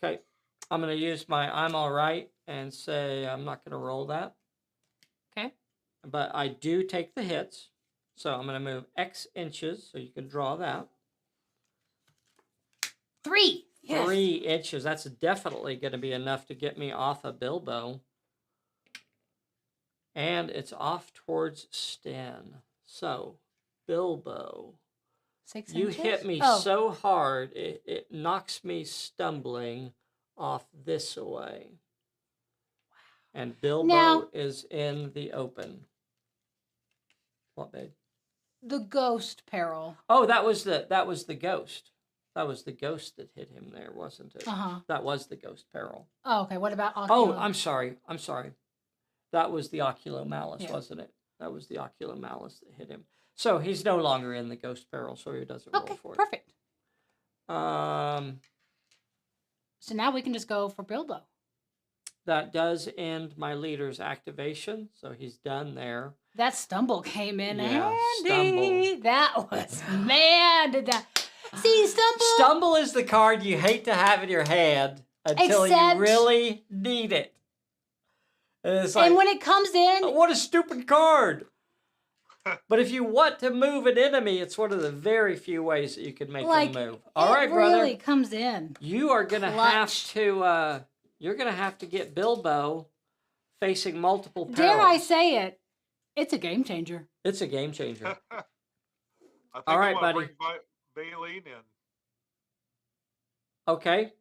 Okay. I'm going to use my I'm all right and say I'm not going to roll that. Okay. But I do take the hits. So I'm going to move X inches, so you can draw that. 3. Yes. 3 inches. That's definitely going to be enough to get me off of Bilbo. And it's off towards Sten. So, Bilbo. 6 You inches? hit me so hard, it knocks me stumbling off this way. Wow. And Bilbo is in the open. What, babe? The ghost peril. Oh, that was the ghost. That was the ghost that hit him there, wasn't it? Uh-huh. That was the ghost peril. Oh, okay. What about Ocular? Oh, I'm sorry. That was the Ocular Malice, Yeah. wasn't it? That was the Ocular Malice that hit him. So he's no longer in the ghost peril, so he doesn't roll for it. Perfect. So now we can just go for Bilbo. That does end my leader's activation, so he's done there. That Stumble came in Yeah, handy. Stumble. That was, man, did that. See, Stumble. Stumble is the card you hate to have in your hand until Except- you really need it. And it's like, And when it comes in, what a stupid card. But if you want to move an enemy, it's one of the very few ways that you can make them move. All right, brother. It really comes in. You are going to have Clutch. to, you're going to have to get Bilbo facing multiple perils. Dare I say it? It's a game changer. It's a game changer. I think All right, I'm gonna buddy. bring Baleen in. Okay.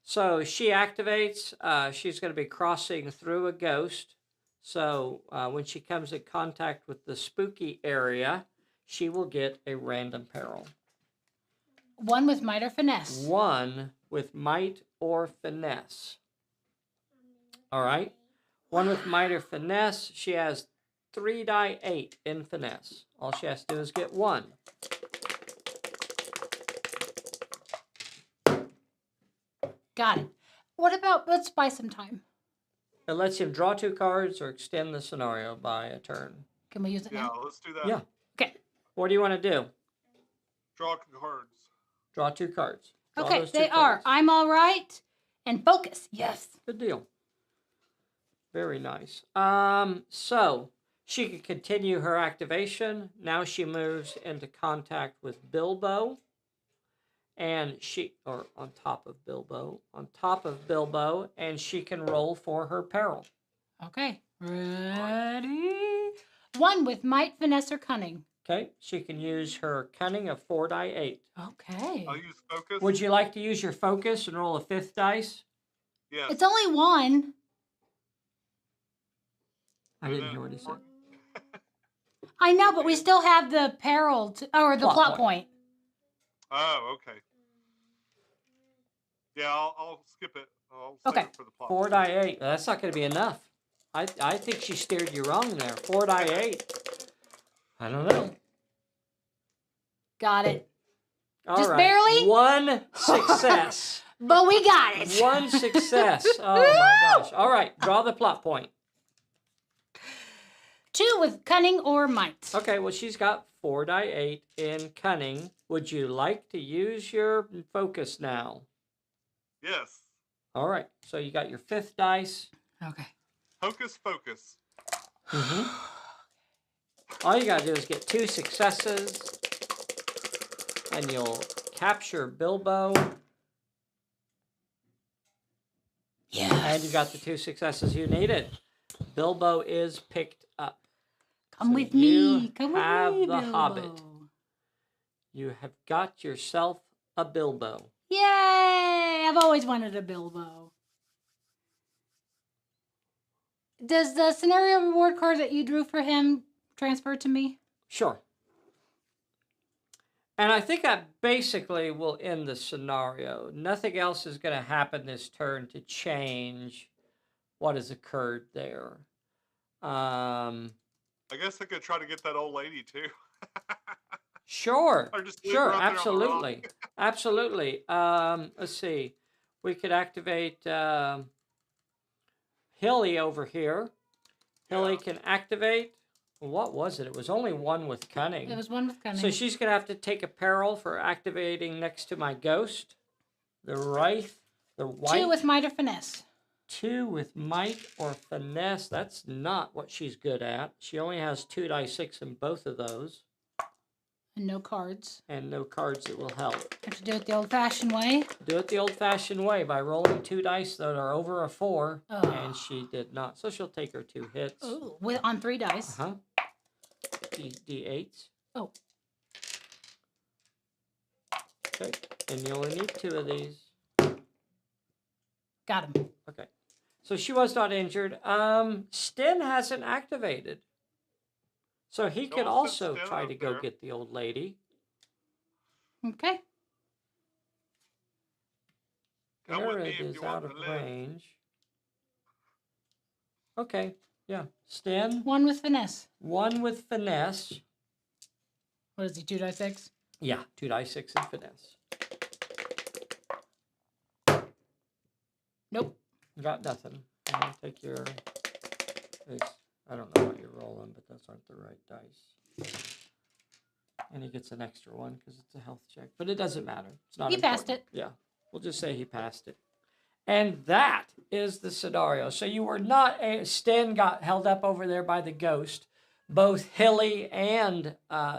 So she activates. She's going to be crossing through a ghost. So when she comes in contact with the spooky area, she will get a random peril. 1 with Might or Finesse. 1 with might or finesse. All right. One with might or finesse. She has 3 die 8 in finesse. All she has to do is get 1. Got it. What about, let's buy some time. It lets him draw 2 cards or extend the scenario by a turn. Can we use it Yeah, now? let's do that. Yeah. Okay. What do you want to do? Draw cards. Draw 2 cards. Draw Okay, those 2 they are. cards. I'm all right. And focus. Yes. Good deal. Very nice. So she can continue her activation. Now she moves into contact with Bilbo. And or on top of Bilbo, and she can roll for her peril. Okay. Ready? 1 with might, finesse, or cunning. Okay, she can use her cunning of 4 die 8. Okay. I'll use focus. Would you like to use your focus and roll a 5th dice? Yes. It's only 1. I didn't hear what he said. I know, but we still have the peril or the plot point. Oh, okay. Yeah, I'll skip it. I'll Okay. save it for the plot. 4 die 8. That's not going to be enough. I think she steered you wrong there. 4 die 8. I don't know. Got it. All Just right. barely? 1 success. But we got it. 1 success. Oh my gosh. All right. Draw the plot point. 2 with cunning or might. Okay. Well, she's got 4 die 8 in cunning. Would you like to use your focus now? Yes. All right. So you got your 5th dice. Okay. Hocus focus. All you got to do is get 2 successes. And you'll capture Bilbo. Yes. And you got the 2 successes you needed. Bilbo is picked up. Come So with you me. Come have with me, the Bilbo. Hobbit. You have got yourself a Bilbo. Yay! I've always wanted a Bilbo. Does the scenario reward card that you drew for him transfer to me? Sure. And I think that basically will end the scenario. Nothing else is going to happen this turn to change what has occurred there. I guess I could try to get that old lady too. Sure. Or just leave Sure. her out there on the rock. Absolutely. Absolutely. Let's see. We could activate Hilly over here. Hilly can activate. What was it? It was only 1 with cunning. It was 1 with cunning. So she's going to have to take a peril for activating next to my ghost. The Wraith. The white. 2 with might or finesse. 2 with might or finesse. That's not what she's good at. She only has 2 die 6 in both of those. And no cards. And no cards that will help. Have to do it the old-fashioned way. Do it the old-fashioned way by rolling 2 dice that are over a 4. Oh. And she did not. So she'll take her 2 hits. Ooh, on 3 dice. Uh-huh. D8s. Oh. Okay. And you only need 2 of these. Got him. Okay. So she was not injured. Sten hasn't activated. So he could Don't send also Sten try out to go there. get the old lady. Okay. Come with Garrett me if is you want out to of live. range. Okay. Yeah. Sten, 1 with finesse. 1 with finesse. What is he, 2 die 6? Yeah. 2 die 6 in finesse. Nope. Got nothing. I'll take your... I don't know what you're rolling, but those aren't the right dice. And he gets an extra 1 because it's a health check. But it doesn't matter. It's not He passed important. Yeah. We'll just say he passed it. And that is the scenario. So you were not... Sten got held up over there by the ghost. Both Hilly and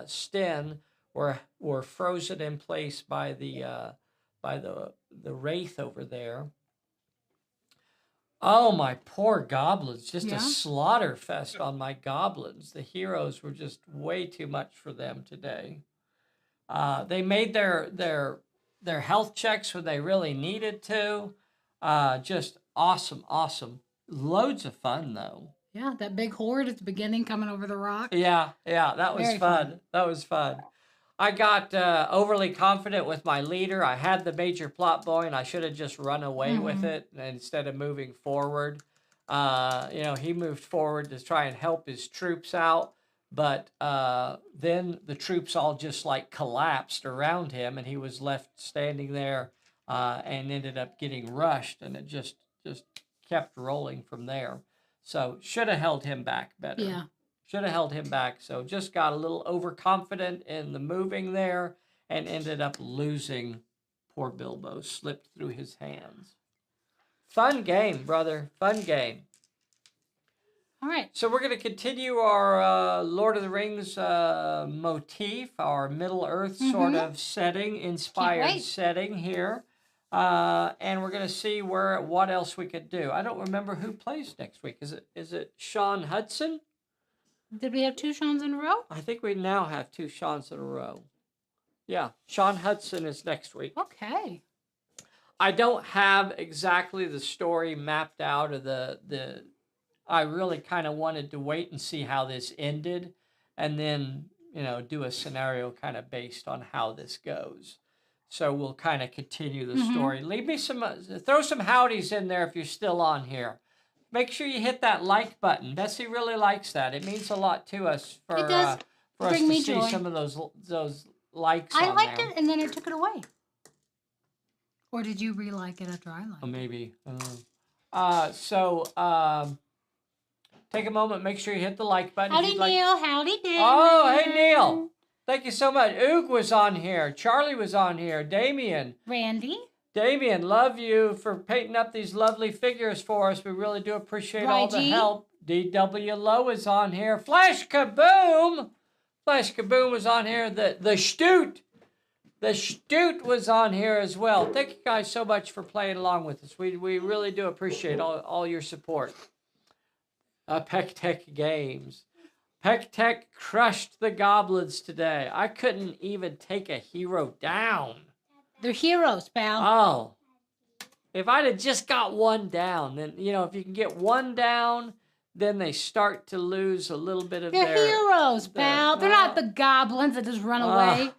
Sten were frozen in place by the wraith over there. Oh, my poor goblins. Just Yeah. a slaughter fest on my goblins. The heroes were just way too much for them today. They made their health checks when they really needed to. Just awesome, awesome. Loads of fun, though. Yeah, that big horde at the beginning coming over the rock. Yeah, that was Very fun. fun. That was fun. I got overly confident with my leader. I had the major plot point. I should have just run away with it instead of moving forward. He moved forward to try and help his troops out. But then the troops all just like collapsed around him, and he was left standing there and ended up getting rushed, and it just kept rolling from there. So should have held him back better. Yeah. Should have held him back. So just got a little overconfident in the moving there and ended up losing. Poor Bilbo slipped through his hands. Fun game, brother. Fun game. All right. So we're going to continue our Lord of the Rings motif, our Middle Earth sort of setting, inspired setting here. And we're going to see what else we could do. I don't remember who plays next week. Is it Sean Hudson? Did we have 2 Seans in a row? I think we now have 2 Seans in a row. Yeah, Sean Hudson is next week. Okay. I don't have exactly the story mapped out of the I really kind of wanted to wait and see how this ended and then, do a scenario kind of based on how this goes. So we'll kind of continue the story. Leave me throw some howdies in there if you're still on here. Make sure you hit that like button. Bessie really likes that. It means a lot to us for It does for us bring to me see joy. some of those likes I on liked there. it, and then I took it away. Or did you re-like it after I liked Oh, it? maybe. Take a moment, make sure you hit the like button. Howdy, Neil. Howdy, Dan. Oh, hey, Neil. Thank you so much. Oog was on here. Charlie was on here. Damien. Randy. Damien, love you for painting up these lovely figures for us. We really do appreciate all the Raiji. help. D.W. Lowe is on here. Flash Kaboom. Flash Kaboom was on here. The Stoot. The Stoot was on here as well. Thank you guys so much for playing along with us. We really do appreciate all your support. Peck Tech Games. Peck Tech crushed the goblins today. I couldn't even take a hero down. They're heroes, pal. Oh. If I'd have just got one down, then, if you can get one down, then they start to lose a little bit of They're their... heroes, pal. They're not the goblins that just run away.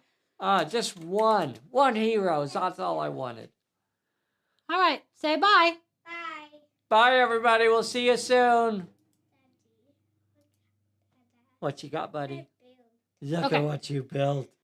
Just one. One hero. That's all I wanted. All right. Say bye. Bye, everybody. We'll see you soon. What you got, buddy? Look Okay. at what you built.